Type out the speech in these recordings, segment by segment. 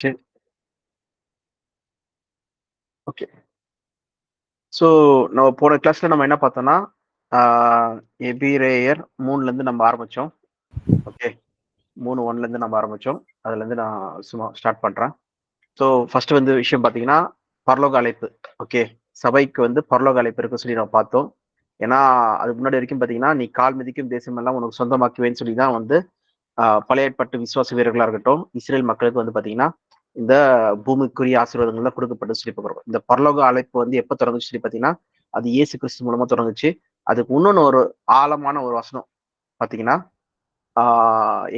சரி. Okay. So நம்ம போன கிளாஸ்ல நம்ம என்ன பார்த்தோம்னா, ஆ எபிரேயர் 3லருந்து நம்ம ஆரம்பிச்சோம். ஓகே. 3:1லருந்து நம்ம ஆரம்பிச்சோம். அதுலருந்து நான் சும்மா ஸ்டார்ட் பண்றேன். ஸோ ஃபர்ஸ்ட் வந்து விஷயம் பார்த்தீங்கன்னா, பரலோக அழைப்பு. ஓகே. சபைக்கு வந்து பரலோக அழைப்பு இருக்குன்னு சொல்லி நம்ம பார்த்தோம். ஏன்னா, அதுக்கு முன்னாடி வரைக்கும் பார்த்தீங்கன்னா, "நீ கால் மிதிக்கும் தேசமெல்லாம் உனக்கு சொந்தமாக்குவேன்னு" சொல்லி தான் வந்து பழைய ஏற்பாட்டு விசுவாச வீரர்களா இருக்கட்டும், இஸ்ரேல் மக்களுக்கு வந்து பார்த்தீங்கன்னா, இந்த பூமிக்குரிய ஆசீர்வாதங்கள்லாம் குடுக்கப்பட்டதுன்னு சொல்லி பார்க்கிறோம். இந்த பரலோக அழைப்பு வந்து எப்ப தொடங்குச்சுன்னு சொல்லி பார்த்தீங்கன்னா, அது இயேசு கிறிஸ்து மூலமா தொடங்குச்சு. அதுக்கு இன்னொன்னு ஒரு ஆழமான ஒரு வசனம் பார்த்தீங்கன்னா, ஆ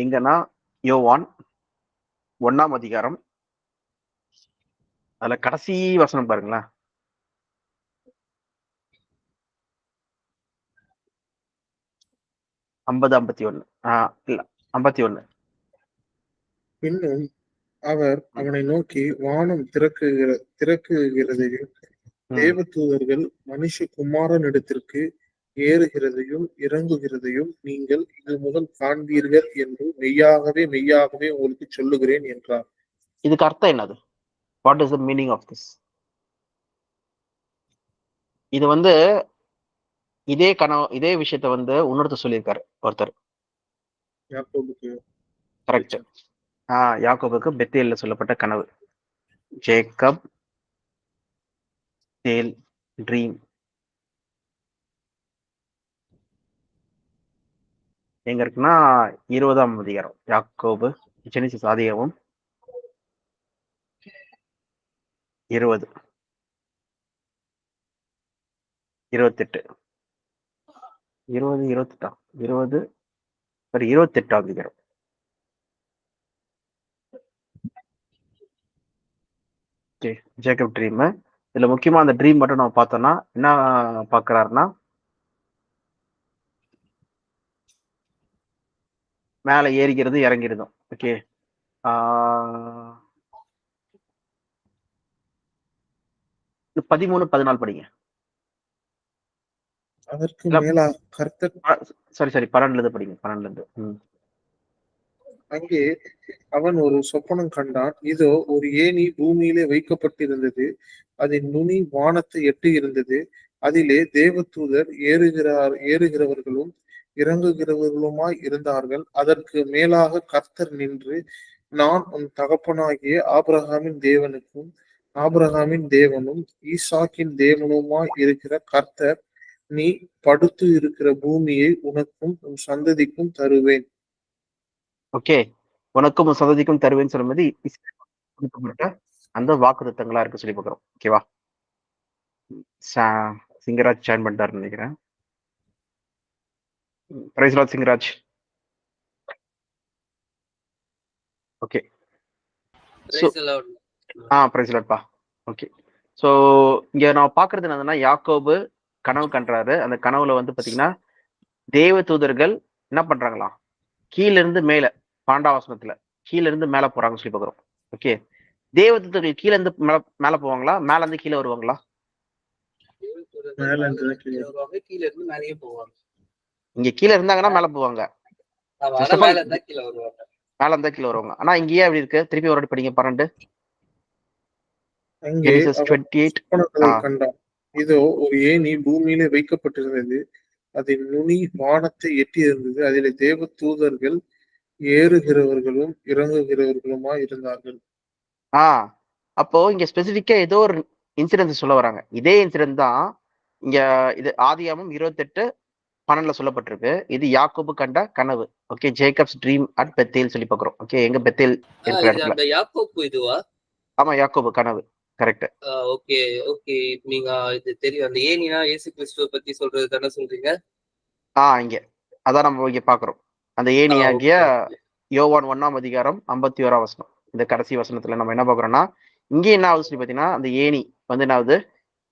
எங்கன்னா யோவான் 1ஆம் அதிகாரம். அதுல கடைசி வசனம் பாருங்களேன். 50, 51. இல்ல 51. பின்னும் அவர் ம். அவனை நோக்கி, வானம் திறக்குகிறதையும் ம். தேவதூதர்கள் மனுஷகுமாரனிடத்திற்கு ஏறுகிறதையும் இறங்குகிறதையும் நீங்கள் இது முதல் காண்பீர்கள் என்று மெய்யாகவே மெய்யாகவே உங்களுக்கு சொல்லுகிறேன் என்றார். இதுக்கு அர்த்தம் என்னது? What is the meaning of this? இது வந்து இதே விஷயத்த வந்து இன்னொருத்தர் சொல்லியிருக்காரு ஒருத்தர். யாக்கோபுக்கு கரெக்ட். வெளிச்சம். யாக்கோபுக்கு பெத்தேல்ல சொல்லப்பட்ட கனவு. ஜேக்கப் தேல் ட்ரீம். எங்க இருக்குன்னா 20ஆம் அதிகாரம். யாக்கோபு ஜெனிசிஸ் ஆதியாகமம் 20, 28. 20, 28. 20 சாரி 28ஆம் அதிகாரம். ஓகே. Jacob dream. இதுல முக்கியமா அந்த ட்ரீம் மட்டும் நம்ம பார்த்தோம்னா, என்ன பார்க்குறாருன்னா, மேல ஏறிக்கிறது, இறங்கிறதும். ஓகே. ஆ 13, 14 படிங்க. அதற்கு இல்ல மேலா கர்த்தர் சாரி 12லருந்து படிங்க. 12லருந்து. அங்கே அவன் ஒரு சொப்பனம் கண்டான். இதோ, ஒரு ஏணி பூமியிலே வைக்கப்பட்டிருந்தது. அதன் நுனி வானத்தை எட்டியிருந்தது. அதிலே தேவதூதர் ஏறுகிறவர்களும் இறங்குகிறவர்களுமாய் இருந்தார்கள். அதற்கு மேலாக கர்த்தர் நின்று, நான் உன் தகப்பனாகிய ஆபிரகாமின் தேவனுக்கும் ஆபிரகாமின் தேவனும் ஈசாக்கின் தேவனுமாய் இருக்கிற கர்த்தர், நீ படுத்து இருக்கிற பூமியை உனக்கும் உன் சந்ததிக்கும் தருவேன். ஓகே. உனக்கும் உன் சந்ததிக்கும் தருவேன்னு சொல்லும்போது, கொடுக்கப்பட்ட அந்த வாக்குத்தத்தங்களா இருக்கு சொல்லி பார்க்கிறோம். ஓகேவா? ச சிங்கராஜ் ஜாயின் பண்ணிட்டாருன்னு நினைக்கிறேன். Praise lord Singaraj. Okay. So praise the lord. Praise லார்ட்ப்பா. ஓகே. ஸோ இங்க நான் பார்க்கிறது என்னதுன்னா, யாக்கோபு கனவு கண்றாரு. அந்த கனவுல வந்து பார்த்தீங்கன்னா, தேவ தூதர்கள் என்ன பண்றாங்களாம்? கீழ இருந்து மேல 12ஆம் வசனத்துல, கீழ இருந்து மேல போறாங்கன்னு சொல்லி பார்க்கிறோம். ஓகே. தேவ தூதர்கள் கீழ இருந்து மேல மேல போவாங்களா? மேல இருந்து கீழ வருவாங்களா? மேல இருந்து மேல கீழ வருவாங்க, கீழ இருந்து மேலயே போவாங்க. இங்க கீழ இருந்தாங்கன்னா மேல போவாங்க. ஆமா, ஃபர்ஸ்ட் ஆனா ஆஃப் ஆல் மேல இருந்தா கீழ வருவாங்க. மேல இருந்தா கீழ வருவாங்க. ஆனா இங்க ஏன் அப்படி இருக்கு? திருப்பி ஒரு வாட்டி படிங்க 12. அங்கே ஜெனிசிஸ் அவன் 28. சொப்பனங்களை ஆ. கண்டான். இதோ, ஒரு ஏணி பூமியிலே வைக்கப்பட்டிருந்தது. அதன் நுனி வானத்தை எட்டியிருந்தது. அதிலே தேவ தூதர்கள் ஏறுகிறவர்களும் இறங்குகிறவர்களுமாய் இருந்தார்கள். ஆ. அப்போ இங்க ஸ்பெசிஃபிக்கா ஏதோ ஒரு இன்சிடென்ஸ் சொல்ல வராங்க. இதே இன்சிடென்ட் தான் இங்க இது ஆதியாகமம் 28, 12ல சொல்லப்பட்டிருக்கு. இது யாக்கோபு கண்ட கனவு. Okay. Jacob's dream at Bethel சொல்லி பார்க்கிறோம். ஓகே. எங்க பெத்தேல் இருக்கிற இது இடத்துல. அந்த யாக்கோப்பு இதுவா? ஆமா, யாக்கோபு கனவு. கரெக்ட். Okay, okay. நீங்க இது தெரியும். அந்த ஏணினா இயேசு கிறிஸ்துவ பத்தி சொல்றது தானே சொல்றீங்க? இங்க. அதான் நம்ம இங்க பார்க்கிறோம். அந்த ஏணியாகிய ஓகே, ஓகே. யோவான் 1ஆம் அதிகாரம் 51ஆம் வசனம். இந்த கடைசி வசனத்துல நம்ம என்ன பார்க்கிறோம்னா, இங்க என்ன ஆகுதுன்னு சொல்லி பார்த்தீங்கன்னா, அந்த ஏணி வந்து என்ன ஆகுது?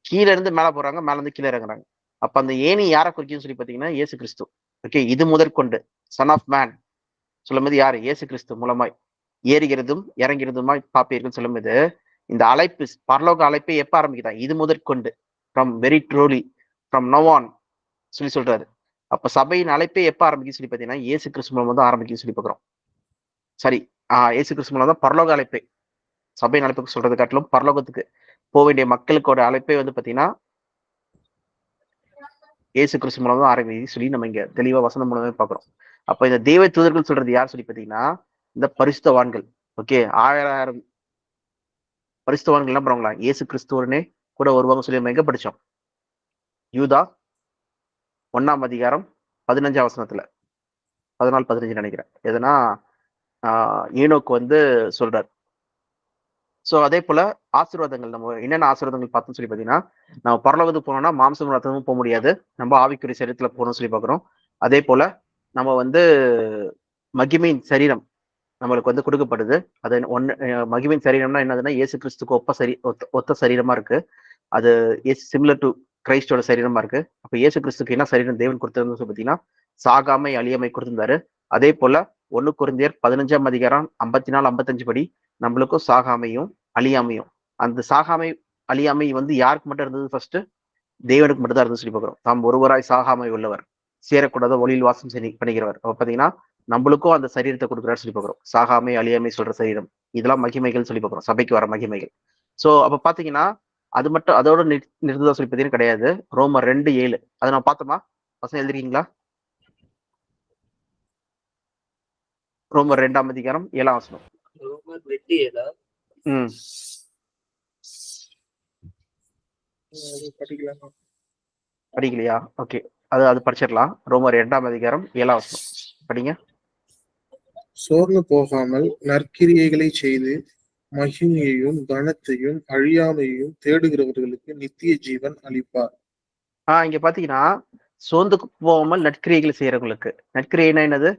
கீழ இருந்து மேல போறாங்க, மேல இருந்து கீழ இறங்குறாங்க. அப்ப அந்த ஏணி யார குறிக்குதுன்னு சொல்லி பார்த்தீங்கன்னா, இயேசு கிறிஸ்து. ஓகே. இது முதற்கொண்டு சன் ஆஃப் மேன் சொல்லும்போது யாரு? இயேசு கிறிஸ்து மூலமாய் ஏறுகிறதும் இறங்கிறதுமாய் பார்ப்பீர்கள் சொல்லும்போது, இந்த அழைப்பு பரலோக அழைப்பை எப்ப ஆரம்பிக்குதா? இது முதற்கொண்டு from very truly from now on சொல்லி சொல்றாரு. அப்ப சபையின் அழைப்பே எப்ப ஆரம்பிக்குதுன்னு சொல்லி பார்த்தீங்கன்னா, இயேசு கிறிஸ்து மூலமா தான் ஆரம்பிக்குதுன்னு சொல்லி பார்க்கிறோம். சரி. இயேசு கிறிஸ்து மூலம் தான் பரலோக அழைப்பே. சபையின் அழைப்புக்கு சொல்றது காட்டிலும் பரலோகத்துக்கு போக வேண்டிய மக்களுக்கோட அழைப்பே வந்து பாத்தீங்கன்னா இயேசு கிறிஸ்து மூலம் தான் ஆரம்பிக்குது சொல்லி நம்ம இங்க தெளிவா வசனம் மூலமே பாக்குறோம். அப்ப இந்த தெய்வ தூதர்கள் சொல்றது யார் சொல்லி பாத்தீங்கன்னா இந்த பரிசுத்தவான்கள். ஓகே, 1000 பரிசுத்தவான்கள் என்ன பண்ணுவாங்களா, இயேசு கிறிஸ்துவனே கூட வருவாங்க சொல்லி நம்ம எங்க படிச்சோம்? யூதா 1ஆம் அதிகாரம் 15ஆம் வசனத்துல 14-15 நினைக்கிறேன். எதுனா ஈனோக்கு வந்து சொல்றாரு. சோ அதே போல ஆசீர்வாதங்கள் நம்ம என்னென்ன ஆசீர்வாதங்கள் பார்த்தோம்னு சொல்லி பாத்தீங்கன்னா, நம்ம பரலோகத்துக்கு போனோம்னா மாம்சம் ரத்தமும் போக முடியாது, நம்ம ஆவிக்குரிய சரீரத்துல போகணும்னு சொல்லி பாக்குறோம். அதே போல நம்ம வந்து மகிமையின் சரீரம் நம்மளுக்கு வந்து கொடுக்கப்படுது. அது மகிமையின் சரீரம்னா என்னதுன்னா இயேசு கிறிஸ்துக்கு ஒத்த சரீரமா இருக்கு. அது சிமிலர் டு கிரைஸ்டோட சரீரமா இருக்கு. அப்ப இயேசு கிறிஸ்துக்கு என்ன சரீரம் தேவன் கொடுத்ததுன்னு சொல்லி பாத்தீங்கன்னா சாகாமை அழியாமை கொடுத்திருந்தாரு. அதே போல 1 கொரிந்தியர் 15ஆம் அதிகாரம் 54-55 படி நம்மளுக்கும் சாகாமையும் அழியாமையும், அந்த சாகாமை அழியாமை வந்து யாருக்கு மட்டும் இருந்தது? ஃபர்ஸ்ட் தேவனுக்கு மட்டும் தான் இருந்து சொல்லி பார்க்கிறோம். தாம் ஒருவராய் சாகாமை உள்ளவர், சேரக்கூடாத ஒளியில் வாசம் பண்ணிக்கிறவர். அப்ப பாத்தீங்கன்னா நம்மளுக்கும் அந்த சரீரத்தை கொடுக்குறாரு சொல்லி பார்க்கிறோம். சாகாமை அழியாமை சொல்ற சரீரம், இதெல்லாம் மகிமைகள் சொல்லி பார்க்கிறோம், சபைக்கு வர மகிமைகள். சோ அப்ப பாத்தீங்கன்னா அது மட்டும் அதோட நிறுத்துதா சொல்லி பார்த்தீங்கன்னா கிடையாது. ரோமர் 2:7 அதை நான் பார்த்தோமா? பசங்க எழுதிருக்கீங்களா? ரோமர் 2ஆம் அதிகாரம் 7ஆம் வசனம். ரோமர் 2:7 படிக்கலையா? ஓகே, அது படிச்சிடலாம். ரோமர் 2ஆம் அதிகாரம் 7ஆம் வசனம் படிங்க. சோர்ந்து போகாமல் நற்கிரியைகளை செய்து மகிமையையும் கனத்தையும் அழியாமையையும் தேடுகிறவர்களுக்கு நித்திய ஜீவன் அளிப்பார். இங்க பாத்தீங்கன்னா சோர்ந்து போகாமல் நற்கிரியைகளை செய்யறவங்களுக்கு, நற்கிரியைனா என்னது?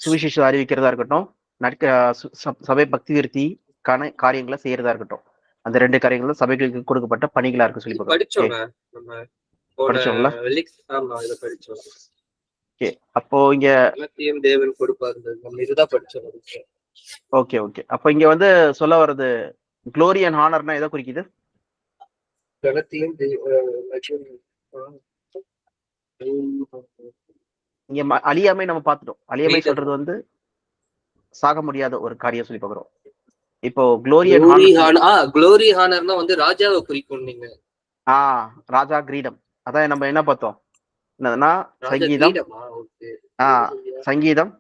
சுவிசேஷம் அறிவிக்கிறதா இருக்கட்டும், சபை பக்தி விருத்தி காரியங்களை செய்யறதா இருக்கட்டும், அந்த 2 காரியங்களும் சபைகளுக்கு கொடுக்கப்பட்ட பணிகளா இருக்கு சொல்லி படிச்சோம்ல. அப்போ இங்க தேவன் கொடுப்பாரு, நம்ம இதுதான் படிச்சோம். ஓகே ஓகே, அப்ப இங்க வந்து சொல்ல வர்றது க்ளோரி அண்ட் ஹானர்னா எதை குறிக்குது? இங்க அழியாமை நம்ம பார்த்துட்டோம். அழியாமை சொல்றது வந்து சாக முடியாத ஒரு காரியம் சொல்லி பார்க்கிறோம். இப்போ க்ளோரி ஹானர்னா வந்து ராஜாவை குறிக்கும். நீங்க ராஜா கிரீடம், அதான் நம்ம என்ன பார்த்தோம்? என்னதுன்னா சங்கீதம்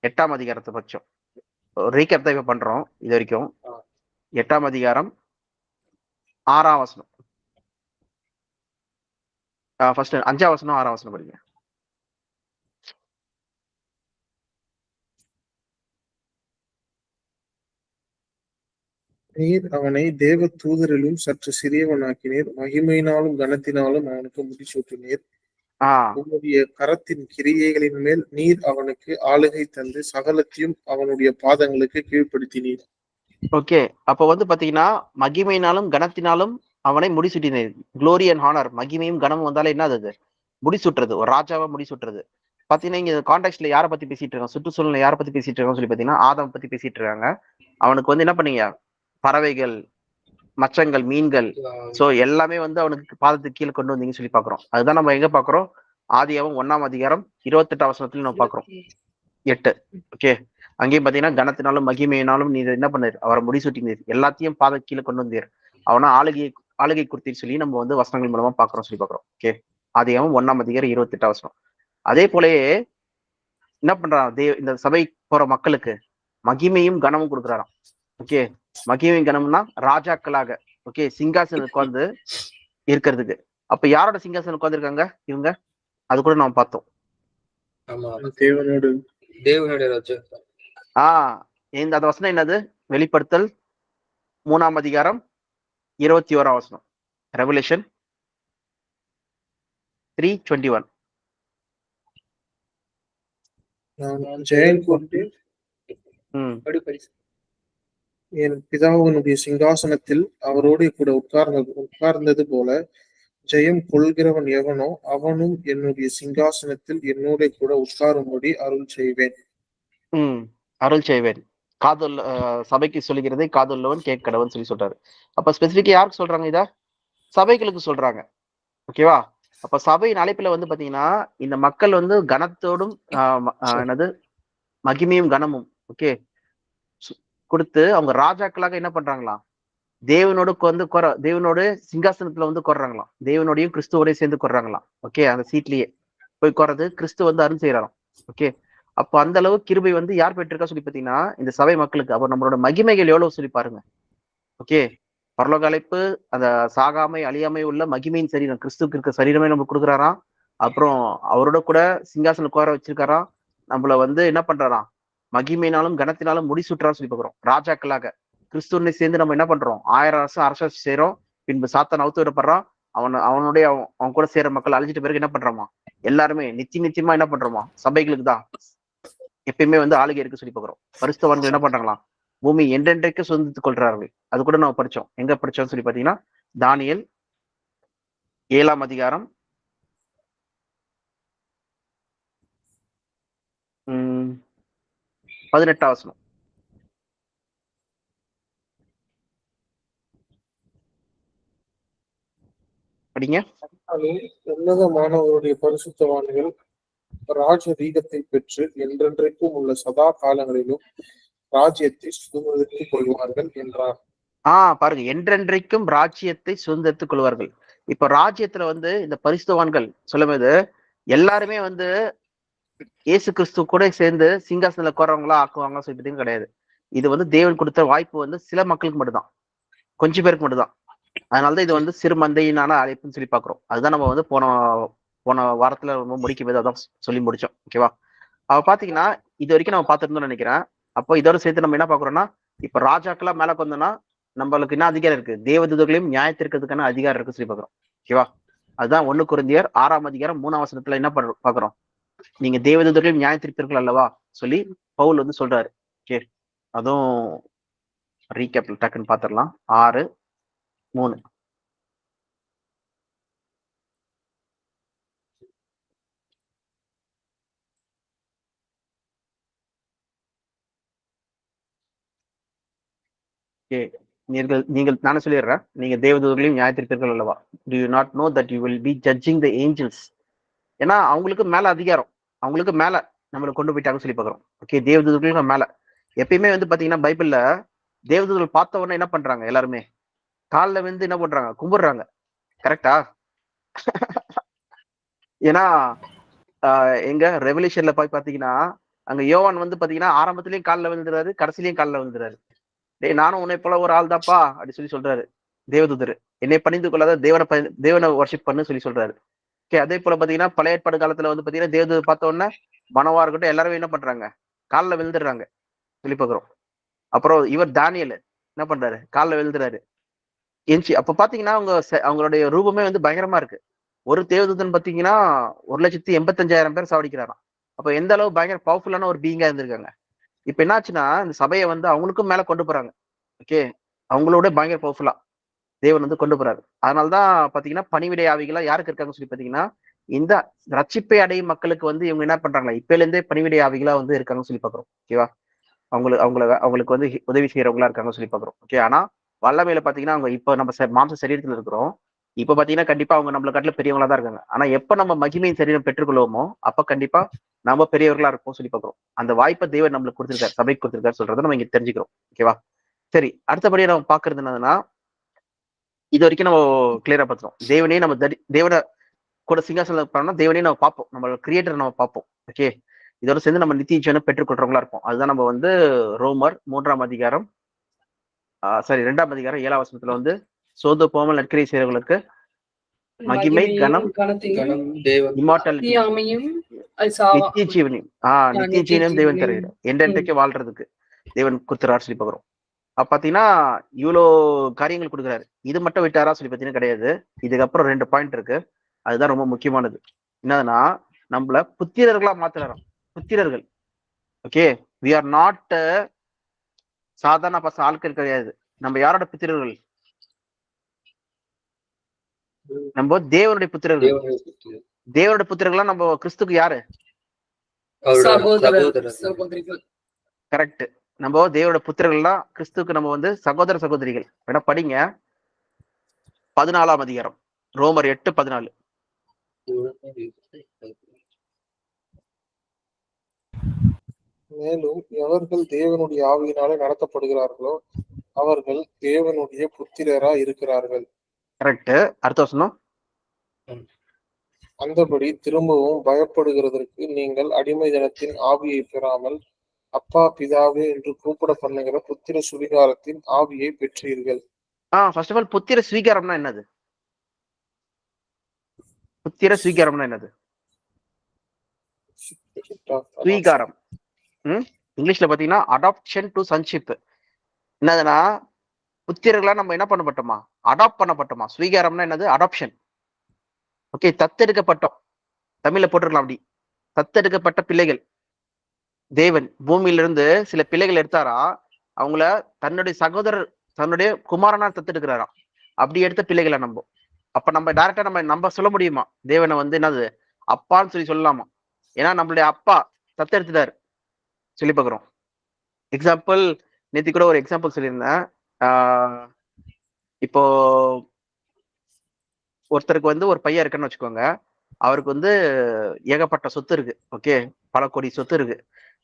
8ஆம் அதிகாரத்தை பட்சம் ரீகேப் தான் இப்ப பண்றோம். இது வரைக்கும் 8ஆம் அதிகாரம் 6ஆம் வசனம், ஃபர்ஸ்ட் 5ஆம் வசனம் 6ஆம் வசனம் படிங்க. நீர் அவனை தேவ தூதரிலும் சற்று சிறியவனாக்கினீர், மகிமையினாலும் கனத்தினாலும் அவனுக்கு முடிசூட்டினீர். உன்னுடைய கரத்தின் கிரியைகளின் மேல் நீர் அவனுக்கு ஆளுகை தந்து சகலத்தையும் அவனுடைய பாதங்களுக்கு கீழ்ப்படுத்தினீர். ஓகே, அப்ப வந்து பாத்தீங்கன்னா மகிமையினாலும் கனத்தினாலும் அவனை முடிசூட்டினீர். க்ளோரி அண்ட் ஹானர், மகிமையும் கனமும் வந்தாலே என்ன அது? முடிசூட்டுறது, ஒரு ராஜாவா முடிசூட்டுறது. பாத்தீங்கன்னா இங்க கான்டெக்ட்ல யாரை பத்தி பேசிட்டு இருக்காங்க, சுற்றுச்சூழலை யாரை பத்தி பேசிட்டு இருக்காங்க சொல்லி பாத்தீங்கன்னா ஆதாம் பத்தி பேசிட்டு இருக்காங்க. அவனுக்கு வந்து என்ன பண்ணீங்க? பறவைகள், மச்சங்கள், மீன்கள், சோ எல்லாமே வந்து அவனுக்கு பாதத்துக்கு கீழே கொண்டு வந்தீங்கன்னு சொல்லி பாக்குறோம். அதுதான் நம்ம எங்க பாக்குறோம்? ஆதியாகமம் 1ஆம் அதிகாரம் 28ஆம் வசனத்துல நம்ம பாக்குறோம் 8. ஓகே, அங்கேயும் பாத்தீங்கன்னா கனத்தினாலும் மகிமையினாலும் நீ என்ன பண்ணாரு? அவரை முடிசூட்டினீர், எல்லாத்தையும் பாத கீழே கொண்டு வந்தீர், அவனா ஆளுகை கொடுத்தீர் சொல்லி நம்ம வந்து வசனங்கள் மூலமா பாக்குறோம் சொல்லி பாக்குறோம். ஓகே, ஆதியாகமம் 1ஆம் அதிகாரம் 28ஆம் வசனம். அதே போலயே என்ன பண்றான்? இந்த சபை போற மக்களுக்கு மகிமையும் கனமும் கொடுக்குறாராம். ஓகே, மகிமையும் கனம்னா ராஜாக்களாக, ஓகே, சிங்காசனம் உட்கார்ந்து இருக்கிறதுக்கு. அப்ப யாரோட சிங்காசனம் உட்கார்ந்து இருக்காங்க இவங்க? அது கூட நம்ம பார்த்தோம். இந்த வசனம் என்னது? வெளிப்படுத்தல் 3ஆம் அதிகாரம் 21ஆம் வசனம், ரெவல்யூஷன் 3:21. ஜெயம் கொண்டு என் பிதாவினுடைய சிங்காசனத்தில் அவரோடு கூட உட்கார்ந்தது போல ஜெயம் கொள்கிறவன் எவனோ அவனும் என்னுடைய சிங்காசனத்தில் என்னோட கூட உட்காரும்படி அருள் செய்வேன். அருள் செய்வேன். காதல் சபைக்கு சொல்லுகிறதை காதல்லவன் கேட்கடவன் சொல்லி சொல்றாரு. அப்ப ஸ்பெசிபிக்கா யாருக்கு சொல்றாங்க? இத சபைகளுக்கு சொல்றாங்க. ஓகேவா? அப்ப சபையின் அழைப்புல வந்து பாத்தீங்கன்னா இந்த மக்கள் வந்து கனத்தோடும் என்னது மகிமையும் கனமும், ஓகே, கொடுத்து அவங்க ராஜாக்களாக என்ன பண்றாங்களாம், தேவனோடு வந்து தேவனோட சிங்காசனத்துல வந்து கொர்றாங்களாம், தேவனோடையும் கிறிஸ்துவோடய சேர்ந்து கொர்றாங்களாம். ஓகே, அந்த சீட்லயே போய் கொறது கிறிஸ்து வந்து அருள் செய்யறாராம். ஓகே, அப்போ அந்த அளவு கிருபை வந்து யார் பெற்றிருக்கா சொல்லி பாத்தீங்கன்னா இந்த சபை மக்களுக்கு. அப்ப நம்மளோட மகிமைகள் எவ்வளவு சொல்லி பாருங்க. ஓகே, பரலோக அழைப்பு, அந்த சாகாமை அழியாமை உள்ள மகிமையின் சரீரம், கிறிஸ்துக்கு இருக்க சரீரமே நமக்கு கொடுக்குறாராம். அப்புறம் அவரோட கூட சிங்காசனம் கோர வச்சிருக்காராம். நம்மள வந்து என்ன பண்றாராம், மகிமையினாலும் கனத்தினாலும் முடிசூட்டுறான்னு சொல்லி பாக்குறோம். ராஜாக்களாக கிறிஸ்துவனை சேர்ந்து நம்ம என்ன பண்றோம், 1000 வருஷம் அரசாட்சி செய்யறோம். பின்பு சாத்தான் அவுத்து விடப்படுறான். அவனுடைய அவன் கூட சேர மக்கள் அழிஞ்சிட்ட பிறகு என்ன பண்றோமா, எல்லாருமே நிச்சயமா என்ன பண்றோமா, சபைகளுக்கு தான் எப்பயுமே வந்து ஆளுகை இருக்கு சொல்லி பாக்குறோம். பரிசுத்தவான்கள் என்ன பண்றாங்களாம், பூமி என்றென்றைக்கு சுதந்தித்துக் கொள்றார்கள். அது கூட நம்ம படிச்சோம். எங்க படிச்சோம்னு சொல்லி பாத்தீங்கன்னா தானியேல் 7ஆம் அதிகாரம் 18ஆம் வசனம் படிங்க. உன்னதமானவருடைய பரிசுத்தவான்கள் ராஜரீகத்தை பெற்று என்றென்றைக்கும் உள்ள சதா காலங்களிலும் ராஜ்யத்தை சுதந்திரித்துக் கொள்வார்கள் என்றார். பாருங்க, என்றென்றைக்கும் ராஜ்யத்தை சுதந்திரித்துக் கொள்வார்கள். இப்ப ராஜ்யத்துல வந்து இந்த பரிசுத்தவான்கள் சொல்லும்போது எல்லாருமே வந்து இயேசு கிறிஸ்து கூட சேர்ந்து சிங்காசனத்துல கோரவங்களா ஆக்குவாங்க சொல்லிட்டு கிடையாது. இது வந்து தேவன் கொடுத்த வாய்ப்பு வந்து சில மக்களுக்கு மட்டும்தான், கொஞ்சம் பேருக்கு மட்டும்தான். அதனாலதான் இது வந்து சிறு மந்தையினான அழைப்புன்னு சொல்லி பாக்குறோம். அதுதான் நம்ம வந்து போன வாரத்துல ரொம்ப முடிக்கும் போது அதான் சொல்லி முடிச்சோம். ஓகேவா, அவ பாத்தீங்கன்னா இது வரைக்கும் நம்ம பார்த்துருந்தோம்னு நினைக்கிறேன். அப்போ இதோட சேர்த்து நம்ம என்ன பாக்குறோம்னா, இப்ப ராஜாக்களா மேல வந்தோம்னா நம்மளுக்கு என்ன அதிகாரம் இருக்கு, தேவதூதர்களையும் நியாயத்திற்கிறதுக்கான அதிகாரம் இருக்கு சொல்லி பாக்குறோம். ஓகேவா, அதுதான் 1 கொரிந்தியர் 6ஆம் அதிகாரம் 3ஆம் வசனத்துல என்ன பாக்குறோம், நீங்க தேவதூதர்களையும் நியாயத்திருப்பீர்கள் அல்லவா சொல்லி பவுல் வந்து சொல்றாரு. ஓகே, அதுவும் ரீகேப்ல டக்குன்னு பாத்திரலாம். 6:3. நீங்கள் நானே சொல்லிடுறேன், நீங்க தேவதூதர்களையும் நியாயத்திருப்பீர்கள் அல்லவா. To you not know that you will be judging the Angeles. ஏன்னா அவங்களுக்கு மேல அதிகாரம், அவங்களுக்கு மேல நம்மளை கொண்டு போயிட்டாங்கன்னு சொல்லி பாக்குறோம். ஓகே, தேவதூதர்களுக்கு மேல எப்பயுமே வந்து பாத்தீங்கன்னா பைபிள்ல தேவதூதர்கள் பார்த்த உடனே என்ன பண்றாங்க, எல்லாருமே காலில் வந்து என்ன பண்றாங்க, கும்பிடுறாங்க. கரெக்டா? ஏன்னா எங்க ரெவல்யூஷன்ல போய் பாத்தீங்கன்னா அங்க யோவான் வந்து பாத்தீங்கன்னா ஆரம்பத்திலயும் காலில் விழுந்துறாரு, கடைசிலையும் காலில் விழுந்துறாரு. டேய், நானும் உன்னை போல ஒரு ஆள் தான்ப்பா அப்படி சொல்லி சொல்றாரு தேவதூதர். என்னை பணிந்து கொள்ளாத தேவனை வர்ஷிப் பண்ணு சொல்லி சொல்றாரு. ஓகே, அதே போல பாத்தீங்கன்னா பழைய ஏற்பாடு காலத்துல வந்து பாத்தீங்கன்னா தேவதூதர் பார்த்த உடனே மனவா இருக்கட்டும் எல்லாருமே என்ன பண்றாங்க, காலில் விழுந்துடுறாங்க சொல்லி பாக்குறோம். அப்புறம் இவர் தானியேல் என்ன பண்றாரு, காலில் விழுந்துறாரு எஞ்சி. அப்ப பாத்தீங்கன்னா அவங்களுடைய ரூபமே வந்து பயங்கரமா இருக்கு. ஒரு தேவதூதன் பாத்தீங்கன்னா 1,85,000 பேர் சாவடிக்கிறாராம். அப்ப எந்த அளவு பயங்கர பவர்ஃபுல்லான ஒரு பீயிங்கா இருந்திருக்காங்க. இப்ப என்னாச்சுன்னா இந்த சபையை வந்து அவங்களுக்கும் மேல கொண்டு போறாங்க. ஓகே, அவங்களோட பயங்கர பவர்ஃபுல்லா தேவன் வந்து கொண்டு போறாரு. அதனாலதான் பாத்தீங்கன்னா பணிவிடை ஆவிகளா யாருக்கு இருக்காங்க சொல்லி பாத்தீங்கன்னா இந்த ரட்சிப்பை அடையும் மக்களுக்கு வந்து இவங்க என்ன பண்றாங்களா இப்பல இருந்தே பணிவிடை ஆவிகளா வந்து இருக்காங்கன்னு சொல்லி பாக்குறோம். ஓகேவா, அவங்களுக்கு வந்து உதவி செய்யறவங்களா இருக்காங்க சொல்லி பாக்குறோம். ஓகே, ஆனா வல்லமையில பாத்தீங்கன்னா அவங்க இப்ப நம்ம மாம்ச சரீரத்துல இருக்கிறோம். இப்ப பாத்தீங்கன்னா கண்டிப்பா அவங்க நம்மள காட்டுல பெரியவங்களா தான் இருக்காங்க. ஆனா எப்ப நம்ம மகிமையின் சரீரம் பெற்றுக்கொள்வோமோ அப்ப கண்டிப்பா நம்ம பெரியவர்களா இருப்போம் சொல்லி பாக்குறோம். அந்த வாய்ப்பை தேவன் நம்மளுக்கு கொடுத்திருக்காரு, சபைக்கு கொடுத்திருக்காரு சொல்றதை நம்ம இங்க தெரிஞ்சுக்கிறோம். ஓகேவா, சரி, அடுத்தபடியா நம்ம பாக்குறது என்னதுன்னா, இது வரைக்கும் நம்ம கிளியரா பார்த்துறோம். தேவனே நம்ம தேவனை கூட சிங்காசனம் பண்ணோம்னா தேவனே நம்ம பார்ப்போம், நம்ம கிரியேட்டர் நம்ம பார்ப்போம். ஓகே, இதோட சேர்ந்து நம்ம நித்திய ஜீவனை பெற்றுக்கொள்றவங்களா இருப்போம். அதுதான் நம்ம வந்து ரோமர் 3ஆம் அதிகாரம் 2ஆம் அதிகாரம் 7ஆம் வசனத்துல வந்து சோது போமல் நற்கிரை செய்யறவங்களுக்கு மகிமை கனம் இம்மார்டாலிட்டி நித்திய ஜீவனையும் நித்திய ஜீவனையும் தேவன் தருகிறார், என்றென்றைக்கு வாழ்றதுக்கு தேவன் கொடுத்துறாரு சொல்லி பாக்குறோம். பாத்தீங்கன்னா இவ்வளோ காரியங்கள் கொடுக்குறாரு. இது மட்டும் விட்டாரா சொல்லி பாத்தீங்கன்னா கிடையாது. இதுக்கப்புறம் 2 பாயிண்ட் இருக்கு, அதுதான் ரொம்ப முக்கியமானது. என்னதுன்னா நம்மள புத்திரர்களா மாத்துறாராம். புத்திரர்கள். ஓகே, வி ஆர் நாட் சாதாரண ஆட்கள் கிடையாது. நம்ம யாரோட புத்திரர்கள், நம்ம தேவனுடைய புத்திரர்கள். தேவனுடைய புத்திரர்கள்லாம் நம்ம கிறிஸ்துக்கு யாரு, கரெக்ட். நம்ம தேவனுடைய புத்திரர்கள்லாம் கிறிஸ்துக்கு நம்ம வந்து சகோதர சகோதரிகள். வேணா படிங்க 14ஆம் அதிகாரம் ரோமர் 8:14. மேலும் எவர்கள் தேவனுடைய ஆவியினாலே நடத்தப்படுகிறார்களோ அவர்கள் தேவனுடைய புத்திரரா இருக்கிறார்கள். கரெக்ட். அடுத்த வசனம். அந்தபடி திரும்பவும் பயப்படுகிறதற்கு நீங்கள் அடிமை தினத்தின் ஆவியை பெறாமல் அப்பா பிதாவே என்று கூப்பிட பண்ணுகிற புத்திர சுவிகாரத்தின் ஆவியை பெற்றீர்கள். ஃபர்ஸ்ட் ஆஃப் ஆல் புத்திர ஸ்வீகாரம்னா என்னது? புத்திர ஸ்வீகாரம்னா என்னது? ஸ்வீகாரம் இங்கிலீஷ்ல பாத்தீங்கன்னா அடாப்ஷன் டு சன்ஷிப். என்னதுன்னா புத்திரர்களா நம்ம என்ன பண்ணப்பட்டோமா, அடாப்ட் பண்ணப்பட்டோமா. ஸ்வீகாரம்னா என்னது? அடாப்ஷன். ஓகே, தத்தெடுக்கப்பட்டோம். தமிழ்ல போட்டிருக்கலாம் அப்படி, தத்தெடுக்கப்பட்ட பிள்ளைகள். தேவன் பூமியிலிருந்து சில பிள்ளைகள் எடுத்தாரா, அவங்கள தன்னுடைய சகோதரர் தன்னுடைய குமாரனா தத்தெடுக்கிறாராம். அப்படி எடுத்த பிள்ளைகளை நம்ம அப்ப நம்ம டைரக்டா நம்ம சொல்ல முடியுமா தேவனை வந்து என்னது அப்பான்னு சொல்லலாமா? ஏன்னா நம்மளுடைய அப்பா தத்தெடுத்துட்டாரு சொல்லி பாக்குறோம். எக்ஸாம்பிள், நேற்று கூட ஒரு எக்ஸாம்பிள் சொல்லியிருந்தேன். இப்போ ஒருத்தருக்கு வந்து ஒரு பையன் இருக்குன்னு வச்சுக்கோங்க. அவருக்கு வந்து ஏகப்பட்ட சொத்து இருக்கு. ஓகே, பல கோடி சொத்து இருக்கு.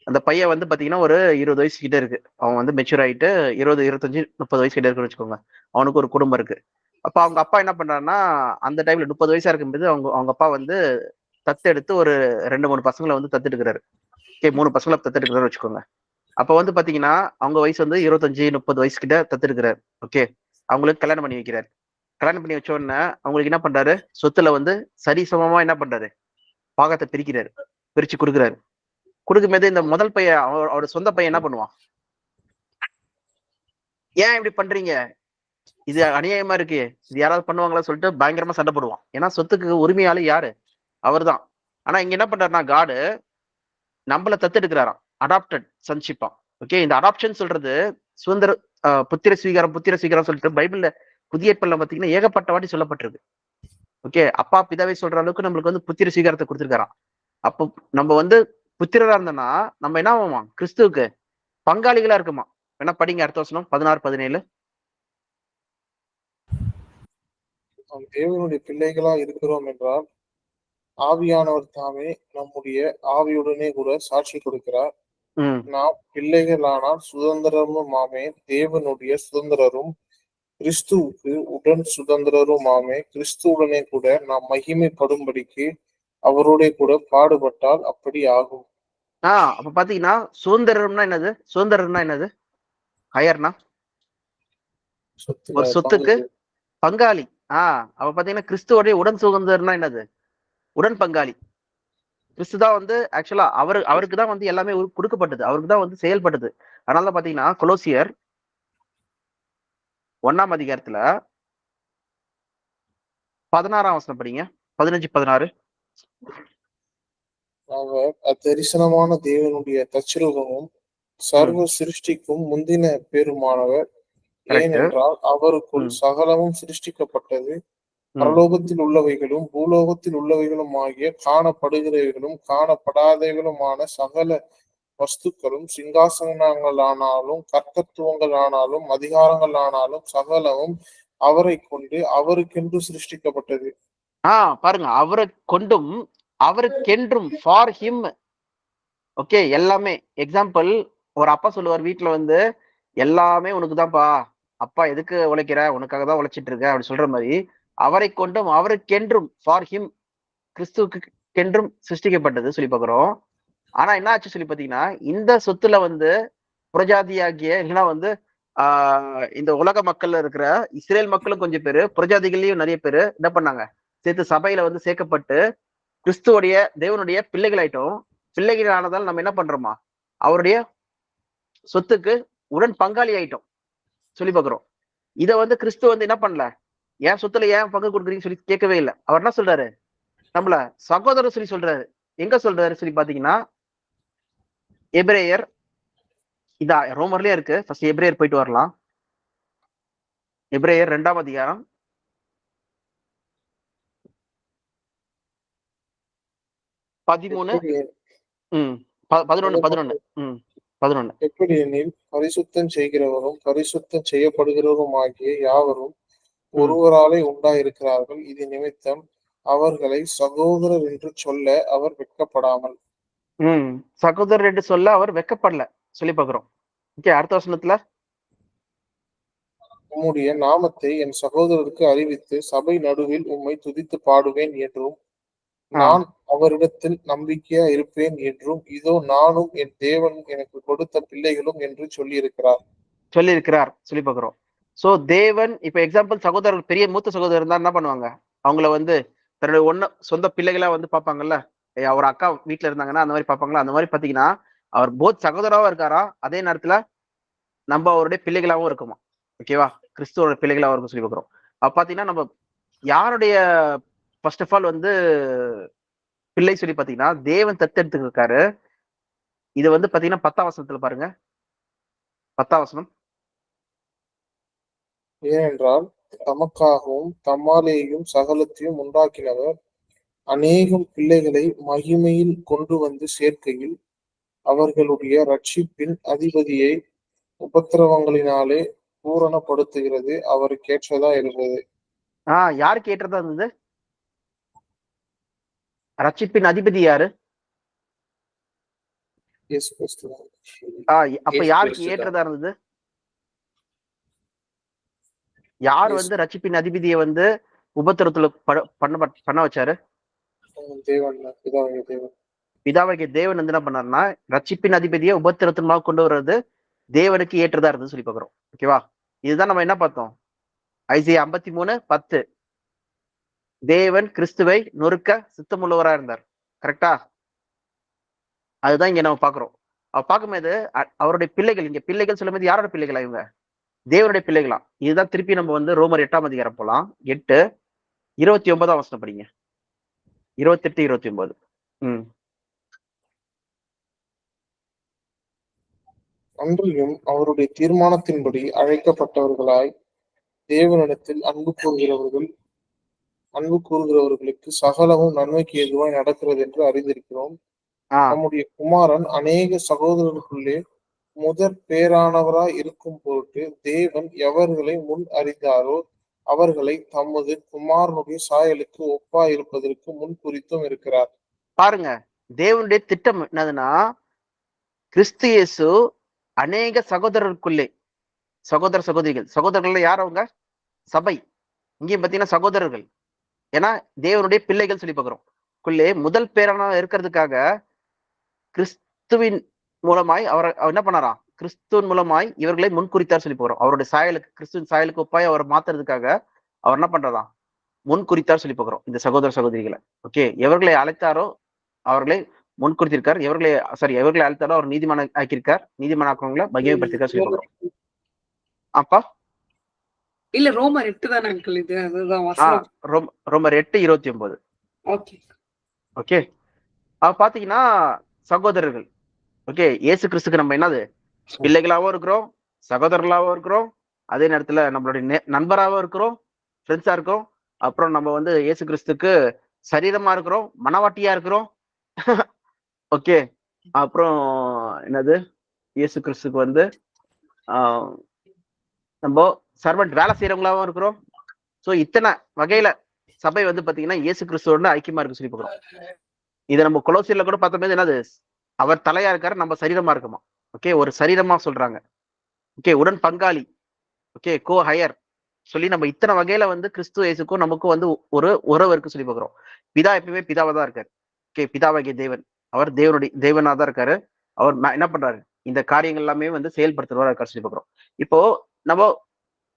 அந்த பையன் வந்து பாத்தீங்கன்னா ஒரு 20 வயசு கிட்ட இருக்கு. அவன் வந்து மெச்சூர் ஆயிட்டு 20, 25, 30 வயசு கிட்ட இருக்குன்னு வச்சுக்கோங்க. அவனுக்கு ஒரு குடும்பம் இருக்கு. அப்ப அவங்க அப்பா என்ன பண்றாருன்னா, அந்த டைம்ல 30 வயசா இருக்கும்போது அவங்க அப்பா வந்து தத்தெடுத்து ஒரு 2-3 பசங்களை வந்து தத்தெடுக்கிறாரு. ஓகே, 3 பசங்களை தத்தெடுக்கிறாரு வச்சுக்கோங்க. அப்ப வந்து பாத்தீங்கன்னா அவங்க வயசு வந்து 25, 30 வயசு கிட்ட தத்தெடுக்கிறாரு. ஓகே, அவங்களுக்கு கல்யாணம் பண்ணி வைக்கிறாரு. கல்யாணம் பண்ணி வச்ச உடனே அவங்களுக்கு என்ன பண்றாரு, சொத்துல வந்து சரிசமமா என்ன பண்றாரு, பாகத்தை பிரிக்கிறாரு, பிரிச்சு கொடுக்குறாரு. கொடுக்கும்போது இந்த முதல் பையன் அவரோட சொந்த பையன் என்ன பண்ணுவான், ஏன் இப்படி பண்றீங்க, இது அநியாயமா இருக்கு, இது யாராவது பண்ணுவாங்களா சொல்லிட்டு பயங்கரமா சண்டை போடுவான். ஏன்னா சொத்துக்கு உரிமையாளு யாரு, அவர் தான். ஆனா இங்க என்ன பண்றாருன்னா காடு நம்மள தத்தெடுக்கிறாராம், அடாப்டட் சன்ஷிப்பா. ஓகே, இந்த அடாப்ஷன் சொல்றது சுதந்திர புத்திர ஸ்வீகாரம் சொல்லிட்டு பைபிள்ல புதிய ஏற்பாடுல பாத்தீங்கன்னா ஏகப்பட்ட வாட்டி சொல்லப்பட்டிருக்கு. ஓகே, அப்பா பிதாவை சொல்ற அளவுக்கு நம்மளுக்கு வந்து புத்திர ஸ்வீகாரத்தை கொடுத்திருக்காராம். அப்போ நம்ம வந்து புத்திரரா இருந்தோம்னா நம்ம என்ன ஆகுமா, கிறிஸ்துவுக்கு பங்காளிகளா இருக்குமா. வேணா படிங்க அடுத்த வசனம் 16, 17. தேவனுடைய பிள்ளைகளா இருக்கிறோம் என்றால் ஆவியானவர் தாமே நம்முடைய ஆவியுடனே கூட சாட்சி கொடுக்கிறார். நாம் பிள்ளைகளானால் சுதந்திரமும் ஆமே, தேவனுடைய சுதந்திரரும் கிறிஸ்துவுக்கு உடன் சுதந்திரருமாமே. கிறிஸ்துவுடனே கூட நாம் மகிமைப்படும்படிக்கு அவருடைய கூட பாடுபட்டால் அப்படி ஆகும். அப்ப பாத்தீங்கன்னா சுதந்திரம்னா என்னது, சுதந்திரம்னா என்னது, ஹயர்னா ஒரு சொத்துக்கு பங்காளி. அப்ப பாத்தீங்கன்னா கிறிஸ்துவோடைய உடன் சுதந்திரம்னா என்னது, உடன் பங்காளி. கிறிஸ்து தான் வந்து ஆக்சுவலா அவருக்கு தான் வந்து எல்லாமே கொடுக்கப்பட்டது, அவருக்கு தான் வந்து செயல்பட்டது. அதனால பாத்தீங்கன்னா கொலோசியர் 1ஆம் அதிகாரத்துல 16ஆம் வசனம் படிங்க, 15, 16. அவர் அத்தரிசனமான தேவனுடைய தச்சுரூபமும் சர்வ சிருஷ்டிக்கும் முந்தின பேருமானவர். ஏனென்றால் அவருக்குள் சகலமும் சிருஷ்டிக்கப்பட்டது, பரலோகத்தில் உள்ளவைகளும் பூலோகத்தில் உள்ளவைகளும் ஆகிய காணப்படுகிறவைகளும் காணப்படாதவைகளுமான சகல வஸ்துக்களும் சிங்காசனங்களானாலும் கர்த்தத்துவங்களானாலும் அதிகாரங்களானாலும் சகலமும் அவரை கொண்டு அவருக்கென்று சிருஷ்டிக்கப்பட்டது. பாருங்க, அவரை கொண்டும் அவருக்கென்றும், ஃபார் ஹிம். ஓகே, எல்லாமே. எக்ஸாம்பிள், ஒரு அப்பா சொல்லுவார் வீட்டுல வந்து எல்லாமே உனக்கு தான்ப்பா, அப்பா எதுக்கு உழைக்கிற, உனக்காக தான் உழைச்சிட்டு இருக்க அப்படி சொல்ற மாதிரி அவரை கொண்டும் அவருக்கென்றும், ஃபார் ஹிம், கிறிஸ்துவுக்கென்றும் சிருஷ்டிக்கப்பட்டது சொல்லி பாக்குறோம். ஆனா என்ன ஆச்சு சொல்லி பாத்தீங்கன்னா, இந்த சொத்துல வந்து புரஜாதியாகிய இல்லைன்னா வந்து இந்த உலக மக்கள்ல இருக்கிற இஸ்ரேல் மக்களும் கொஞ்சம் பேரு, புரஜாதிகள்லயும் நிறைய பேரு என்ன பண்ணாங்க, சேர்த்து சபையில வந்து சேர்க்கப்பட்டு கிறிஸ்துவோடைய தேவனுடைய பிள்ளைகள் ஆயிட்டோம். பிள்ளைகள் ஆனதால் நம்ம என்ன பண்றோமா, அவருடைய சொத்துக்கு உடன் பங்காளி ஆயிட்டோம் சொல்லி பாக்குறோம். இத வந்து கிறிஸ்து வந்து என்ன பண்ணல, ஏன் சொத்துல ஏன் பங்கு கொடுக்குறீங்கன்னு சொல்லி கேட்கவே இல்லை. அவர் என்ன சொல்றாரு, நம்மள சகோதரர் சொல்லி சொல்றாரு. எங்க சொல்றாரு சொல்லி பாத்தீங்கன்னா எபிரேயர், இதா ரோமர்லயே இருக்கு. ஃபர்ஸ்ட் எபிரேயர் போயிட்டு வரலாம். எபிரேயர் 2ஆம் அதிகாரம் 13, 11. எப்படி எனில் பரிசுத்தம் செய்கிறவரும் பரிசுத்தம் செய்யப்படுகிறவரும் ஆகிய யாவரும் ஒருவராலே உண்டாயிருக்கிறார்கள். இது நிமித்தம் அவர்களை சகோதரர் என்று சொல்ல அவர் வெட்கப்படாமல். சகோதரர் என்று சொல்ல அவர் வெக்கப்படல சொல்லி பாக்குறோம். ஓகே, அடுத்த வசனத்துல உம்முடைய நாமத்தை என் சகோதரருக்கு அறிவித்து சபை நடுவில் உம்மை துதித்து பாடுவேன் என்றும் நான் அவரிடத்தில் நம்பிக்கையா இருப்பேன் என்றும் இதோ நானும் என் தேவன் எனக்கு கொடுத்த பிள்ளைகளும் என்று சொல்லியிருக்கிறார் சொல்லி பாக்குறோம். சோ தேவன் இப்ப எக்ஸாம்பிள் சகோதரர் பெரிய மூத்த சகோதரர் இருந்தா என்ன பண்ணுவாங்க? அவங்கள வந்து தன்னுடைய சொந்த பிள்ளைகளா வந்து பாப்பாங்கல்ல. அவர் அக்கா வீட்டுல இருந்தாங்கன்னா அந்த மாதிரி பாப்பாங்களா? அந்த மாதிரி பாத்தீங்கன்னா அவர் போத் சகோதராவும் இருக்காரா, அதே நேரத்துல நம்ம அவருடைய பிள்ளைகளாவும் இருக்குமா. ஓகேவா? கிறிஸ்துவோட பிள்ளைகளாவும் இருக்கும் சொல்லி பாக்குறோம். அப்ப பாத்தீங்கன்னா நம்ம யாருடைய ஃபர்ஸ்ட் ஆஃப் ஆல் வந்து பிள்ளை சொல்லி பாத்தீங்கன்னா தேவன் தத்தெடுத்து இருக்காரு. இது வந்து பாத்தீங்கன்னா 10ஆம் வசனத்துல பாருங்க. 10ஆம் வசனம். ஏனென்றால் தமக்காகவும் தம்மாலேயும் சகலத்தையும் உண்டாக்கினவர் அநேகம் பிள்ளைகளை மகிமையில் கொண்டு வந்து சேர்க்கையில் அவர்களுடைய ரட்சிப்பின் அதிபதியை உபத்திரவங்களினாலே பூரணப்படுத்துகிறது அவருக்கு ஏற்றதா இருந்தது. யாருக்கு ஏற்றதா இருந்தது? ரட்சிப்பின் அதிபதி யாரு? அப்ப யாருக்கு ஏற்றதா இருந்தது? யார் வந்து ரட்சிப்பின் அதிபதியை வந்து உபத்திரத்துல பண்ண வச்சாரு? பிதாவாகிய தேவன் வந்து என்ன பண்ணாருன்னா ரட்சிப்பின் அதிபதியை உபத்திரத்தின் கொண்டு வர்றது தேவனுக்கு ஏற்றதா இருந்து சொல்லி பாக்குறோம். ஓகேவா? இதுதான் நம்ம என்ன பார்த்தோம்? ஐசியா 53:10 தேவன் கிறிஸ்துவை நொறுக்க சித்தமுள்ளவரா இருந்தார். கரெக்டா? அதுதான் இங்க நம்ம பாக்குறோம். பார்க்கும்போது அவருடைய பிள்ளைகள், இங்க பிள்ளைகள் சொல்லும் போது யாரோட பிள்ளைகளா? இவங்க தேவனுடைய பிள்ளைகளா. இதுதான் திருப்பி நம்ம வந்து ரோமர் 8ஆம் அதிகாரம் போலாம். 8:29 வசனம் படிங்க. 28-29. அன்றியும் அவருடைய தீர்மானத்தின்படி அழைக்கப்பட்டவர்களாய் தேவனிடத்தில் அன்பு கூறுகிறவர்களுக்கு சகலமும் நன்மைக்கு எதுவாய் நடக்கிறது என்று அறிந்திருக்கிறோம். நம்முடைய குமாரன் அநேக சகோதரர்களுக்குள்ளே முதற் பேரானவராய் இருக்கும் பொருட்டு தேவன் எவர்களை முன் அறிந்தாரோ அவர்களை தமது குமாரனுடைய சாயலுக்கு ஒப்பா இருப்பதற்கு முன் குறித்தும் இருக்கிறார். பாருங்க, தேவனுடைய திட்டம் என்னதுன்னா கிறிஸ்து இயேசு அநேக சகோதரருக்குள்ளே, சகோதரர்கள் யார்? அவங்க சபை. இங்கேயும் பாத்தீங்கன்னா சகோதரர்கள். ஏன்னா தேவனுடைய பிள்ளைகள் சொல்லி பாக்குறோம். முதல் பேரான இருக்கிறதுக்காக கிறிஸ்துவின் மூலமாய் அவர் என்ன பண்ணாராம்? கிறிஸ்துவின் மூலமாய் இவர்களை முன்குறித்தார் சொல்லி போறோம். அவருடைய சாயலுக்கு, கிறிஸ்துவின் சாயலுக்கு ஒப்பாய் அவரை மாத்துறதுக்காக அவர் என்ன பண்றதாம்? முன்குறித்தார் சொல்லி போகிறோம் இந்த சகோதர சகோதரிகளை. ஓகே, எவர்களை அழைத்தாரோ அவர்களை முன்குறித்திருக்கார். எவர்களை அழைத்தாரோ அவர் நீதிமான ஆக்கியிருக்கார். நீதிமான ஆக்கவங்களை மகிமைப்படுத்திருக்கார் சொல்லி போகிறோம். அப்பா இல்ல ரோமர் 8 தான் அங்கிள். இது அதுதான் வசனம். ரோமர் 8:29. Okay okay. பாத்தீங்கன்னா சகோதரர்கள். ஓகே, இயேசு கிறிஸ்துக்கு நம்ம என்னது? பிள்ளைகளாவும் இருக்கிறோம், சகோதரர்களாவும் இருக்கிறோம், அதே நேரத்துல நம்மளுடைய நண்பராகவும் இருக்கிறோம், ஃப்ரெண்ட்ஸா இருக்கோம். அப்புறம் நம்ம வந்து இயேசு கிறிஸ்துக்கு சரீரமா இருக்கிறோம், மனவாட்டியா இருக்கிறோம். ஓகே, அப்புறம் என்னது? இயேசு கிறிஸ்துக்கு வந்து நம்ம சர்வெண்ட், வேலை செய்யறவங்களாவும் இருக்கிறோம். சோ இத்தனை வகையில சபை வந்து பாத்தீங்கன்னா இயேசு கிறிஸ்துவோட ஐக்கியமா இருக்கு சொல்லி போகிறோம். இதை நம்ம கொலோசியர்ல கூட பார்த்தோம். என்னது? அவர் தலையா இருக்காரு, நம்ம சரீரமா இருக்குமா. ஓகே, ஒரு சரீரமா சொல்றாங்க. ஓகே, உடன் பங்காளி. ஓகே, கோ ஹையர் சொல்லி நம்ம இத்தனை வகையில வந்து கிறிஸ்து இயேசுக்கும் நமக்கும் வந்து ஒரு உறவு இருக்கு சொல்லி பாக்குறோம். பிதா எப்பயுமே பிதாவா தான் இருக்காரு. ஓகே, பிதாவாகிய தேவன் அவர் தேவனா தான் இருக்காரு. அவர் என்ன பண்றாரு? இந்த காரியங்கள் எல்லாமே வந்து செயல்படுத்துறவரா இருக்காரு சொல்லி பாக்குறோம். இப்போ நம்ம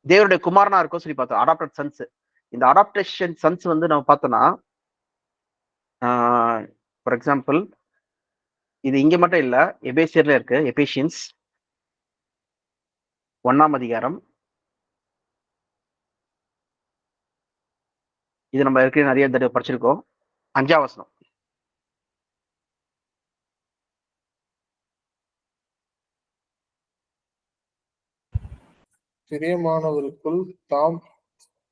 தேவனுடைய குமாரனா இருக்கும் சொல்லி பார்த்தோம், அடாப்டட் சன்ஸ். இந்த அடாப்டேஷன் சன்ஸ் வந்து நம்ம பார்த்தோம்னா ஃபார் எக்ஸாம்பிள் இது இங்க மட்டும் இல்ல, எபேசியர்ல இருக்கு. எபேசியன்ஸ் 1ஆம் அதிகாரம். இது நம்ம ஏற்கனவே நிறைய தடவை படிச்சிருக்கோம். 5ஆம் வசனம். பிரியமானவருக்குள் தாம்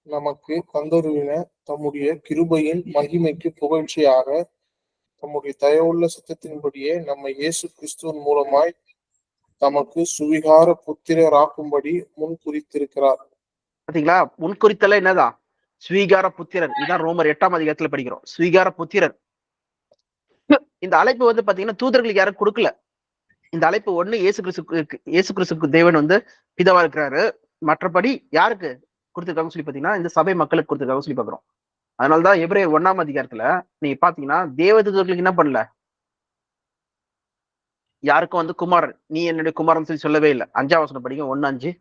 நமக்கு தந்தருவின தம்முடைய கிருபையின் மகிமைக்கு புகழ்ச்சியாக தம்முடைய தயவுள்ள சித்தத்தின்படியே நம்ம இயேசு கிறிஸ்துவின் மூலமாய் தமக்கு சுவிகார புத்திரராக்கும்படி முன் குறித்திருக்கிறார். பாத்தீங்களா? முன்குறித்தல என்னதான்? ஸ்வீகார புத்திரர். இதான் ரோமர் 8ஆம் அதிகாரத்துல படிக்கிறோம். ஸ்வீகார புத்திரர். இந்த அழைப்பு வந்து பாத்தீங்கன்னா தூதர்களுக்கு யாரும் கொடுக்கல. இந்த அழைப்பு ஒண்ணு இயேசு கிறிஸ்துக்கு தேவன் வந்து பிதாவா இருக்கிறாரு. மற்றபடி யாருக்கு கொடுத்திருக்காங்க சொல்லி பாத்தீங்கன்னா இந்த சபை மக்களுக்கு கொடுத்திருக்காங்க சொல்லி பாக்குறோம். அதனாலதான் எபிரேயர் 1ஆம் அதிகாரத்துல நீங்க பாத்தீங்கன்னா தேவதூதர்களுக்கு என்ன பண்ணல, யாருக்கும் வந்து குமாரன் நீ என்னுடைய குமாரன் சொல்லி சொல்லவே இல்லை. 5ஆம் வசனம் படிங்க, 1:5.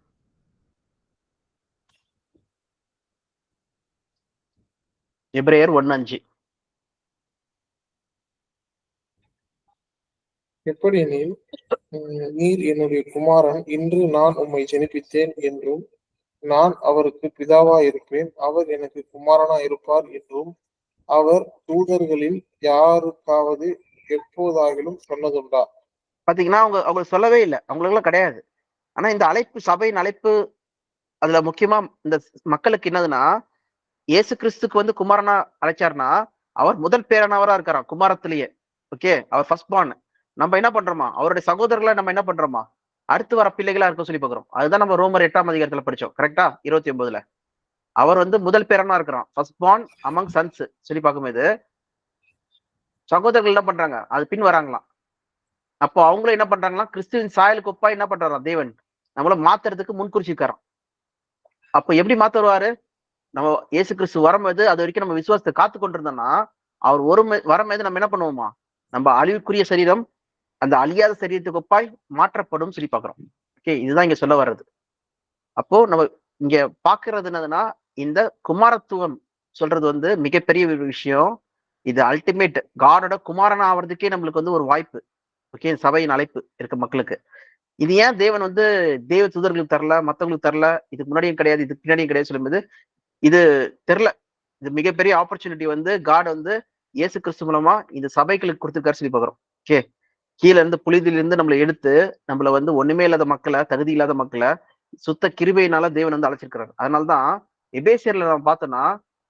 எபிரேயர் 1:5. எப்படி எனில் நீர் என்னுடைய குமாரன், இன்று நான் உம்மை ஜெனிப்பித்தேன் என்றும், நான் அவருக்கு பிதாவா இருப்பேன், அவர் எனக்கு குமாரனா இருப்பார் என்றும் அவர் தூதர்களில் யாருக்காவது எப்போதாகிலும் சொன்னதுண்டா? பாத்தீங்கன்னா அவங்க சொல்லவே இல்லை, அவங்களுக்கு எல்லாம் கிடையாது. ஆனா இந்த அழைப்பு, சபையின் அழைப்பு, அதுல முக்கியமா இந்த மக்களுக்கு என்னதுன்னா, இயேசு கிறிஸ்துக்கு வந்து குமாரனா அழைச்சாருன்னா அவர் முதல் பேரானவரா இருக்காராம் குமாரத்திலேயே. ஓகே, அவர் ஃபர்ஸ்ட் பார்ன். நம்ம என்ன பண்றோமா, அவருடைய சகோதரர்களை நம்ம என்ன பண்றோமா, அடுத்து வர பிள்ளைகளா இருக்க சொல்லி பாக்குறோம். அதுதான் நம்ம ரோமர் 8ஆம் அதிகாரத்துல படிச்சோம், கரெக்டா? 29ல அவர் வந்து முதல் பேரனா இருக்கிறான், ஃபர்ஸ்ட் பார்ன் அமங் சன்ஸ் சொல்லி பார்க்கும்போது சகோதரர்கள் என்ன பண்றாங்க, அது பின் வராங்களாம். அப்போ அவங்களும் என்ன பண்றாங்களா, கிறிஸ்துவின் சாயலுக்கு ஒப்பா என்ன பண்றாராம் தேவன் நம்மள மாத்துறதுக்கு முன்குறிச்சிருக்காராம். அப்போ எப்படி மாத்த வருவாரு, நம்ம இயேசு கிறிஸ்து வரும்போது அது வரைக்கும் நம்ம விசுவாசத்தை காத்து கொண்டிருந்தோம்னா அவர் வரும்போது நம்ம என்ன பண்ணுவோமா, நம்ம அழிவுக்குரிய சரீரம் அந்த அழியாத சரீரத்துக்கு ஒப்பாய் மாற்றப்படும் சொல்லி பாக்குறோம். ஓகே, இதுதான் இங்க சொல்ல வர்றது. அப்போ நம்ம இங்க பாக்குறது என்னதுன்னா, இந்த குமாரத்துவம் சொல்றது வந்து மிகப்பெரிய ஒரு விஷயம். இது அல்டிமேட் காடோட குமாரன் ஆவறதுக்கே நம்மளுக்கு வந்து ஒரு வாய்ப்பு. ஓகே, சபையின் அழைப்பு இருக்க மக்களுக்கு. இது ஏன் தேவன் வந்து தேவ தூதர்களுக்கு தரல, மத்தவங்களுக்கு தரல, இதுக்கு முன்னாடியும் கிடையாது, இதுக்கு பின்னாடியும் கிடையாது சொல்லும்போது இது தெரியல. இது மிகப்பெரிய ஆப்பர்ச்சுனிட்டி வந்து காட் வந்து இயேசு கிறிஸ்து மூலமா இந்த சபைகளுக்கு கொடுத்துருக்காரு சொல்லி பாக்குறோம். ஓகே, கீழே இருந்து புலிதிலிருந்து நம்மளை எடுத்து நம்மள வந்து ஒண்ணுமே இல்லாத மக்களை, தகுதி இல்லாத மக்களை சுத்த கிருபையினால தேவன் வந்து அழைச்சிருக்கிறார். அதனாலதான் எபேசியர்ல நம்ம பார்த்தோம்னா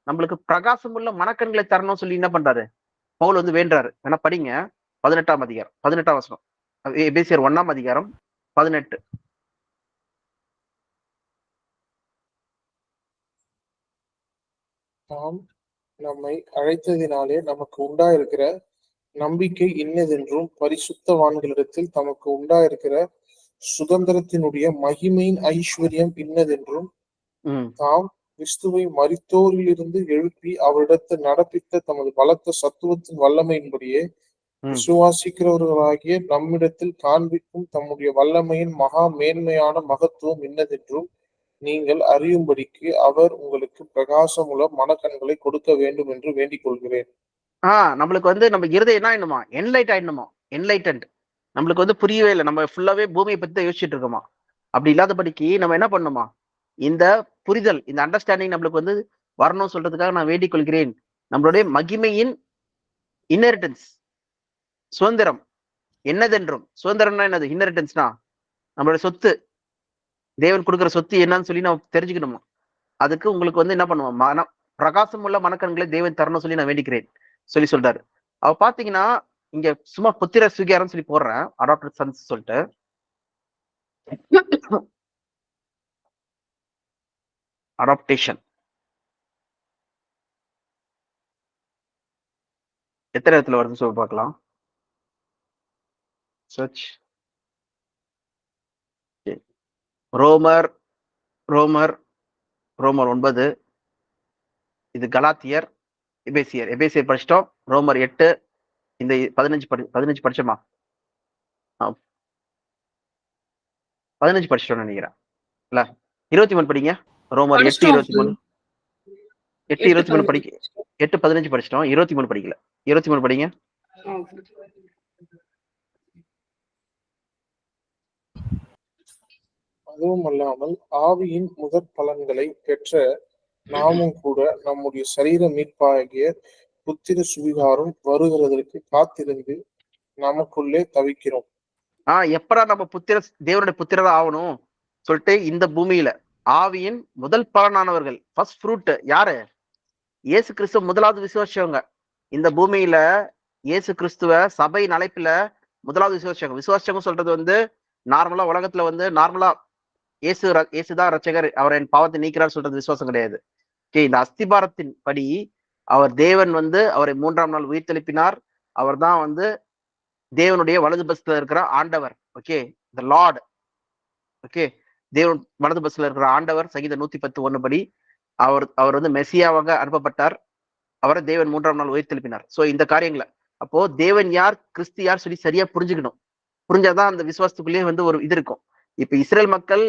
நம்மளுக்கு பிரகாசமுள்ள மனக்கண்களை தரணும்னு சொல்லி என்ன பண்றாரு, பவுல் வந்து வேண்டாரு. வேணா படிங்க, 18ஆம் அதிகாரம் 18ஆம் வசனம், எபேசியர் 1ஆம் அதிகாரம் 18. நாம் நம்மை அழைத்ததினாலே நமக்கு உண்டாயிருக்கிற நம்பிக்கை இன்னதென்றும், பரிசுத்தவான்களிடத்தில் தமக்கு உண்டாயிருக்கிற சுதந்திரத்தினுடைய மகிமையின் ஐஸ்வர்யம் இன்னதென்றும், தாம் கிறிஸ்துவை மரித்தோரிலிருந்து எழுப்பி அவரிடத்தில் நடப்பித்த தமது பலத்த சத்துவத்தின் வல்லமையின்படியே விசுவாசிக்கிறவர்களாகிய நம்மிடத்தில் காண்பிக்கும் தம்முடைய வல்லமையின் மகா மேன்மையான மகத்துவம் இன்னதென்றும் நீங்கள் அறியும்படிக்கு அவர் உங்களுக்கு பிரகாசமுள்ள மனக்கண்களை கொடுக்க வேண்டும் என்று வேண்டிக் கொள்கிறேன். நம்மளுக்கு வந்து நம்ம இருதயம் என்ன ஆயிடணுமா, என்லைட் ஆயிடணுமா, என்லைட்டன்ட். நம்மளுக்கு வந்து புரியவே இல்லை, நம்ம ஃபுல்லாவே பூமியை பத்தி தான் யோசிச்சுட்டு இருக்கோமா. அப்படி இல்லாதபடிக்கு நம்ம என்ன பண்ணணுமா, இந்த புரிதல், இந்த அண்டர்ஸ்டாண்டிங் நம்மளுக்கு வந்து வரணும் சொல்றதுக்காக நான் வேண்டிக் கொள்கிறேன். நம்மளுடைய மகிமையின் இன்ஹெரிட்டன்ஸ், சுதந்திரம் என்னதென்றும். சுதந்திரம்னா என்னது, இன்ஹெரிட்டன்ஸ்னா நம்மளுடைய சொத்து, தேவன் கொடுக்குற சொத்து என்னன்னு சொல்லி நான் தெரிஞ்சுக்கணுமா. அதுக்கு உங்களுக்கு வந்து என்ன பண்ணுவோம், பிரகாசம் உள்ள மனக்கண்களை தேவன் தரணும் சொல்லி நான் வேண்டிக்கிறேன் சொல்லி சொல்றாரு. அவ பாத்தீங்கன்னா இங்க சும்மா புத்திர சுகியாரம் சொல்லி போடுறேன், அடாப்டட் சன்ஸ் சொல்லிட்டு. அடாப்டேஷன் எத்தனை இடத்துல வருதுன்னு சொல்லி பார்க்கலாம். சர்ச் ரோமர் ரோமர் ரோமர் 9, இது கலாத்தியர், எபேசியர் படிச்சிட்டோம். ரோமர் 8, இந்த 15 படிச்சோமா, 15 படிச்சிட்டோம் நினைக்கிறேன் இல்ல. 23 படிங்க. ரோமர் 8:23, 8:23 படிக்க, 8:15 படிச்சிட்டோம், 23 படிக்கல. 23 படிங்க. அதுவும் அல்லாமல் ஆவியின் முதற் பலன்களை பெற்ற நாமும் கூட நம்முடைய சரீர மீட்பாகிய புத்திர சுவிகாரம் வருகிறதற்கு காத்திருந்து நமக்குள்ளே தவிக்கிறோம். எப்படா நம்ம தேவனுடைய புத்திரதா ஆகணும் சொல்லிட்டு இந்த பூமியில ஆவியின் முதல் பலனானவர்கள், ஃபர்ஸ்ட் ஃப்ரூட் யாரு, இயேசு கிறிஸ்துவ முதலாவது விசுவாசிச்சவங்க. இந்த பூமியில இயேசு கிறிஸ்துவ சபையின் அழைப்புல முதலாவது விசுவாசிச்சவங்க சொல்றது வந்து நார்மலா உலகத்துல வந்து நார்மலா இயேசுதான் ரட்சகர், அவர் என் பாவத்தை நீக்கிறார் சொல்றது விசுவாசம் கிடையாது. இந்த அஸ்திபாரத்தின் படி அவர் தேவன் வந்து அவரை 3ஆம் நாள் உயிர்த்தெழுப்பினார், அவர் தான் வந்து தேவனுடைய வலது பஸ்ல இருக்கிற ஆண்டவர். ஓகே, த லார்ட். ஓகே, தேவன் வலது பஸ்ல இருக்கிற ஆண்டவர். சங்கீதம் 110:1 படி அவர் வந்து மெசியாவாக அனுப்பப்பட்டார். அவரை தேவன் 3ஆம் நாள் உயிர்த்தெழுப்பினார். சோ இந்த காரியங்களை அப்போ தேவன் யார், கிறிஸ்து யார் சொல்லி சரியா புரிஞ்சுக்கணும். புரிஞ்சாதான் அந்த விசுவாசத்துக்குள்ளேயே வந்து ஒரு இது இருக்கும். இப்ப இஸ்ரேல் மக்கள்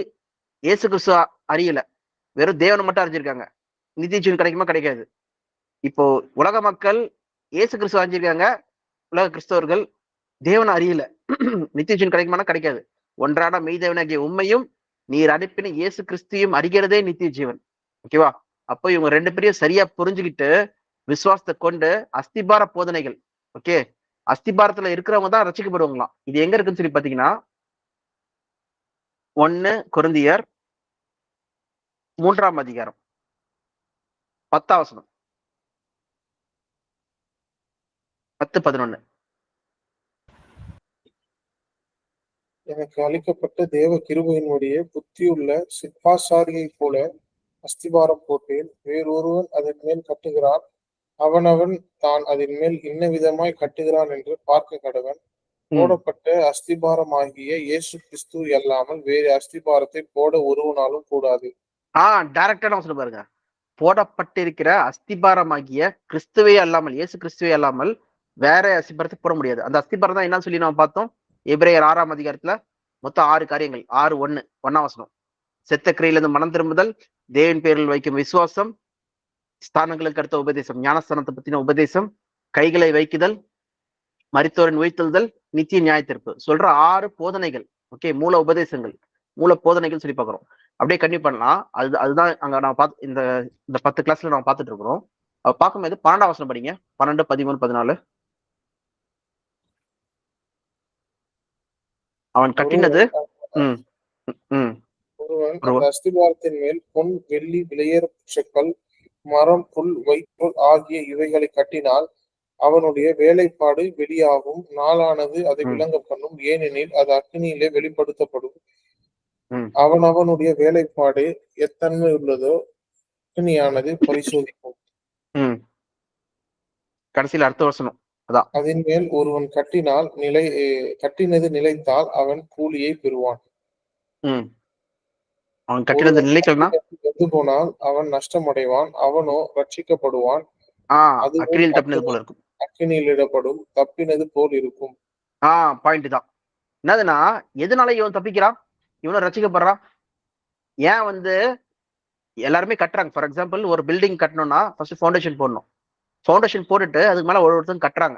இயேசு கிறிஸ்து அறியல, வெறும் தேவனை மட்டும் அறிஞ்சிருக்காங்க. நித்திய ஜீவன் கிடைக்குமா? கிடைக்காது. இப்போ உலக மக்கள் இயேசு கிறிஸ்து அறிஞ்சிருக்காங்க, உலக கிறிஸ்தவர்கள் தேவனை அறியல. நித்திய ஜீவன் கிடைக்குமானா? கிடைக்காது. ஒன்றான மெய்தேவனாகிய உண்மையும் நீர் அனுப்பின இயேசு கிறிஸ்தியும் அறிகிறதே நித்திய ஜீவன். ஓகேவா? அப்போ இவங்க 2 பேரையும் சரியா புரிஞ்சுக்கிட்டு விசுவாசத்தை கொண்டு அஸ்திபார போதனைகள். ஓகே, அஸ்திபாரத்துல இருக்கிறவங்க தான் ரட்சிக்கப்படுவாங்களாம். இது எங்க இருக்குன்னு சொல்லி பாத்தீங்கன்னா 1 கொரிந்தியர் 3ஆம் அதிகாரம் 10ஆம் வசனம், 10-11. எனக்கு அளிக்கப்பட்ட தேவ கிருபையினுடைய புத்தியுள்ள சிற்பாசாரியைப் போல அஸ்திபாரம் போட்டேன். வேறொருவன் அதன் மேல் கட்டுகிறான். அவனவன் தான் அதன் மேல் இன்ன விதமாய் கட்டுகிறான் என்று பார்க்க கடவன். போடப்பட்ட அஸ்திபாரமாகிய இயேசு கிறிஸ்து அல்லாமல் வேறு அஸ்திபாரத்தை போட ஒருவனாலும் கூடாது. டைரக்டா சொல்ல பாருங்க. போடப்பட்டிருக்கிற அஸ்திபாரமாகிய கிறிஸ்துவே அல்லாமல், இயேசு கிறிஸ்துவே அல்லாமல் வேற அஸ்திபாரத்தை போட முடியாது. அந்த அஸ்திபாரம் தான் என்னன்னு சொல்லி நம்ம பார்த்தோம். எபிரேயர் 6ஆம் அதிகாரத்துல மொத்தம் 6 காரியங்கள். 6:1 வசனம். செத்த கிரையிலிருந்து மனம் திரும்புதல், தேவன் பேரில் வைக்கும் விசுவாசம், ஸ்தானங்களுக்கு அடுத்த உபதேசம், ஞானஸ்தானத்தை பத்தின உபதேசம், கைகளை வைக்குதல், மரித்தோரின் உயிர்த்தெழுதல், நித்திய நியாயத்தீர்ப்பு சொல்ற 6 போதனைகள். ஓகே, மூல உபதேசங்கள், மூல போதனைகள் சொல்லி பாக்குறோம். அப்படியே கண்டிப்பா பண்ணலாம். அதுதான் அங்க நான் பார்த்து இந்த 10 கிளாஸ்ல நம்ம பார்த்துட்டு இருக்கிறோம். பார்க்கும்போது 12ஆம் வசனம் படிங்க. 12, 13, 14. அவன் கட்டினது ஒருவன் அந்த அஸ்திபாரத்தின் மேல் பொன், வெள்ளி, விலையேறப்பெற்ற கல், மரம், புல், வைக்கோல் ஆகிய இவைகளை கட்டினால் அவனுடைய வேலைப்பாடு வெளியாகும் நாளானது அதை விளங்க பண்ணும். ஏனெனில் அது அக்னியிலே வெளிப்படுத்தப்படும். அவனுடைய வேலைப்பாடு எத்தன்மை உள்ளதோ அக்னியானது பரிசோதிக்கும். கடைசியில் அடுத்த வசனம் அதான். அதன் மேல் ஒருவன் கட்டினது நிலைத்தால் அவன் கூலியை பெறுவான். அவன் கட்டினது நிலைக்கலனா போனால் அவன் நஷ்டமடைவான். அவனோ ரட்சிக்கப்படுவான். அக்கினியில் தப்பினது போல இருக்கும். அக்கினியில் இடப்படும் தப்பினது போல் இருக்கும். பாயிண்ட் தான். என்னதுன்னா, எதனால இவன் தப்பிக்கிறான், இவனும் ரட்சிக்கப்படுறான்? ஏன் வந்து எல்லாருமே கட்டுறாங்க. ஃபார் எக்ஸாம்பிள், ஒரு பில்டிங் கட்டணும்னா ஃபர்ஸ்ட் ஃபவுண்டேஷன் போடணும். ஃபவுண்டேஷன் போட்டுட்டு அதுக்கு மேல ஒருத்தங்க கட்டுறாங்க.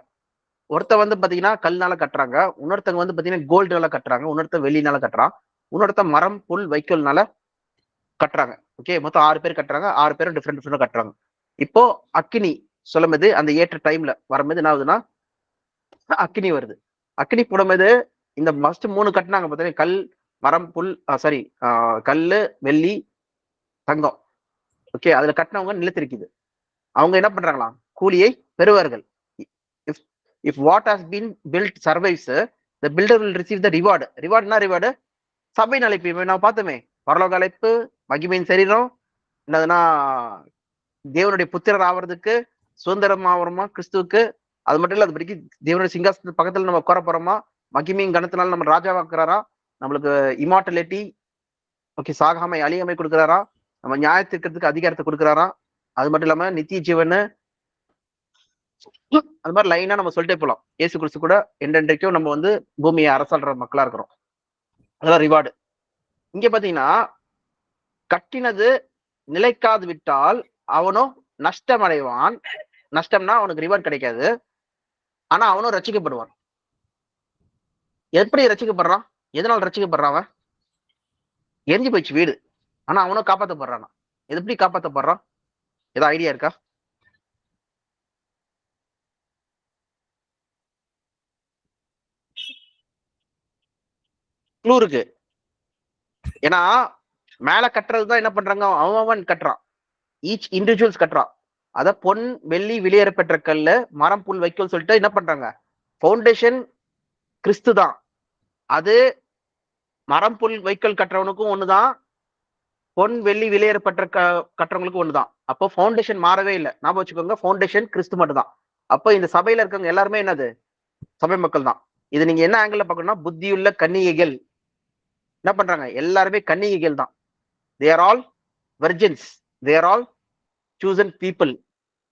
ஒருத்தர் வந்து பாத்தீங்கன்னா கல்னால கட்டுறாங்க, இன்னொருத்தங்க வந்து பாத்தீங்கன்னா கோல்டுனால கட்டுறாங்க, இன்னொருத்தர் வெள்ளினால கட்டுறான், இன்னொருத்த மரம், புல், வைக்கோல்னால கட்டுறாங்க. ஓகே, மொத்தம் 6 பேர் கட்டுறாங்க. 6 பேரும் டிஃப்ரெண்ட் கட்டுறாங்க. இப்போ அக்கினி சொல்லும்போது அந்த ஏற்ற டைம்ல வரும்போது என்ன ஆகுதுன்னா அக்கினி வருது. அக்கினி போடும்போது இந்த மஸ்ட் 3 கட்டினாங்க பார்த்தீங்கன்னா, கல், மரம், புல், கல்லு, வெள்ளி, தங்கம். ஓகே, அதுல கட்டினவங்க நிலத்திருக்குது. அவங்க என்ன பண்றாங்களா, கூலியை பெறுவார்கள். If what has been built survives, the builder will receive the reward. ரிவார்ட்னா ரிவார்டு சபையின் அழைப்பு நான் பார்த்தோமே. பரலோக அழைப்பு, மகிமையின் சரீரம், என்னதுன்னா தேவனுடைய புத்திரர் ஆவறதுக்கு, சுதந்திரம் ஆவறோமா கிறிஸ்துவுக்கு. அது மட்டும் இல்ல, அது படிக்க தேவனுடைய சிங்காசனத்து பக்கத்துல நம்ம உட்கார போறோமா, மகிமையின் கணத்தினால நம்ம ராஜாவாக்குறாரா, நம்மளுக்கு இமார்டலிட்டி, ஓகே, சாகாமை, அழியாமை கொடுக்குறாரா, நம்ம நியாயத்திற்கிறதுக்கு அதிகாரத்தை கொடுக்குறாரா. அது மட்டும் இல்லாம நித்திய ஜீவன், அது மாதிரி லைனா நம்ம சொல்லிட்டே போலாம். இயேசு கிறிஸ்து கூட என்றென்றைக்கும் நம்ம வந்து பூமியை அரசாள்ற மக்களா இருக்கிறோம். அதெல்லாம் ரிவார்டு. இங்க பாத்தீங்கன்னா, கட்டினது நிலைக்காது விட்டால் அவனும் நஷ்டம் அடைவான். நஷ்டம்னா அவனுக்கு ரிவார்ட் கிடைக்காது, ஆனா அவனும் ரட்சிக்கப்படுவான். எப்படி ரட்சிக்கப்படுறான், எதனால ரட்சிக்கப்படுறான்? அவன் எரிஞ்சு போயிடுச்சு வீடு, ஆனா அவனும் காப்பாற்றப்படுறான். இது எப்படி காப்பாற்றப்படுறான்? ஏதாவது ஐடியா இருக்கா? க்ளூ இருக்கு. ஏன்னா மேல கட்டுறதுதான் என்ன பண்றாங்க, அவன் கட்டுறான், ஈச் இண்டிவிஜுவல்ஸ் கட்டுறான். அத பொன், வெள்ளி, வெளியேற பெற்ற கல்லு, மரம், புல், வைக்கோல் சொல்லிட்டு என்ன பண்றாங்க, பவுண்டேஷன் கிறிஸ்து தான். அது மரம், புல், வைக்கோல் கட்டுறவனுக்கும் ஒண்ணுதான், பொன், வெள்ளி, வெளியேற பெற்ற கட்டுறவங்களுக்கும் ஒண்ணுதான். அப்போ பவுண்டேஷன் மாறவே இல்லை. ஞாபகம் வச்சுக்கோங்க, பவுண்டேஷன் கிறிஸ்து மட்டும் தான். அப்போ இந்த சபையில இருக்கவங்க எல்லாருமே என்னது, சபை மக்கள் தான். இது நீங்க என்ன ஆங்கிள் பார்க்கணும்னா, புத்தியுள்ள கன்னிகைகள் என்ன பண்றாங்க, எல்லாருமே கன்னிகைகள் தான். They are all virgins, they are all chosen people,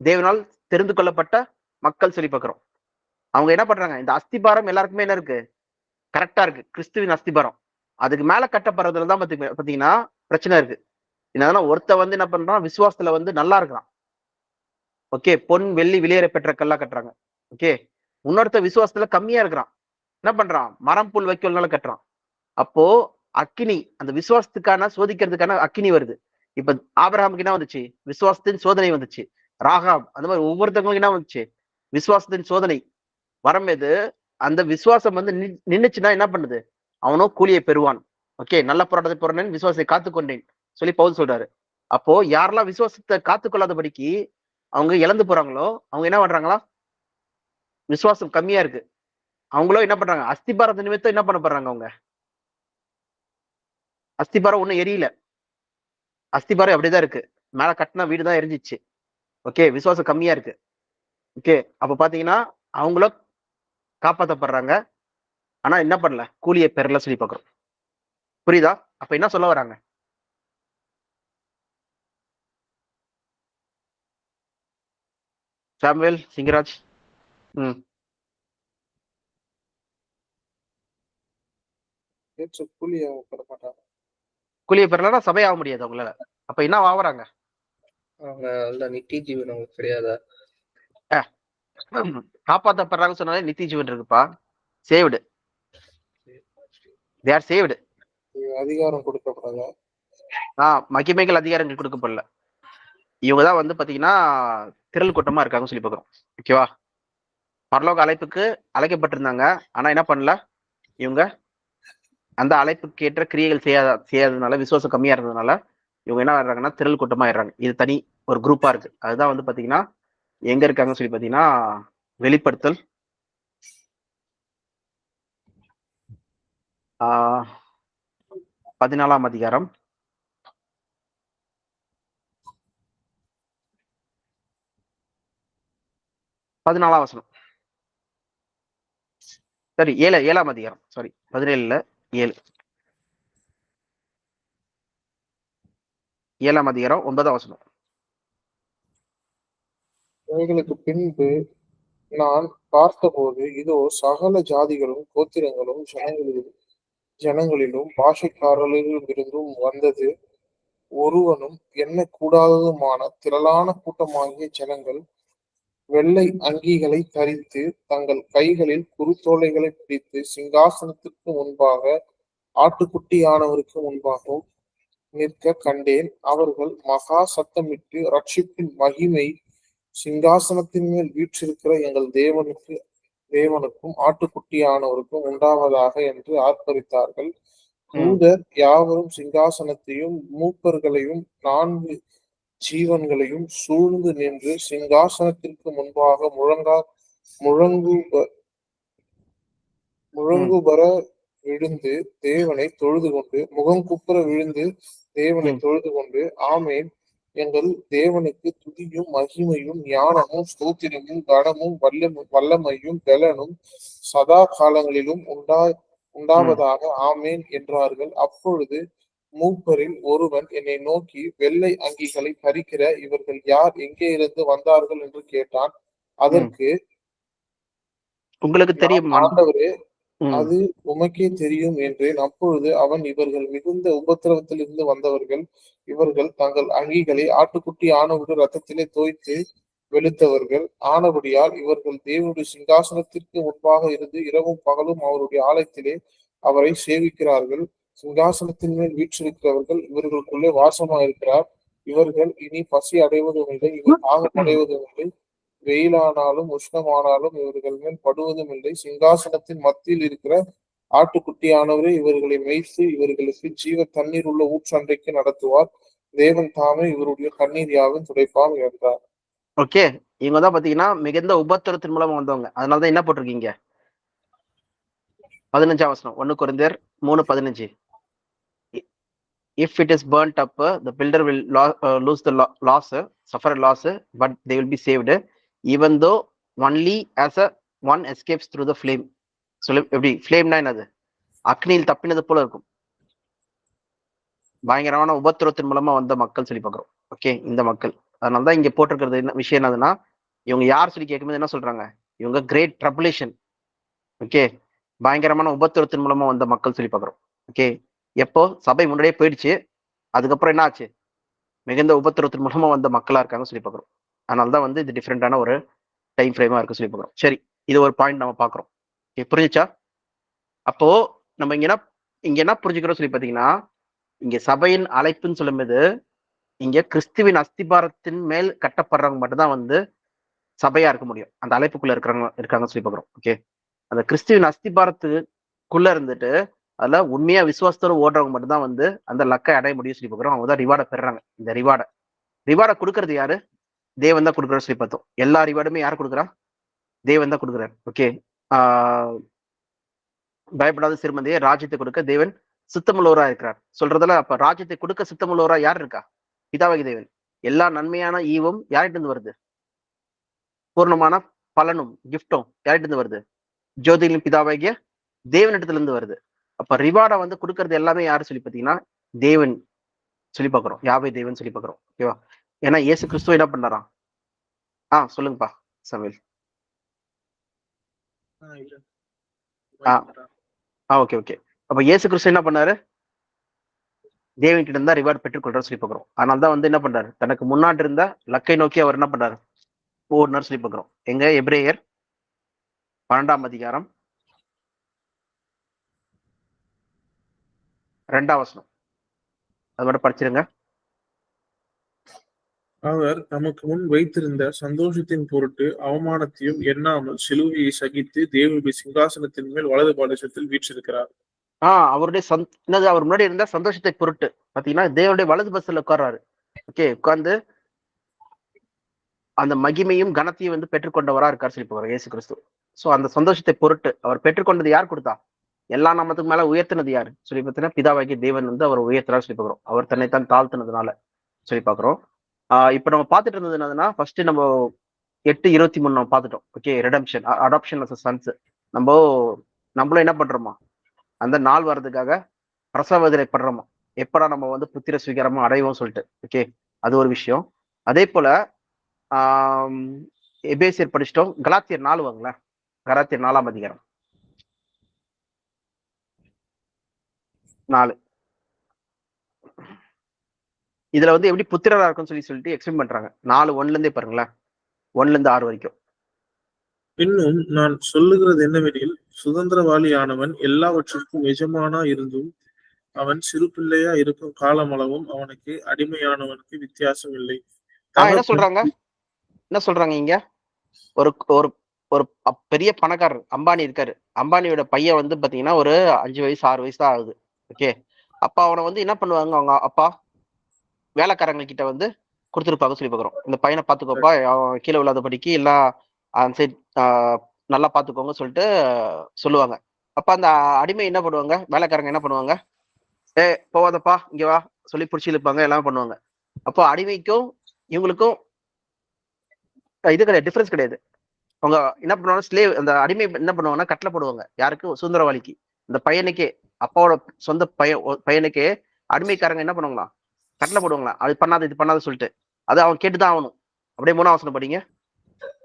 தேவனால் தெரிந்து கொள்ளப்பட்ட மக்கள் சொல்லி பார்க்கிறோம். அவங்க என்ன பண்றாங்க, இந்த அஸ்திபாரம் எல்லாருக்குமே என்ன இருக்கு, கரெக்டா இருக்கு, கிறிஸ்துவின் அஸ்திபாரம். அதுக்கு மேல கட்டப்படுறதுலதான் பாத்தீங்கன்னா பிரச்சனை இருக்கு. என்னன்னா ஒருத்த வந்து என்ன பண்றான், விசுவாசத்துல வந்து நல்லா இருக்கிறான், ஓகே, பொன் வெள்ளி விலையேற பெற்ற கல்லா கட்டுறாங்க, ஓகே. இன்னொருத்த விசுவாசத்துல கம்மியா இருக்கிறான், என்ன பண்றான், மரம் புல் வைக்கோல்னால கட்டுறான். அப்போ அக்கினி, அந்த விசுவாசத்துக்கான சோதிக்கிறதுக்கான அக்கினி வருது. இப்ப ஆபிரகாமுக்கு என்ன வந்துச்சு, விசுவாசத்தின் சோதனை வந்துச்சு. ராகாப் அந்த மாதிரி ஒவ்வொருத்தவங்களுக்கு என்ன வந்துச்சு, விசுவாசத்தின் சோதனை வரும்போது அந்த விசுவாசம் வந்து நின்னுச்சுன்னா என்ன பண்ணுது, அவனோ கூலியை பெறுவான். ஓகே, நல்ல போராட்டத்தை போறேன், விசுவாசத்தை காத்துக்கொண்டேன் சொல்லி பவுல் சொல்றாரு. அப்போ யாரெல்லாம் விசுவாசத்தை காத்துக்கொள்ளாதபடிக்கு அவங்க இழந்து போறாங்களோ, அவங்க என்ன பண்றாங்களா, விசுவாசம் கம்மியா இருக்கு, அவங்களும் என்ன பண்றாங்க, அஸ்திபாரத்தை நிமித்தம் என்ன பண்ண போறாங்க, அவங்க அஸ்திபாரம் ஒண்ணும் எரியல, அஸ்திபாரம் அப்படிதான் இருக்கு, மேல கட்டின வீடுதான் எரிஞ்சிச்சு, ஓகே, விசுவாசம் கம்மியா இருக்கு, ஓகே. அப்ப பாத்தீங்கன்னா அவங்களும் காப்பாற்றப்படுறாங்க, ஆனா என்ன பண்ணல, கூலியை பெறல சொல்லி பாக்குறோம். புரியுதா? அப்ப என்ன சொல்ல வராங்க, சாமுவேல், சிங்கராஜ்? கூலியை பெறலன்னா சபை ஆக முடியாது அவங்களால. அப்ப என்ன ஆகுறாங்க, அவங்க நித்திய ஜீவன் அவங்களுக்கு கிடையாதா? காப்பாற்றப்படுறாங்க சொன்னாலே நித்திய ஜீவன் இருக்குப்பா, சேவ்டு, தே ஆர் சேவ்டு. அதிகாரம் கொடுக்கப்படல, மகிமைகள் அதிகாரங்கள் கொடுக்கப்படல. இவங்கதான் வந்து பாத்தீங்கன்னா திரள் கூட்டமா இருக்காங்க சொல்லி பாக்குறோம், ஓகேவா. பரலோக அழைப்புக்கு அழைக்கப்பட்டிருந்தாங்க, ஆனா என்ன பண்ணல, இவங்க அந்த அழைப்புக்கு ஏற்ற கிரியைகள் செய்யாததுனால, விசுவாசம் கம்மியா இருந்ததுனால இவங்க என்ன ஆயிடுறாங்கன்னா திரள் கூட்டமா ஆயிடுறாங்க. இது தனி ஒரு குரூப்பா இருக்கு. அதுதான் வந்து பாத்தீங்கன்னா எங்க இருக்காங்கன்னு சொல்லி பாத்தீங்கன்னா வெளிப்படுத்தல் 14ஆம் அதிகாரம் 14ஆம் வசனம், சரி 7ஆம் அதிகாரம், சாரி 17 7, 7ஆம் அதிகாரம் 9ஆம் வசனம். இவைகளுக்கு பின்பு நான் பார்த்தபோது இதோ சகல ஜாதிகளும் கோத்திரங்களும் ஜனங்களிலும் பாஷைக்காரர்களிலும் இருந்தும் வந்தது, ஒருவனும் எண்ணக்கூடாததுமான திரளான கூட்டமாகிய ஜனங்கள் வெள்ளை அங்கிகளை தரித்து தங்கள் கைகளில் குருத்தோலைகளை பிடித்து சிங்காசனத்திற்கு முன்பாக ஆட்டுக்குட்டியானவருக்கு முன்பாகவும் நிற்க கண்டேன். அவர்கள் மகா சத்தமிட்டு, ரட்சிப்பின் மகிமை சிங்காசனத்தின் மேல் வீற்றிருக்கிற எங்கள் தேவனுக்கும் ஆட்டுக்குட்டியானவருக்கும் உண்டாவதாக என்று ஆர்ப்பரித்தார்கள். தூதர் யாவரும் சிங்காசனத்தையும் மூப்பர்களையும் 4 ஜீவன்களையும் சூழ்ந்து நின்று சிங்காசனத்திற்கு முன்பாக முழங்குபர விழுந்து தேவனை தொழுது கொண்டு, முகங்குப்புற விழுந்து தேவனை தொழுது கொண்டு, ஆமேன், எங்கள் தேவனுக்கு துதியும் மகிமையும் ஞானமும் ஸ்தோத்திரமும் கனமும் வல்லமையும் பலனும் சதா காலங்களிலும் உண்டாவதாக ஆமேன் என்றார்கள். அப்பொழுது மூப்பரில் ஒருவன் என்னை நோக்கி, வெள்ளை அங்கிகளை பறிக்கிற இவர்கள் யார், எங்கே இருந்து வந்தார்கள் என்று கேட்டான். அதற்கு, உங்களுக்கு தெரியும் ஆண்டவரே, அது உமக்கே தெரியும் என்றேன். அப்பொழுது அவன், இவர்கள் மிகுந்த உபத்திரவத்தில் இருந்து வந்தவர்கள், இவர்கள் தங்கள் அங்கிகளை ஆட்டுக்குட்டி ஆனவர்கள் ரத்தத்திலே தோய்த்து வெளுத்தவர்கள் ஆனபடியால் இவர்கள் தேவனுடைய சிங்காசனத்திற்கு முன்பாக இருந்து இரவும் பகலும் அவருடைய ஆலயத்திலே அவரை சேவிக்கிறார்கள். சிங்காசனத்தின் மேல் வீற்றிருக்கிறவர்கள் இவர்களுக்குள்ளே வாசமாயிருக்கிறார். இவர்கள் இனி பசி அடைவதும் இல்லை, இனி தாகம் அடைவதும் இல்லை, வெயிலானாலும் உஷ்ணமானாலும் இவர்கள் மேல் படுவதும் இல்லை. சிங்காசனத்தின் மத்தியில் இருக்கிற ஆட்டுக்குட்டியானவரே இவர்களை மேய்த்து இவர்களுக்கு ஜீவ தண்ணீர் உள்ள ஊற்றண்டைக்கு நடத்துவார். தேவன் தாமே இவருடைய கண்ணீர் யாவும் துடைப்பார் என்றார். ஓகே, இவங்க தான் பாத்தீங்கன்னா மிகுந்த உபத்திரத்தின் மூலமா வந்தவங்க. அதனாலதான் என்ன போட்டிருக்கீங்க 15ஆம் வசனம், 1 கொரிந்தியர் 3:15. If it is burnt up, the builder will lose the loss, suffer a loss, but they will be saved, even though only as a one escapes through the flame. சொல்லு எப்படி? ஃப்ளேம்னா என்னது? அக்னியில் தப்பினது போல இருக்கும். பயங்கரமான உபத்திரவத்தின் மூலமா வந்த மக்கள் சொல்லி பார்க்குறோம். ஓகே, இந்த மக்கள். அதனாலதான் இங்க போட்டிருக்கிறது என்ன விஷயம் என்னதுன்னா, இவங்க யார் சொல்லி கேட்கும்போது என்ன சொல்றாங்க? இவங்க கிரேட் ட்ரபுலேஷன். ஓகே, பயங்கரமான உபத்திரவத்தின் மூலமா வந்த மக்கள் சொல்லி பார்க்குறோம். ஓகே, எப்போ சபை முன்னாடியே போயிடுச்சு, அதுக்கப்புறம் என்ன ஆச்சு? மிகுந்த உபத்திரவத்தின் மூலமா வந்த மக்களா இருக்காங்க சொல்லி பார்க்குறோம். அதனாலதான் வந்து இது டிஃப்ரெண்டான ஒரு டைம் ஃப்ரேமா இருக்கு சொல்லி பார்க்குறோம். சரி, இது ஒரு பாயிண்ட் நம்ம பார்க்குறோம். ஓகே, புரிஞ்சுச்சா? அப்போ நம்ம இங்க என்ன புரிஞ்சுக்கிறோம் சொல்லி பார்த்தீங்கன்னா, இங்க சபையின் அழைப்புன்னு சொல்லும்போது இங்க கிறிஸ்துவின் அஸ்திபாரத்தின் மேல் கட்டப்படுறவங்க மட்டும்தான் வந்து சபையா இருக்க முடியும். அந்த அழைப்புக்குள்ள இருக்காங்க சொல்லி பார்க்குறோம். ஓகே, அந்த கிறிஸ்துவின் அஸ்திபாரத்துக்குள்ள இருந்துட்டு அதுல உண்மையா விசுவாசத்தோட ஓடுறவங்க மட்டும்தான் வந்து அந்த லக்கை அடைய முடியும் சொல்லி பார்க்குறோம். அவங்க தான் ரிவார்டை பெறாங்க. இந்த ரிவார்டை கொடுக்கறது யாரு? தேவன் தான் கொடுக்குறாரு சொல்லி பார்த்தோம். எல்லா ரிவார்டுமே யார் கொடுக்குறா? தேவன் தான் கொடுக்குறாரு. ஓகே, பயப்படாத சிறுமந்தையை ராஜ்யத்தை கொடுக்க தேவன் சித்தமுள்ளவரா இருக்கிறார் சொல்றதுல, அப்ப ராஜ்யத்தை கொடுக்க சித்தமுள்ளவரா யார் இருக்கா? பிதாவாகி தேவன். எல்லா நன்மையான ஈவும் யார்கிட்ட இருந்து வருது? பூர்ணமான பலனும் கிஃப்டும் யார்கிட்ட இருந்து வருது? ஜோதிகளின் பிதாவாகிய தேவனிடத்துல இருந்து வருது. அப்ப ரிவார்டை வந்து கொடுக்கறது எல்லாமே யாரு சொல்லி பாத்தீங்கன்னா தேவன் சொல்லி பாக்குறோம். யாவே தேவன் சொல்லி பாக்குறோம். ஓகேவா? ஏன்னா இயேசு கிறிஸ்துவ என்ன பண்ணாராம்? சொல்லுங்கப்பா சமையல். Okay okay. அப்ப இயேசு கிறிஸ்து என்ன பண்ணாரு? தேவன் கிட்ட இருந்தா ரிவார்டு பெற்றுக்கொள்றாரு சொல்லி பாக்குறோம். அதனால தான் வந்து என்ன பண்றாரு? தனக்கு முன்னாடி இருந்த லக்கை நோக்கி அவர் என்ன பண்றாரு? ஓடுனார் சொல்லி பாக்குறோம். எங்க? எபிரேயர் 12ஆம் அதிகாரம் 2ஆம் வசனம். அது மட்டும் படிச்சிருங்க. அவர் நமக்கு முன் வைத்திருந்த சந்தோஷத்தின் பொருட்டு அவமானத்தையும் எண்ணாமல் சிலுவையை சகித்து தேவனுடைய சிங்காசனத்தின் மேல் வலது பாதத்தில் வீற்றிருக்கிறார். அவருடைய என்னது? அவர் முன்னாடி இருந்த சந்தோஷத்தை பொருட்டு பாத்தீங்கன்னா தேவனுடைய வலது பஸ்ல உட்கார்றாரு. ஓகே, உட்கார்ந்து அந்த மகிமையும் கனத்தையும் வந்து பெற்றுக்கொண்டவரா இருக்கார் சொல்லி போவார் இயேசு கிறிஸ்து. சோ அந்த சந்தோஷத்தை பொருட்டு அவர் பெற்றுக்கொண்டது யார் கொடுத்தா? எல்லா நாமத்துக்கு மேல உயர்த்தினது யாரு சொல்லி பார்த்தீங்கன்னா பிதாவாகிய தேவன் வந்து அவர் உயர்த்தரா சொல்லி பார்க்கிறோம். அவர் தன்னைத்தான் தாழ்த்தினதுனால சொல்லி பார்க்கிறோம். இப்ப நம்ம பார்த்துட்டு இருந்தது என்னதுன்னா, ஃபர்ஸ்ட் நம்ம 8:23 நம்ம பார்த்துட்டோம். Okay, redemption, adoption of sons. நம்மளும் என்ன பண்றோமா? அந்த நாள் வர்றதுக்காக பிரசவதிலை படுறோமா? எப்படா நம்ம வந்து புத்திர சுவீகாரமா அடைவோம் சொல்லிட்டு. ஓகே, அது ஒரு விஷயம். அதே போல எபேசியர் படிச்சிட்டோம். கலாத்தியர் 4 வாங்களேன். கலாத்தியர் 4ஆம் அதிகாரம் 4. இதுல வந்து எப்படி புத்திரரா இருக்கும்னு சொல்லிட்டு எக்ஸ்பிளைன் பண்றாங்க. 4:1ல இருந்தே பாருங்களேன். 1ல இருந்து 6 வரைக்கும். இன்னும் நான் சொல்லுகிறது என்னவெனில், சுதந்திரவாளியானவன் எல்லாவற்றுக்கும் எஜமானா இருந்தும் அவன் சிறு பிள்ளையா இருக்கும் காலமளவும் அவனுக்கு அடிமையானவனுக்கு வித்தியாசம் இல்லை. என்ன சொல்றாங்க இங்க? ஒரு ஒரு ஒரு பெரிய பணக்காரர் அம்பானி இருக்காரு. அம்பானியோட பையன் வந்து பாத்தீங்கன்னா ஒரு 5 வயசு 6 வயசு தான் ஆகுது. ஓகே, அப்ப அவனை வந்து என்ன பண்ணுவாங்க? அவங்க அப்பா வேலைக்காரங்க கிட்ட வந்து கொடுத்துருப்பாங்க சொல்லி பாக்குறோம். இந்த பையனை பாத்துக்கோப்பா, அவன் கீழே விழாதபடிக்கு எல்லாம் அந்த சைட் நல்லா பாத்துக்கோங்க சொல்லிட்டு சொல்லுவாங்க. அப்ப அந்த அடிமை என்ன பண்ணுவாங்க? வேலைக்காரங்க என்ன பண்ணுவாங்க? போவாதப்பா இங்க வா சொல்லி பிடிச்சி இழுப்பாங்க, எல்லாம் பண்ணுவாங்க. அப்போ அடிமைக்கும் இவங்களுக்கும் இது கிடையாது, டிஃபரன்ஸ் கிடையாது. அவங்க என்ன பண்ணுவாங்க? ஸ்லேவ், அந்த அடிமை என்ன பண்ணுவாங்கன்னா கட்டளை போடுவாங்க. யாருக்கு? சுதந்திரவாளிக்கு. இந்த பையனுக்கே, அப்பாவோட சொந்த பையனுக்கே அடிமைக்காரங்க என்ன பண்ணுவாங்களா? கட்டளை போடுவாங்களா? அது பண்ணாத இது பண்ணாத சொல்லிட்டு. அது அவன் கேட்டுதான் ஆகணும். அப்படியே 3ஆம் வசனம் படிங்க,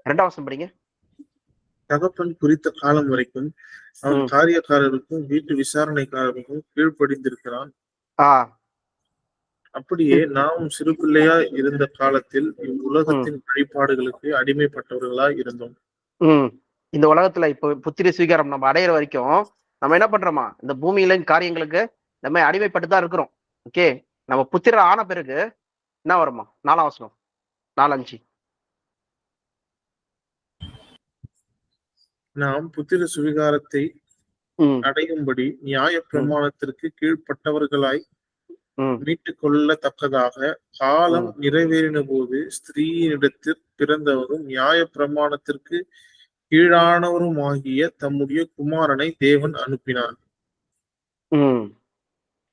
2ஆம் வசனம் படிங்க. தகப்பன் குறித்த காலம் வரைக்கும் அவன் காரியக்காரருக்கும் வீட்டு விசாரணைக்காரருக்கும் கீழ்ப்படிந்திருக்கிறான். அப்படியே நாமும் சிறு பிள்ளையா இருந்த காலத்தில் இவ்வுலகத்தின் வழிபாடுகளுக்கு அடிமைப்பட்டவர்களா இருந்தோம். இந்த உலகத்துல இப்ப புத்திர சுவீகாரம் நம்ம அடையிற வரைக்கும் நம்ம என்ன பண்றோமா? இந்த பூமியில காரியங்களுக்கு நம்ம அடிமைப்பட்டுதான் இருக்கிறோம். ஓகே, நம்ம புத்திரர் ஆன பிறகு என்ன வருமா? 4ஆம் வசனம் 4:5. நாம் புத்திர சுவீகாரத்தை அடையும்படி நியாய பிரமாணத்திற்கு கீழ்ப்பட்டவர்களாய் மீட்டுக் கொள்ளத்தக்கதாக காலம் நிறைவேறின போது ஸ்திரீயினிடத்தில் பிறந்தவரும் நியாய பிரமாணத்திற்கு கீழானவருமாகிய தம்முடைய குமாரனை தேவன் அனுப்பினார்.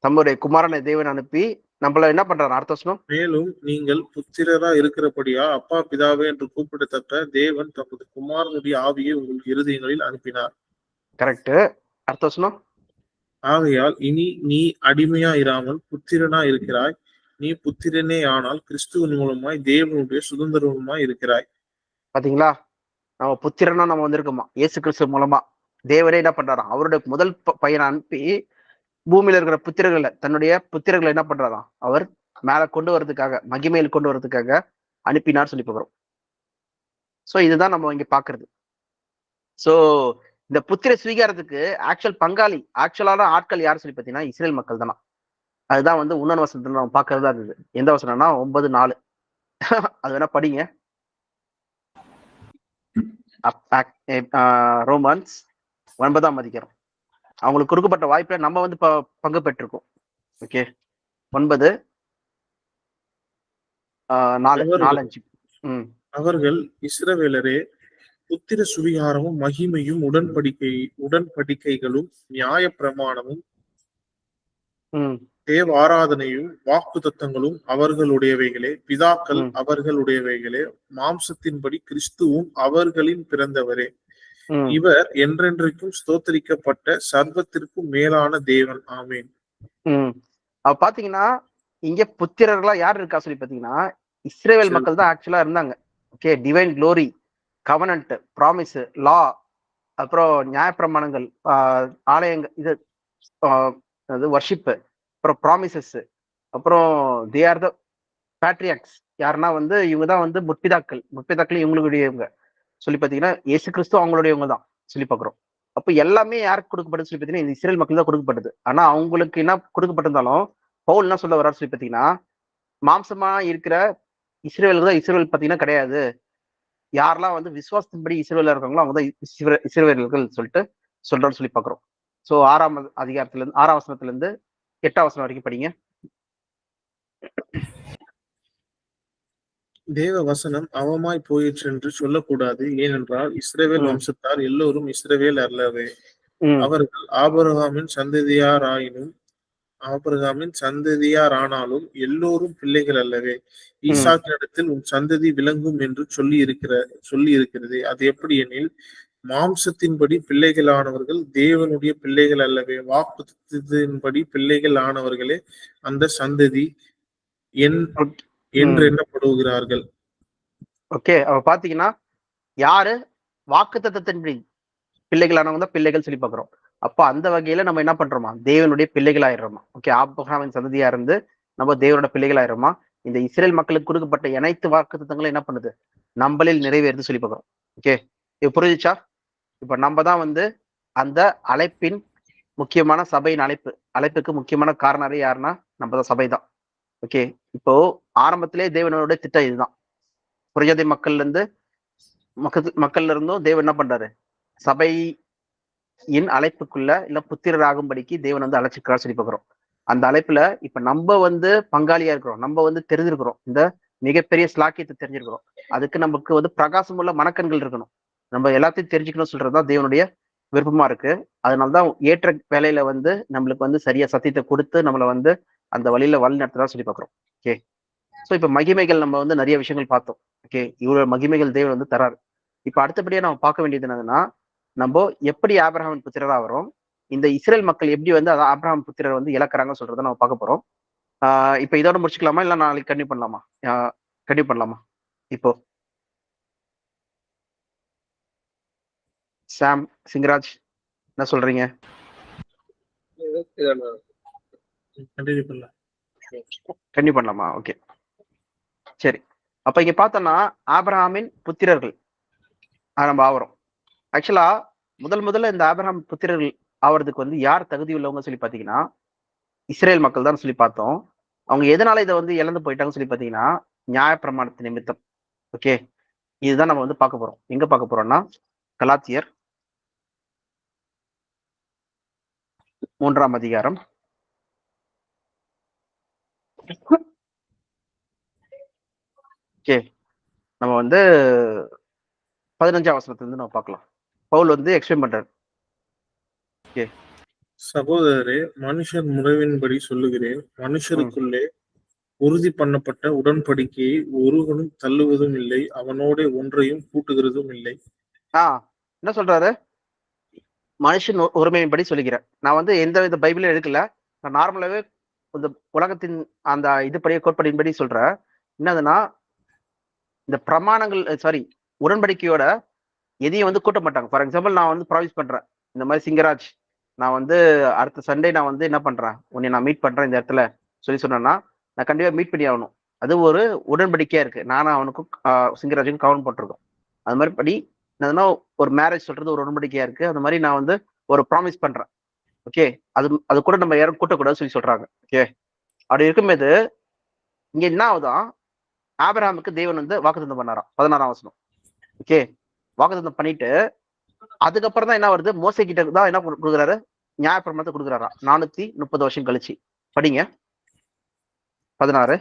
தம்முடைய குமாரனை தேவன் அனுப்பி நம்மள என்ன பண்றாரு அடுத்த வசனம்? மேலும் நீங்கள் புத்திரரா இருக்கிறபடியா அப்பா பிதாவே என்று கூப்பிடத்தக்க தேவன் தமது குமாரனுடைய ஆவியை உங்கள் இருதயங்களில் அனுப்பினார். கரெக்ட். அடுத்த வசனம். ஆகையால் இனி நீ அடிமையா இராமல் புத்திரனா இருக்கிறாய். நீ புத்திரனே ஆனால் கிறிஸ்துவின் மூலமாய் தேவனுடைய சுதந்திரமாய் இருக்கிறாய். பாத்தீங்களா, நம்ம புத்திரனா நம்ம வந்திருக்கோமா இயேசு கிறிஸ்து மூலமா. தேவரே என்ன பண்றாராம், அவருடைய முதல் பையனை அனுப்பி பூமியில இருக்கிற புத்திரர்களை, தன்னுடைய புத்திரர்களை என்ன பண்றாராம், அவர் மேல கொண்டு வர்றதுக்காக, மகிமையில் கொண்டு வர்றதுக்காக அனுப்பினார் சொல்லி பார்க்கிறோம். சோ இதுதான் நம்ம இங்க பாக்குறது. சோ இந்த புத்திர ஸ்வீகாரத்துக்கு ஆக்சுவலான ஆட்கள் யாரு சொல்லி பாத்தீங்கன்னா இஸ்ரேல் மக்கள் தானா. அதுதான் வந்து உன்னத வசனத்துல நம்ம பாக்குறதா இருந்தது. எந்த வசனம்னா 9:4. அது வேணா படிங்க. ரோமன்ஸ் 9ஆம் அதிகாரம். அவங்களுக்கு கொடுக்கப்பட்ட வாய்ப்புல நம்ம வந்து பங்கு பெற்றிருக்கோம். ஓகே, 9:4-5. அவர்கள் இஸ்ரவேலரே, புத்திர சுவிகாரமும் மகிமையும் உடன்படிக்கைகளும் நியாய பிரமாணமும் தேவ ஆராதனையும் வாக்கு தத்தங்களும் அவர்களுடையவைகளே, பிதாக்கள் அவர்களுடையவைகளே, மாம்சத்தின்படி கிறிஸ்துவும் அவர்களின் பிறந்தவரே. இவர் என்றென்றைக்கும் ஸ்தோத்தரிக்கப்பட்ட சர்வத்திற்கும் மேலான தேவன். ஆமேன். பாத்தீங்கன்னா இங்க புத்திரர்களா யார் இருக்கா சொல்லி பாத்தீங்கன்னா இஸ்ரேல் மக்கள் தான் ஆக்சுவலா இருந்தாங்க. Okay, divine glory, covenant, promise, law, அப்புறம் நியாயப்பிரமாணங்கள், ஆலயங்கள், இது வர்ஷிப், அப்புறம் ப்ராமிசஸ், அப்புறம் தே ஆர் த பேட்ரியாக்ஸ். யாருன்னா வந்து இவங்க தான் வந்து முற்பிதாக்கள் இவங்களுடையவங்க சொல்லி பாத்தீங்கன்னா இயேசு கிறிஸ்து அவங்களுடையவங்க தான் சொல்லி பாக்குறோம். அப்ப எல்லாமே யாருக்கு கொடுக்கப்பட்டது சொல்லி பாத்தீங்கன்னா இந்த இஸ்ரேல் மக்கள் தான் கொடுக்கப்பட்டது. ஆனா அவங்களுக்கு என்ன கொடுக்கப்பட்டிருந்தாலும் பவுல் என்ன சொல்ல வர்றாரு சொல்லி பாத்தீங்கன்னா, மாம்சமா இருக்கிற இஸ்ரேலுக்கு தான் இஸ்ரேல் பாத்தீங்கன்னா கிடையாது. யாரெல்லாம் வந்து விசுவாசத்தின்படி இஸ்ரேல இருக்காங்களோ அவங்க தான் இஸ்ரேலர்கள் சொல்லிட்டு சொல்றான்னு சொல்லி பாக்குறோம். சோ 6ஆம் அதிகாரத்துல இருந்து 6ஆம் வசனத்துல இருந்து 8ஆம் வசனம் வரைக்கும் படிங்க. தேவ வசனம் அவமாய் போயிற்று என்று சொல்லக்கூடாது. ஏனென்றால் இஸ்ரவேல் வம்சத்தார் எல்லோரும் இஸ்ரவேல் அல்லவே. அவர்கள் ஆபிரகாமின் சந்ததியாரானாலும் எல்லோரும் பிள்ளைகள் அல்லவே. ஈசாக்கினிடத்தில் உன் சந்ததி விளங்கும் என்று சொல்லி இருக்கிறது. அது எப்படி எனில், மாம்சத்தின்படி பிள்ளைகளானவர்கள் தேவனுடைய பிள்ளைகள் அல்லவே, வாக்குத்தத்தின்படி பிள்ளைகள் ஆனவர்களே அந்த சந்ததி என்று எண்ணப்படுகிறார்கள். ஓகே, அவ பாத்தீங்கன்னா யாரு வாக்குத்தத்தத்தின்படி பிள்ளைகளானவங்க தான் பிள்ளைகள் சொல்லி பாக்குறோம். அப்ப அந்த வகையில நம்ம என்ன பண்றோமா, தேவனுடைய பிள்ளைகள் ஆயிடுறோமா. ஓகே, ஆபிரகாமின் சந்ததியா இருந்து நம்ம தேவனோட பிள்ளைகள் ஆயிடுறோமா. இந்த இஸ்ரேல் மக்களுக்கு கொடுக்கப்பட்ட அனைத்து வாக்குத்தத்தங்களும் என்ன பண்ணுது, நம்மளில் நிறைவேறுது சொல்லி பாக்குறோம். ஓகே, இது புரிஞ்சுச்சா? இப்ப நம்ம தான் வந்து அந்த அழைப்பின் முக்கியமான சபையின் அழைப்புக்கு முக்கியமான காரணரே யாருன்னா நம்ம தான், சபை தான். ஓகே, இப்போ ஆரம்பத்திலே தேவனோட திட்டம் இதுதான். புரியாதை மக்கள்ல இருந்தும் தேவன் என்ன பண்றாரு, சபையின் அழைப்புக்குள்ள இல்ல புத்திரராகும்படிக்கு தேவன் வந்து அழைச்சிருக்காரு சொல்லி பார்க்கிறோம். அந்த அழைப்புல இப்ப நம்ம வந்து பங்காளியா இருக்கிறோம், நம்ம வந்து தெரிஞ்சிருக்கிறோம், இந்த மிகப்பெரிய ஸ்லாக்கியத்தை தெரிஞ்சிருக்கிறோம். அதுக்கு நமக்கு வந்து பிரகாசமுள்ள மனக்கண்கள் இருக்கணும், நம்ம எல்லாத்தையும் தெரிஞ்சுக்கணும் சொல்றதுதான் தேவனுடைய விருப்பமா இருக்கு. அதனாலதான் ஏற்ற வேலையில வந்து நம்மளுக்கு வந்து சரியா சத்தியத்தை கொடுத்து நம்மளை வந்து அந்த வழியில வழி நடத்துறதா சொல்லி பார்க்கிறோம். ஓகே, ஸோ இப்ப மகிமைகள் நம்ம வந்து நிறைய விஷயங்கள் பார்த்தோம். ஓகே, இவ்வளவு மகிமைகள் தேவன் வந்து தராரு. இப்ப அடுத்தபடியா நம்ம பார்க்க வேண்டியது என்னதுன்னா, நம்ம எப்படி ஆபிரகாமின் புத்திரரா வரும், இந்த இஸ்ரேல் மக்கள் எப்படி வந்து ஆபிரகாம் புத்திரர் வந்து இழக்கிறாங்கன்னு சொல்றதை நம்ம பார்க்க போறோம். இப்ப இதோட முடிச்சுக்கலாமா இல்ல நாளைக்கு கண்டினியூ பண்ணலாமா? இப்போ சாம், சிங்கராஜ் என்ன சொல்றீங்க? கண்டினியூ பண்ணலாமா? ஓகே, சரி. அப்ப இங்க பார்த்தோம்னா ஆபிரகாமின் புத்திரர்கள் நம்ம ஆவறோம். ஆக்சுவலா முதல்ல இந்த ஆபிரகாம் புத்திரர்கள் ஆவறதுக்கு வந்து யார் தகுதி உள்ளவங்க சொல்லி பாத்தீங்கன்னா இஸ்ரேல் மக்கள் தான் சொல்லி பார்த்தோம். அவங்க எதனால இதை வந்து இழந்து போயிட்டாங்கன்னு சொல்லி பாத்தீங்கன்னா நியாயப்பிரமாணத்து நிமித்தம். ஓகே, இதுதான் நம்ம வந்து பார்க்க போறோம். எங்க பார்க்க போறோம்னா கலாத்தியர் 3ஆம் அதிகாரம். ஓகே, நம்ம வந்து 15ஆம் வசனத்துல இருந்து நம்ம பார்க்கலாம். பவுல் வந்து எக்ஸ்பிளைன் பண்றாரு. ஓகே, சகோதரரே, மனுஷர் முறைவின்படி சொல்லுகிறேன், மனுஷருக்குள்ளே உறுதி பண்ணப்பட்ட உடன்படிக்கையை ஒருவனும் தள்ளுவதும் இல்லை, அவனோட ஒன்றையும் கூட்டுகிறதும் இல்லை. என்ன சொல்றாரு? மனுஷன் உரிமையின்படி சொல்லிக்கிறேன். நான் வந்து எந்த வித பைபிளும் எடுக்கல. நான் நார்மலாவே இந்த உலகத்தின் அந்த இதுபடியே கோட்பாடின்படி சொல்றேன். என்னதுன்னா, இந்த பிரமாணங்கள் உடன்படிக்கையோட எதையும் வந்து கூட்ட மாட்டாங்க. ஃபார் எக்ஸாம்பிள், நான் வந்து ப்ராமிஸ் பண்றேன், இந்த மாதிரி சிங்கராஜ், நான் வந்து அடுத்த சண்டே நான் வந்து என்ன பண்றேன், உன்னை நான் மீட் பண்றேன் இந்த இடத்துல சொன்னேன்னா, நான் கண்டிப்பா மீட் பண்ணி ஆகணும். அது ஒரு உடன்படிக்கையா இருக்கு. நானும் அவனுக்கும் சிங்கராஜுக்கும் கவனம் போட்டிருக்கோம். அது மாதிரி படி என்னதுன்னா, ஒரு மேரேஜ் சொல்றது ஒரு உடன்படிக்கையா இருக்கு. அந்த மாதிரி நான் வந்து ஒரு ப்ராமிஸ் பண்றேன். ஓகே, அது கூட நம்ம யாரும் கூட்டக்கூடாதுன்னு சொல்றாங்க. ஓகே, அப்படி இருக்கும்போது இங்க என்ன ஆகுதான், ஆபிரகாமுக்கு தேவன் வந்து வாக்குத்தத்தம் பண்ணாராம். 16ஆம் வசனம். ஓகே, வாக்குத்தத்தம் பண்ணிட்டு அதுக்கப்புறம் தான் என்ன வருது, மோசே கிட்ட தான் என்ன கொடுக்குறாரு, நியாயப்பிரமாணத்தை கொடுக்குறாரா 430 வருஷம் கழிச்சு. படிங்க 16.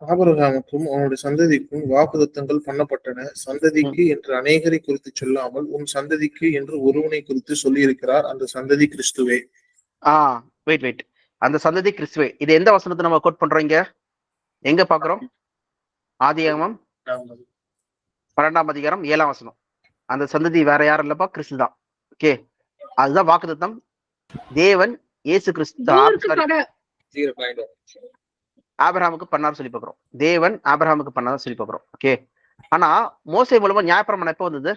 ஆபிரகாமுக்கும் அவனுடைய சந்ததிக்கும் வாக்குத்தத்தங்கள் பண்ணப்பட்டன. சந்ததிக்கு என்று அநேகரை குறித்து சொல்லாமல் உன் சந்ததிக்கு என்று ஒருவனை குறித்து சொல்லி இருக்கிறார். அந்த சந்ததி கிறிஸ்துவே. வெயிட் அந்த சந்ததி கிறிஸ்துவே. இது எந்த வசனத்தை நம்ம கோட் பண்றோம்? இங்க எங்க பாக்குறோம்? ஆதியாகமம் 12ஆம் அதிகாரம் 7ஆம் வசனம். அந்த சந்ததி வேற யாரும் இல்லப்பா, கிறிஸ்து தான். ஓகே, அதுதான் வாக்குத்தத்தம். தேவன் இயேசு கிறிஸ்து ஆபிரகாமுக்கு பண்ணாரு சொல்லி பாக்குறோம். தேவன் ஆபிரகாமுக்கு பண்ணாரு சொல்லி பாக்குறோம். ஓகே, ஆனா மோசே மூலமா நியாயப்பிரமாணம் எப்ப வந்தது?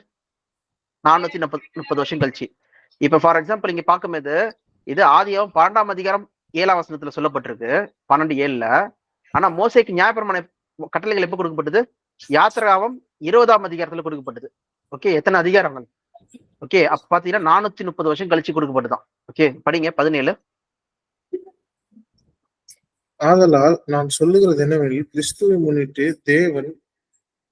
430 வருஷம் கழிச்சு. இப்ப ஃபார் எக்ஸாம்பிள் இங்க பார்க்கும்போது இது ஆதியாகமம் 12ஆம் அதிகாரம் 7ஆம் வசனத்துல சொல்லப்பட்டிருக்கு, 12:7. ஆனா மோசேக்கு நியாயப்பிரமாண கட்டளைகள் எப்ப கொடுக்கப்பட்டது? யாத்திராகமம் 20ஆம் அதிகாரத்துல கொடுக்கப்பட்டது. ஓகே, எத்தனை அதிகாரங்கள்? ஓகே, அப்ப பாத்தீங்கன்னா 430 வருஷம் கழிச்சு கொடுக்கப்பட்டுதான். ஓகே, படிங்க 17. ஆதலால் நான் சொல்லுகிறது என்னவெனில், கிறிஸ்துவை முன்னிட்டு தேவன்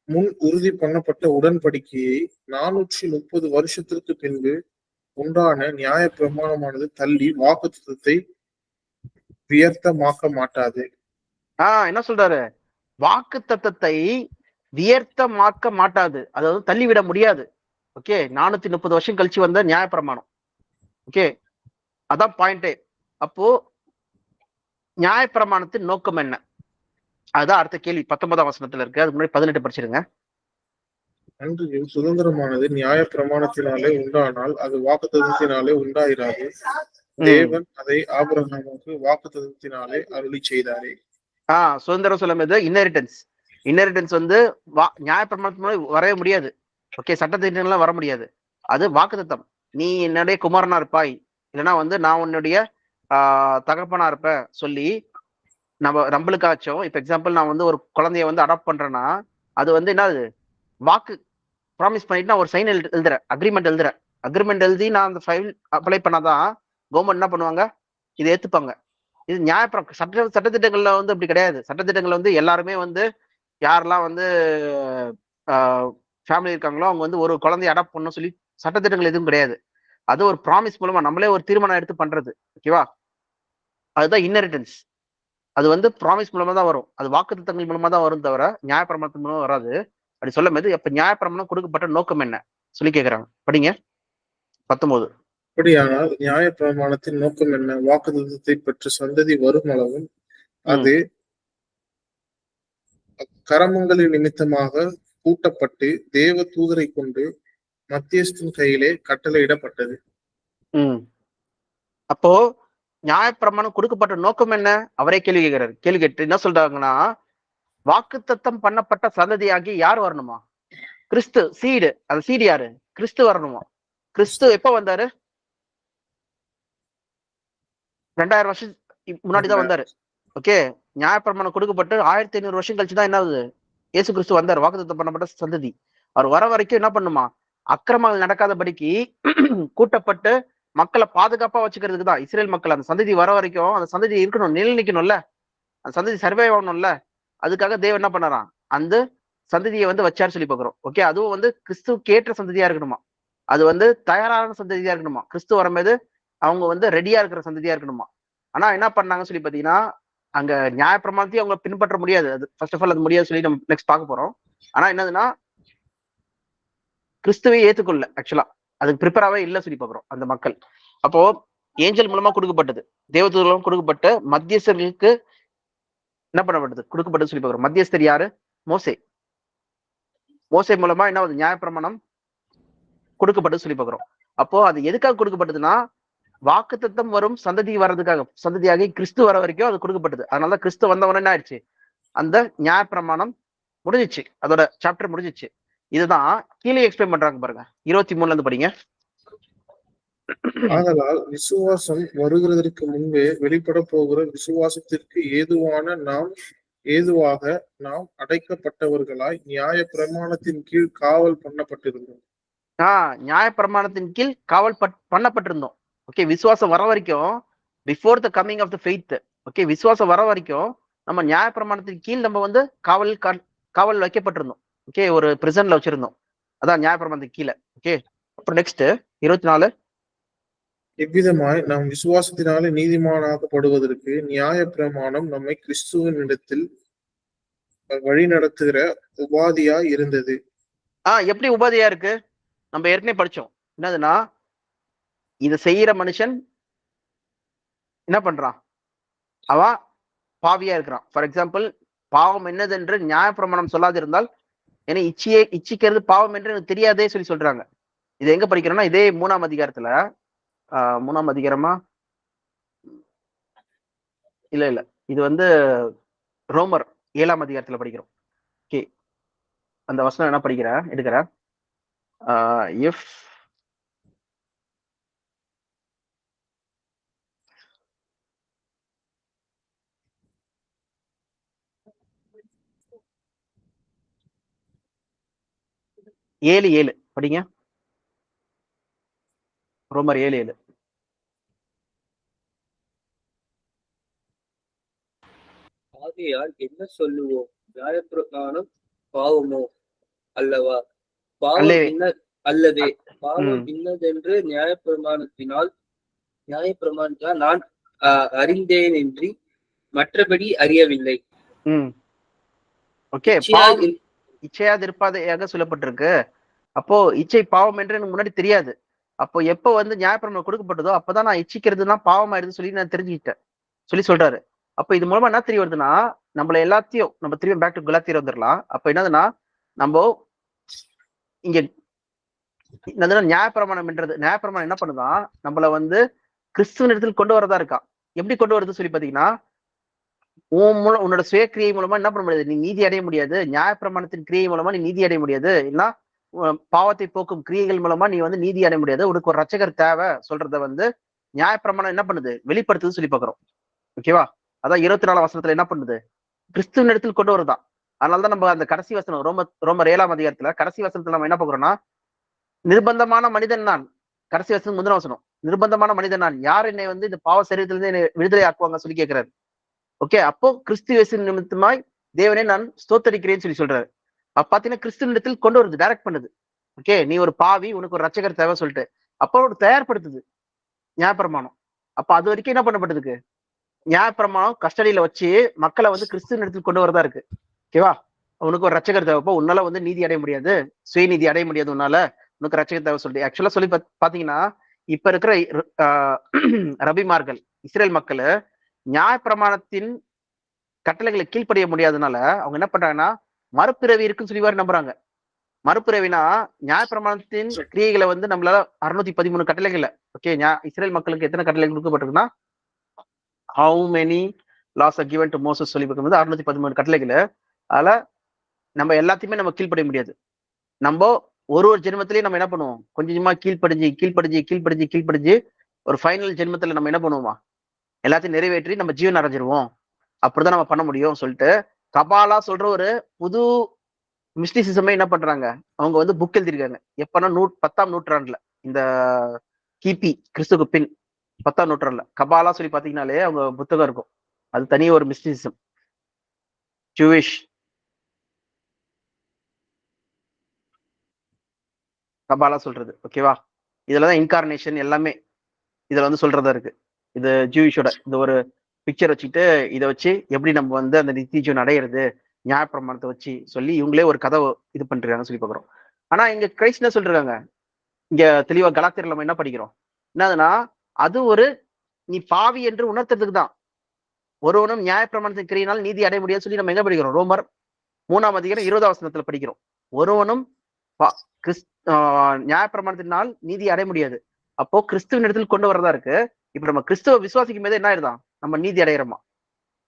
முன் உறுதி பண்ணப்பட்ட உடன்படிக்கையை 430 வருஷத்திற்கு பின்பு உண்டான நியாய பிரமாணமானது தள்ளி வாக்குத்தத்தத்தை வியர்த்தமாக்க மாட்டாது. என்ன சொல்றாரு? வாக்குத்தத்தத்தை வியர்த்தமாக்க மாட்டாது, அதாவது தள்ளிவிட முடியாது. ஓகே, 430 வருஷம் கழிச்சு வந்த நியாயப்பிரமாணம். ஓகே, அதான் பாயிண்டே. அப்போ நியாயப்பிரமாணத்தின் நோக்கம் என்ன? அதுதான் அடுத்த கேள்வி. 19ஆம் வசனத்துல இருக்கு. அதுக்கு முன்னாடி 18 படிச்சிருங்க. அன்றையும் சுதந்திரமானது நியாய பிரமாணத்தினாலே உண்டானால் அது வாக்குத்தத்தத்தினாலே உண்டாயிராது. தேவன் அதை ஆபிரகாமுக்கு வாக்குத்தத்தத்தினாலே அருளி செய்தாரே. சுதந்திரம் சொல்லும் போது இன்னெரிட்டன்ஸ் வந்து நியாயப்பிரமாணத்தினால வரவே முடியாது. ஓகே, சட்டத்திட்டங்கள்லாம் வர முடியாது. அது வாக்குத்தத்தம். நீ என்னுடைய குமாரனா இருப்பாய், இல்லைன்னா வந்து நான் உன்னுடைய தகப்பனா இருப்பேன் சொல்லி நம்மளுக்காச்சும். இப்ப எக்ஸாம்பிள், நான் வந்து ஒரு குழந்தைய வந்து அடாப்ட் பண்றேன்னா, அது வந்து என்னது, வாக்கு ப்ராமிஸ் பண்ணிட்டு நான் ஒரு சைன் எழுதுறேன், அக்ரிமெண்ட் எழுதி நான் அந்த ஃபைல் அப்ளை பண்ணாதான் கவர்மெண்ட் என்ன பண்ணுவாங்க, இதை ஏத்துப்பாங்க. இது சட்டத்திட்டங்கள்ல வந்து அப்படி கிடையாது. சட்டத்திட்டங்கள்ல வந்து எல்லாருமே வந்து யாரெல்லாம் வந்து ஃபேமிலி இருக்காங்களோ அவங்க வந்து ஒரு குழந்தைய அடாப்ட் பண்ணணும் சொல்லி சட்டத்திட்டங்கள் எதுவும் கிடையாது. அது ஒரு ப்ராமிஸ் மூலமா நம்மளே ஒரு தீர்மானம் எடுத்து பண்றது. ஓகேவா? அதுதான் இன்னெரிட்டன்ஸ். அது வந்து ப்ராமிஸ் மூலமா தான் வரும். அது வாக்குத்தத்தங்கள் மூலமா தான் வரும், தவிர நியாயப்பிரமாணத்தின் மூலமா வராது. அப்படி சொல்லும் போது அப்ப நியாயப்பிரமாணம் கொடுக்கப்பட்ட நோக்கம் என்ன சொல்லி கேட்கிறாங்க. படிங்க 19. அப்படியானால் நியாய பிரமாணத்தின் நோக்கம் என்ன? வாக்குத்தத்தத்தை பெற்ற சந்ததி வரும் அளவும் அது கரமங்களின் நிமித்தமாக கூட்டப்பட்டு தேவ தூதரை கொண்டு மத்தியஸ்தின் கையிலே கட்டளையிடப்பட்டது. அப்போ நியாயப்பிரமாணம் கொடுக்கப்பட்ட நோக்கம் என்ன? அவரே கேள்வி கேட்கிறாரு. கேள்வி கேட்டு என்ன சொல்றாங்கன்னா, வாக்குத்தத்தம் பண்ணப்பட்ட சந்ததியாகி யார் வரணுமா? கிறிஸ்து சீடு. அந்த சீடு யாரு? கிறிஸ்து வரணுமா? கிறிஸ்து எப்ப வந்தாரு? 2000 வருஷம் முன்னாடிதான் வந்தாரு. ஓகே, நியாயப்பிரமாணம் கொடுக்கப்பட்டு 1500 வருஷம் கழிச்சுதான் என்ன ஆகுது, இயேசு கிறிஸ்து வந்தாரு. வாக்குத்தத்தம் பண்ணப்பட்ட சந்ததி அவர் வர வரைக்கும் என்ன பண்ணுமா, அக்கிரமங்கள் நடக்காதபடிக்கு கூட்டப்பட்டு மக்களை பாதுகாப்பா வச்சுக்கிறதுக்கு தான். இஸ்ரேல் மக்கள் அந்த சந்ததி வர வரைக்கும் அந்த சந்ததி இருக்கணும், நிலை நிக்கணும்ல, அந்த சந்ததி சர்வே ஆகணும்ல. அதுக்காக தேவன் என்ன பண்ணறான், அந்த சந்ததியை வந்து வச்சாரு சொல்லி பாக்குறோம். ஓகே, அதுவும் வந்து கிறிஸ்துவுக்கு ஏற்ற சந்ததியா இருக்கணுமா, அது வந்து தயாரான சந்ததியா இருக்கணுமா, கிறிஸ்து வரும்போது அவங்க வந்து ரெடியா இருக்கிற சந்ததியா இருக்கணுமா. ஆனா என்ன பண்ணாங்கன்னு சொல்லி பாத்தீங்கன்னா, அங்க நியாயப்பிரமாணத்தையும் அவங்க பின்பற்ற முடியாது. அது ஃபர்ஸ்ட் ஆஃப் ஆல் அது முடியாது சொல்லி நம்ம நெக்ஸ்ட் பார்க்க போறோம். ஆனா என்னதுன்னா, கிறிஸ்துவை ஏத்துக்கொள்ள ஆக்சுவலா அதுக்கு ப்ரிப்பேராவே இல்லை சொல்லி பாக்குறோம் அந்த மக்கள். அப்போ ஏஞ்சல் மூலமா கொடுக்கப்பட்டது, தேவதூதர்களும் கொடுக்கப்பட்ட மத்தியஸ்தர்களுக்கு என்ன பண்ணப்பட்டது, கொடுக்கப்பட்டது சொல்லி பார்க்கிறோம். மத்தியஸ்தர் யாரு? மோசே. மோசே மூலமா என்ன ஆகுது, நியாயப்பிரமாணம் கொடுக்கப்பட்டது சொல்லி பார்க்கிறோம். அப்போ அது எதுக்காக கொடுக்கப்பட்டதுன்னா, வாக்குத்தத்தம் வரும் சந்ததி வர்றதுக்காக, சந்ததியாக கிறிஸ்து வர வரைக்கும் அது கொடுக்கப்பட்டது. அதனால கிறிஸ்து வந்தவன என்ன ஆயிடுச்சு, அந்த நியாயப்பிரமாணம் முடிஞ்சிச்சு, அதோட சாப்டர் முடிஞ்சிச்சு. இதுதான் கீழே எக்ஸ்பிளைன் பண்றாங்க பாருங்க, 23 இருந்து படிங்க. ஆதலால் விசுவாசம் வருகிறதற்கு முன்பே வெளிப்பட போகிற விசுவாசத்திற்கு ஏதுவாக நாம் அடைக்கப்பட்டவர்களாய் நியாய பிரமாணத்தின் கீழ் காவல் பண்ணப்பட்டிருந்தோம். நியாய பிரமாணத்தின் கீழ் காவல் பண்ணப்பட்டிருந்தோம். ஓகே, விசுவாசம் வர வரைக்கும், before the coming of the faith, okay, விசுவாசம் வர வரைக்கும் நம்ம நியாய பிரமாணத்தின் கீழ் நம்ம வந்து காவல் வைக்கப்பட்டிருந்தோம். ஓகே, ஒரு பிரிசன்ல வச்சிருந்தோம், அதான் நியாய பிரமாணத்துக்கு கீழே. ஓகே, அப்புறம் நெக்ஸ்ட் 24. இவ்விதமாய் நாம் விசுவாசத்தினாலே நீதிமானாக்கப்படுவதற்கு நியாய பிரமாணம் நம்மை கிறிஸ்துவின் இடத்தில் வழி நடத்துகிற உபாதியா இருந்தது. எப்படி உபாதியா இருக்கு? நம்ம ஏற்கனவே படிச்சோம். என்னதுன்னா, இதை செய்யற மனுஷன் என்ன பண்றான், அவன் பாவியா இருக்கிறான். ஃபார் எக்ஸாம்பிள், பாவம் என்னதென்று நியாயப்பிரமாணம் சொல்லாதிருந்தால் ஏன்னா இச்சிக்கிறது பாவம் என்று எனக்கு தெரியாதே சொல்லி சொல்றாங்க. இது எங்க படிக்கிறோம்னா, இதே 3ஆம் அதிகாரத்துல, 3ஆம் அதிகாரமா இல்ல இது வந்து ரோமர் 7ஆம் அதிகாரத்துல படிக்கிறோம். ஓகே, அந்த வசனம் என்ன படிக்கிறேன், எடுக்கிறேன். இஃப் ஏழு படிங்க, ரோமர் 7:7. ஆகையால் என்ன சொல்லுவோம், நியாயப்பிரமாணம் பாவமோ அல்லவா? பாவம் என்ன அல்லவே, பாவம் இன்னதென்று நியாயப்பிரமாணத்தினால் நான் அறிந்தேனின்றி மற்றபடி அறியவில்லை. ஓகே, இச்சையாதிருப்பாதையாக சொல்லப்பட்டிருக்கு. அப்போ இச்சை பாவம் என்று எனக்கு முன்னாடி தெரியாது. அப்போ எப்போ வந்து நியாயப்பிரமாணம் கொடுக்கப்பட்டதோ அப்பதான் நான் இச்சிக்கிறதுனா பாவம் ஆயிடுது சொல்லி நான் தெரிஞ்சுக்கிட்டேன் சொல்லி சொல்றாரு. அப்ப இது மூலமா என்ன தெரிய வருதுன்னா, நம்மள எல்லாத்தையும் நம்ம திரும்பி பேக் டு கலாத்தியர் வந்துடலாம். அப்ப என்னதுன்னா, நம்ம இங்க என்னதுன்னா, நியாயப்பிரமாணம் என்ன பண்ணுதான், நம்மள வந்து கிறிஸ்துவ இடத்தில் கொண்டு வரதா இருக்கான். எப்படி கொண்டு வருது சொல்லி பாத்தீங்கன்னா, உன்னோட சுய கிரியை மூலமா என்ன பண்ண முடியாது, நீ நீதி அடைய முடியாது. நியாயப்பிரமாணத்தின் கிரியை மூலமா நீ நீதி அடைய முடியாது. இல்லைன்னா பாவத்தை போக்கும் கிரியைகள் மூலமா நீ வந்து நீதி அடைய முடியாது. உனக்கு ஒரு ரட்சகர் தேவை சொல்றத வந்து நியாயப்பிரமாணம் என்ன பண்ணுது, வெளிப்படுத்துது சொல்லி பாக்குறோம். ஓகேவா? அதான் 24ஆம் வசனத்துல என்ன பண்ணுது, கிறிஸ்துவின் இடத்தில் கொண்டு வருதான். அதனாலதான் நம்ம அந்த கடைசி வசனம் ரோமர் 7ஆம் அதிகாரத்துல கடைசி வசனத்துல நம்ம என்ன பாக்குறோம்னா, நிர்பந்தமான மனிதன் நான், கடைசி வசனம் முந்தின வசனம், நிர்பந்தமான மனிதன் நான், யார் என்னை வந்து இந்த பாவ சரீரத்திலிருந்து என்னை விடுதலை ஆக்குவாங்க சொல்லி கேட்கிறாரு. ஓகே, அப்போ கிறிஸ்து இயேசுவின் நிமித்தமாய் தேவனே நான் ஸ்தோத்தரிக்கிறேன்னு சொல்லி சொல்றாரு. அப்ப பாத்தீங்கன்னா கிறிஸ்துவின் இடத்தில் கொண்டு வருது, டைரக்ட் பண்ணுது. ஓகே, நீ ஒரு பாவி, உனக்கு ஒரு ரட்சகர் தேவை சொல்லிட்டு அப்போ ஒரு தயார்படுத்துது நியாயப்பிரமாணம். அப்ப அது வரைக்கும் என்ன பண்ணப்பட்டதுக்கு, நியாயப்பிரமாணம் கஸ்டடியில வச்சு மக்களை வந்து கிறிஸ்துவின் இடத்தில் கொண்டு வரதா இருக்கு. ஓகேவா? உனக்கு ஒரு ரட்சகர் தேவைப்போ, உன்னால வந்து நீதி அடைய முடியாது, சுயநீதி அடைய முடியாது, உன்னால உனக்கு ரட்சகர் தேவை சொல்லிட்டு ஆக்சுவலா சொல்லி பாத்தீங்கன்னா, இப்ப இருக்கிற ரபிமார்கள் இஸ்ரேல் மக்கள் நியாயப்பிரமாணத்தின் கட்டளைகளை கீழ்ப்படிய முடியாதனால அவங்க என்ன பண்றாங்கன்னா, மறுபிறவி இருக்குன்னு சொல்லி நம்புறாங்க. மறுபிறவினா நியாயப்பிரமாணத்தின் கிரியைகளை வந்து நம்மளால 613 கட்டளைகள், ஓகே, இஸ்ரேல் மக்களுக்கு எத்தனை கட்டளைகள் கொடுக்கப்பட்டிருக்குன்னா, how many laws are given to Moses சொல்லி பார்க்கும்போது 613 கட்டளைகள். அதனால நம்ம எல்லாத்தையுமே நம்ம கீழ்ப்படிய முடியாது. நம்ம ஒரு ஜென்மத்திலேயே நம்ம என்ன பண்ணுவோம், கொஞ்சமா கீழ்ப்படிஞ்சு ஒரு ஃபைனல் ஜென்மத்துல நம்ம என்ன பண்ணுவோமா, எல்லாத்தையும் நிறைவேற்றி நம்ம ஜீவன் அடைஞ்சிருவோம். அப்படிதான் நம்ம பண்ண முடியும் சொல்லிட்டு கபாலா சொல்ற ஒரு புது மிஸ்டிசிசமே என்ன பண்றாங்க, அவங்க வந்து புக் எழுதிருக்காங்க. எப்பன்னா 10ஆம் நூற்றாண்டுல, இந்த கிபி கிறிஸ்துக்கு பின் 10ஆம் நூற்றாண்டுல கபாலா சொல்லி பாத்தீங்கன்னாலே அவங்க புத்தகம் இருக்கும். அது தனி ஒரு மிஸ்டிசிசம், ஜூவிஷ் கபாலா சொல்றது. ஓகேவா? இதுலதான் இன்கார்னேஷன் எல்லாமே இதுல வந்து சொல்றதா இருக்கு. இது ஜூவிஷோட இந்த ஒரு பிக்சர் வச்சுட்டு இதை வச்சு எப்படி நம்ம வந்து அந்த நித்திஜீவன் அடையிறது நியாயப்பிரமாணத்தை வச்சு சொல்லி இவங்களே ஒரு கதை இது பண்றாங்கன்னு சொல்லி பாக்குறோம். ஆனா இங்க கிரைஸ்ட் என்ன சொல்றாங்க, இங்க தெளிவா கலாத்தியர்ல நம்ம என்ன படிக்கிறோம், என்னதுன்னா அது ஒரு நீ பாவி என்று உணர்த்துறதுக்கு தான். ஒருவனும் நியாயப்பிரமாணத்தின் கிரியினால் நீதி அடைய முடியாது சொல்லி நம்ம எங்க படிக்கிறோம்? ரோமர் 3ஆம் அதிகாரம் 20ஆம் வசனத்துல படிக்கிறோம். ஒருவனும் நியாயப்பிரமாணத்தினால் நீதி அடைய முடியாது. அப்போ கிறிஸ்துவின் இடத்துல கொண்டு வரதா இருக்கு. இப்ப நம்ம கிறிஸ்துவ விசுவாசிக்கும் போது என்ன ஆயிருதான்? நம்ம நீதி அடையிறோமா?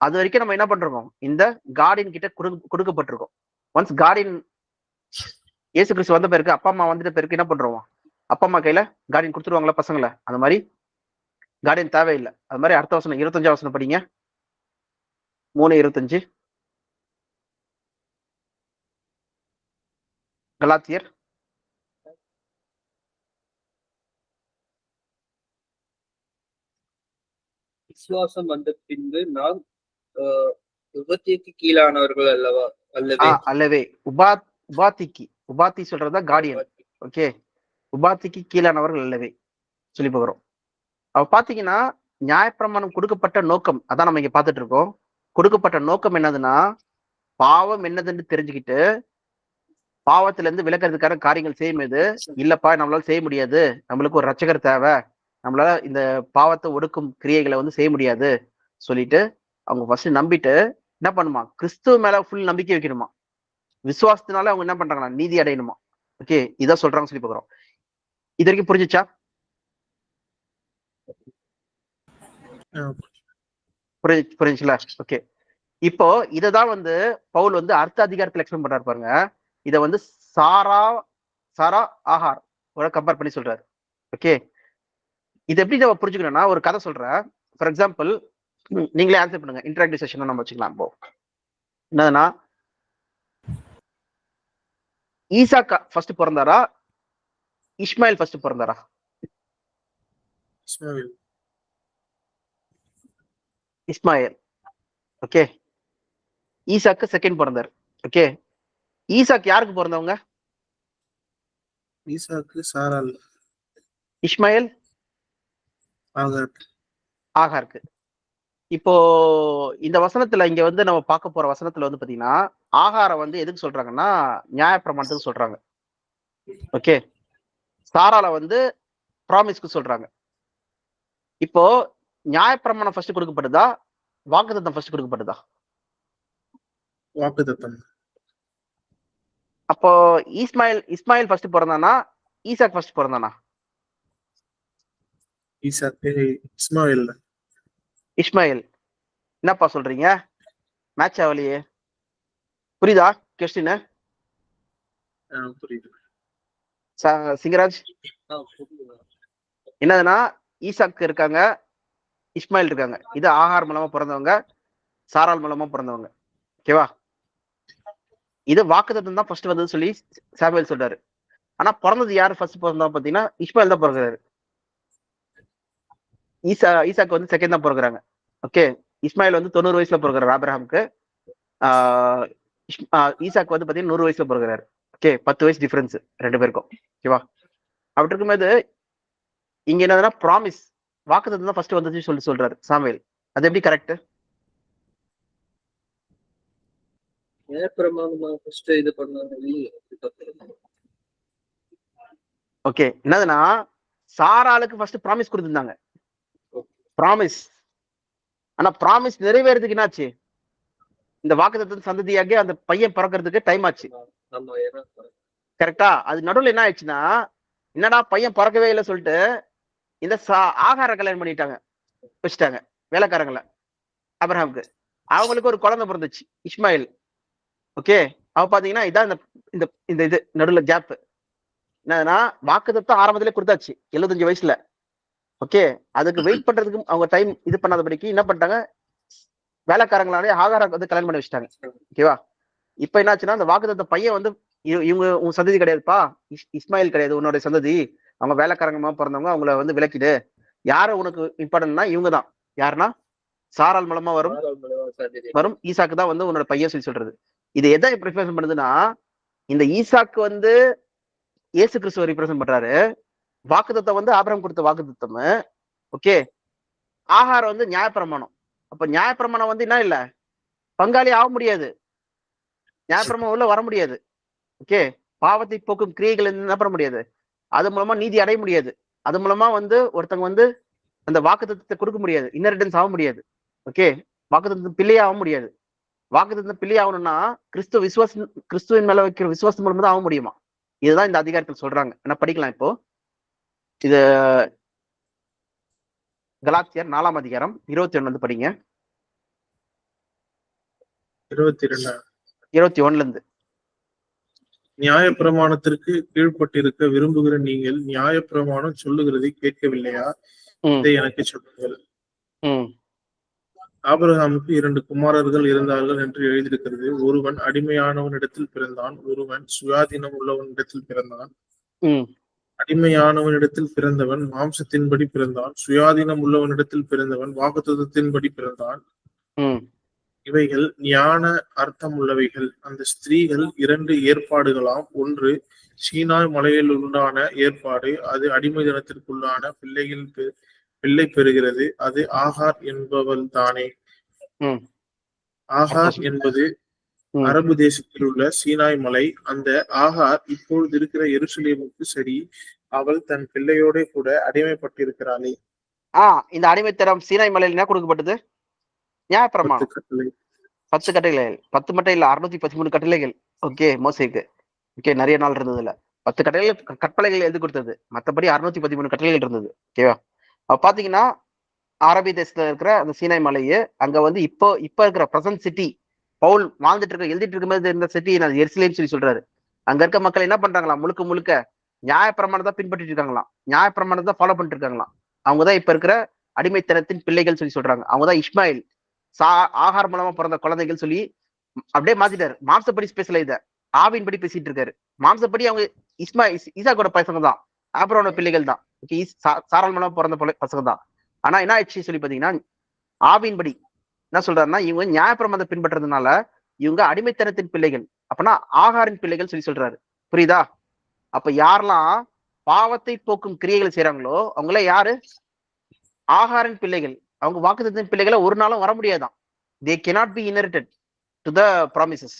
அது வரைக்கும் நம்ம என்ன பண்றோம்? இந்த கார்டின் கிட்ட கொடுக்கப்பட்டிருக்கோம். ஒன்ஸ் கார்டின் இயேசு கிறிஸ்து வந்த பிறகு, அப்பா அம்மா வந்துட்ட பிறகு என்ன பண்றோம்? அப்பா அம்மா கையில கார்டின் கொடுத்துருவாங்களா பசங்களை? அந்த மாதிரி கார்டின் தேவையில்லை. அது மாதிரி அடுத்த வசனம் 25ஆம் வசனம் படிங்க. 3:25 கலாத்தியர். விசுவாசம் வந்த பின்பு நாம் உபத்திக்கு கீழானவர்கள் அல்லவா? அல்லவே. உபாத்தி சொல்றதா கார்டியன். ஓகே, உபாத்திக்கு கீழானவர்கள் அல்லவே சொல்லி போகிறோம். அவ பாத்தீங்கன்னா நியாயப்பிரமாணம் கொடுக்கப்பட்ட நோக்கம் அதான் நம்ம இங்க பாத்துட்டு இருக்கோம். கொடுக்கப்பட்ட நோக்கம் என்னதுன்னா, பாவம் என்னதுன்னு தெரிஞ்சுக்கிட்டு பாவத்துல இருந்து விலக்கிறதுக்கான காரியங்கள் செய்யும்போது, இல்லப்பா நம்மளால செய்ய முடியாது, நம்மளுக்கு ஒரு ரட்சகர் தேவை, நம்மளால இந்த பாவத்தை ஒடுக்கும் கிரியைகளை வந்து செய்ய முடியாது சொல்லிட்டு அவங்க ஃபர்ஸ்ட் நம்பிட்டு என்ன பண்ணுமா? கிறிஸ்துவ மேல ஃபுல் நம்பிக்கை வைக்கணுமா? விசுவாசத்தினால அவங்க என்ன பண்றாங்கன்னா நீதி அடையணுமா? ஓகே, இதான் சொல்றாங்க சொல்லி பாக்குறோம். இது வரைக்கும் புரிஞ்சுச்சா? புரிஞ்சுச்சுல? ஓகே, இப்போ இததான் வந்து பவுல் வந்து அர்த்த அதிகாரத்துல எக்ஸ்பிளைன் பண்றாரு பாருங்க. இத வந்து சாரா ஆகார் கம்பேர் பண்ணி சொல்றாரு. ஓகே, இது எப்படி நம்ம புரிஞ்சுக்கணும்னா, ஒரு கதை சொல்றேன். ஃபார் எக்ஸாம்பிள், நீங்களே ஆன்சர் பண்ணுங்க. இன்டராக்டிவ் செஷன் நம்ம வச்சுக்கலாம். இப்போ என்னதுன்னா, ஈசாக்கா ஃபர்ஸ்ட் பிறந்தாரா, இஸ்மாயில் ஃபர்ஸ்ட் பிறந்தாரா? இஸ்மாயில். ஓகே, ஈசாக்கு செகண்ட் பிறந்தார். ஓகே, ஈசாக்கு யாருக்கு பிறந்தவங்க? ஈசாக்கு சாராள். இஸ்மாயில் ஆகாருக்கு. இப்போ இந்த வசனத்துல இங்க வந்து நம்ம பார்க்க போற வசனத்துல வந்து பாத்தீங்கன்னா, ஆகார வந்து எதுக்கு சொல்றாங்கன்னா நியாயப்பிரமாணத்துக்கு சொல்றாங்க. ஓகே, சாரால வந்து ப்ராமிஸ்க்கு சொல்றாங்க. இப்போ நியாயப்பிரமாணம் ஃபர்ஸ்ட் கொடுக்கப்படுதா, வாக்குத்தத்தம் ஃபர்ஸ்ட் கொடுக்கப்படுதா? வாக்குத்தத்தம். அப்போ இஸ்மாயில் ஃபர்ஸ்ட் பிறந்தானா, ஈசாக் ஃபர்ஸ்ட் பிறந்தானா? இஸ்மாயில். என்னப்பா சொல்றீங்க? மேட்ச் ஆகலையே. புரியுதா கொஸ்டின்? புரியுது சிங்கராஜ். என்னதுன்னா, ஈசாக்கு இருக்காங்க, இஸ்மாயில் இருக்காங்க. இது ஆகார் மூலமா பிறந்தவங்க, சாரால் மூலமா பிறந்தவங்க. ஓகேவா? இது வாக்குத்தத்தம் தான் ஃபர்ஸ்ட் வந்தது சொல்லி சாமுவேல் சொல்றாரு. ஆனா பிறந்தது யாரு ஃபர்ஸ்ட் பிறந்தா பாத்தீங்கன்னா இஸ்மாயில் தான் பிறகுறாரு. ஈசாக்கு வந்து செகண்ட் தான் பிறகுறாங்க. ஓகே, இஸ்மாயில் வந்து 90 வயசுல பிறகுறாரு ஆபிரகாமுக்கு. ஈசாக்கு வந்து பாத்தீங்கன்னா 100 வயசுல பிறகுறாரு. ஓகே, 10 வயசு டிஃபரன்ஸ் ரெண்டு பேருக்கும். ஓகேவா? அப்படி இருக்கும்போது இங்க என்னதுன்னா ப்ராமிஸ், வாக்குத்தத்தம் தான் ஃபர்ஸ்ட் வந்துச்சு சொல்லி சொல்றாரு சாமுவேல். அது எப்படி கரெக்ட்? ஓகே, என்னதுன்னா சாராளுக்கு ஃபர்ஸ்ட் ப்ராமிஸ் கொடுத்திருந்தாங்க. ப்ராமிஸ். ஆனா ப்ராமிஸ் நிறைவேறதுக்கு என்னாச்சு? இந்த வாக்குத்தத்தம் சந்ததியாக அந்த பையன் பிறக்கிறதுக்கு டைம் ஆச்சு. கரெக்டா? அது நடுவில் என்ன ஆயிடுச்சுன்னா, என்னடா பையன் பிறக்கவே இல்லை சொல்லிட்டு இந்த ஆகார கல்யாணம் பண்ணிட்டாங்க, வச்சுட்டாங்க வேலைக்காரங்களை ஆபிரகாமுக்கு. அவங்களுக்கு ஒரு குழந்தை பிறந்துச்சு, இஸ்மாயில். ஓகே, அவ பாத்தீங்கன்னா இதான் இந்த இந்த இது நடுவில் கேப். என்னன்னா வாக்குத்தத்தம் ஆரம்பத்திலே கொடுத்தாச்சு 75 வயசுல. ஓகே, அதுக்கு வெயிட் பண்றதுக்கு அவங்க டைம் இது பண்ணாதபடிக்கு என்ன பண்ணிட்டாங்க, வேலைக்காரங்களாலே ஆகார வந்து கல்யாணம் பண்ணி வச்சுட்டாங்க. ஓகேவா? இப்ப என்னாச்சுன்னா, அந்த வாக்குத்தத்த பையன் வந்து இவங்க உன் சந்ததி கிடையாதுப்பா, இஸ்மாயில் கிடையாது உன்னோட சந்ததி, அவங்க வேலைக்காரங்கமா பிறந்தவங்க, அவங்கள வந்து விலக்கிடு. யார உனக்கு இம்பார்ட்டன்ட்னா இவங்க தான். யாருன்னா சாரால் மூலமா வரும் ஈசாக்கு தான் வந்து உன்னோட பையன் சொல்லி சொல்றது. இது எதை ரிப்ரசன்ட் பண்ணுதுன்னா, இந்த ஈசாக்கு வந்து இயேசு கிறிஸ்துவ ரிப்ரசன்ட் பண்றாரு. வாக்குத்தத்தம் வந்து ஆபிரகாம் கொடுத்த வாக்குத்தத்தம். ஓகே, ஆகாரம் வந்து நியாயப்பிரமாணம். அப்ப நியாயப்பிரமாணம் வந்து என்ன இல்ல, பங்காளி ஆக முடியாது, நியாயப்பிரமாணம் உள்ள வர முடியாது. ஓகே, பாவத்தை போக்கும் கிரியைகள் என்ன பண்ண முடியாது, அது மூலமா நீதி அடைய முடியாது. அது மூலமா வந்து ஒருத்தங்க வந்து அந்த வாக்குத்தத்தத்தை கொடுக்க முடியாது, இன்னரிட்டன்ஸ் ஆக முடியாது. ஓகே, வாக்குத்தத்தம் பிள்ளையே ஆக முடியாது. வாக்குத்தத்தம் பிள்ளை ஆகணும்னா கிறிஸ்துவின் மேல வைக்கிற விசுவாசம் மூலமா தான் ஆக முடியுமா? இதுதான் இந்த அதிகாரத்தில் சொல்றாங்க. என்ன படிக்கலாம் இப்போ. இது கலாத்தியர் 4ஆம் அதிகாரம் 21 வந்து படிங்க. 21 இருந்து. நியாயப்பிரமாணத்திற்கு கீழ்ப்பட்டிருக்க விரும்புகிற நீங்கள் நியாயப்பிரமாணம் சொல்லுகிறதை கேட்கவில்லையா? இதை எனக்கு சொல்லுங்கள். ஆபிரகாமுக்கு 2 குமாரர்கள் இருந்தார்கள் என்று எழுதியிருக்கிறது. ஒருவன் அடிமையானவனிடத்தில் பிறந்தான், ஒருவன் சுயாதீனம் உள்ளவனிடத்தில் பிறந்தான். அடிமையானவனிடத்தில் பிறந்தவன் மாம்சத்தின்படி பிறந்தான், சுயாதீனம் உள்ளவனிடத்தில் பிறந்தவன் வாக்குத்தத்தத்தின்படி பிறந்தான். இவைகள் ஞான அர்த்தம் உள்ளவைகள். அந்த ஸ்திரீகள் 2 ஏற்பாடுகளாம். ஒன்று சீனாய் மலையில் உண்டான ஏற்பாடு, அது அடிமை தினத்திற்குள்ளான பிள்ளை பெறுகிறது. அது ஆகார் என்பவள் தானே. ஆகார் என்பது அரபு தேசத்தில் உள்ள சீனாய் மலை. அந்த ஆகார் இப்பொழுது இருக்கிற எருசலேமுக்கு சரி, அவள் தன் பிள்ளையோட கூட அடிமைப்பட்டிருக்கிறாளே. இந்த அடிமைத்தனம் சீனாய் மலையில் என்ன கொடுக்கப்பட்டது? நியாயப்பிரமாணம் 10 கட்டளைகள். 10 மட்டும் இல்ல, 613 கட்டளைகள். ஓகே, மோசேக்கு. ஓகே, நிறைய நாள் இருந்ததுல 10 கட்டளைகள் எழுதி கொடுத்தது. மற்றபடி 613 கட்டளைகள் இருந்தது. ஓகேவா? அப்ப பாத்தீங்கன்னா அரபி தேசத்துல இருக்கிற அந்த சீனாய் மலையை அங்க வந்து இப்போ இருக்கிற பிரசன்ட் சிட்டி, பவுல் வாழ்ந்துட்டு இருக்க எழுதிட்டு இருக்கும்போது இருந்த சிட்டி எருசலேம் சொல்லி சொல்றாரு. அங்க இருக்க மக்கள் என்ன பண்றாங்களாம்? முழுக்க நியாயப்பிரமாணத்தை பின்பற்றிட்டு இருக்காங்களாம், நியாயப்பிரமாணத்தை ஃபாலோ பண்ணிட்டு இருக்காங்களாம். அவங்கதான் இப்ப இருக்கிற அடிமைத்தனத்தின் பிள்ளைகள் சொல்லி சொல்றாங்க. அவங்கதான் இஸ்மாயில், ஆகார் மூலமா பிறந்த குழந்தைகள் சொல்லி அப்படியே மாத்திட்டாரு. மாம்சப்படி பேசல, இத ஆவின்படி பேசிட்டு இருக்காரு. மாம்சப்படி அவங்க ஈசாக்கோட பசங்க தான், ஆபிரகாமோட பிள்ளைகள் தான். சாராள் மூலமா பிறந்த பசங்க தான். ஆனா என்ன ஆயிடுச்சு சொல்லி பாத்தீங்கன்னா, ஆவின்படி என்ன சொல்றாருன்னா, இவங்க நியாயப்பிரமாணத்தை பின்பற்றதுனால இவங்க அடிமைத்தனத்தின் பிள்ளைகள். அப்பனா ஆகாரின் பிள்ளைகள் சொல்லி சொல்றாரு. புரியுதா? அப்ப யாரெல்லாம் பாவத்தை போக்கும் கிரியைகளை செய்யறாங்களோ அவங்கள யாரு? ஆகாரின் பிள்ளைகள். அவங்க வாக்குத்தத்தின் பிள்ளைகளை ஒரு நாளும் வர முடியாதான். they cannot be inherited to the promises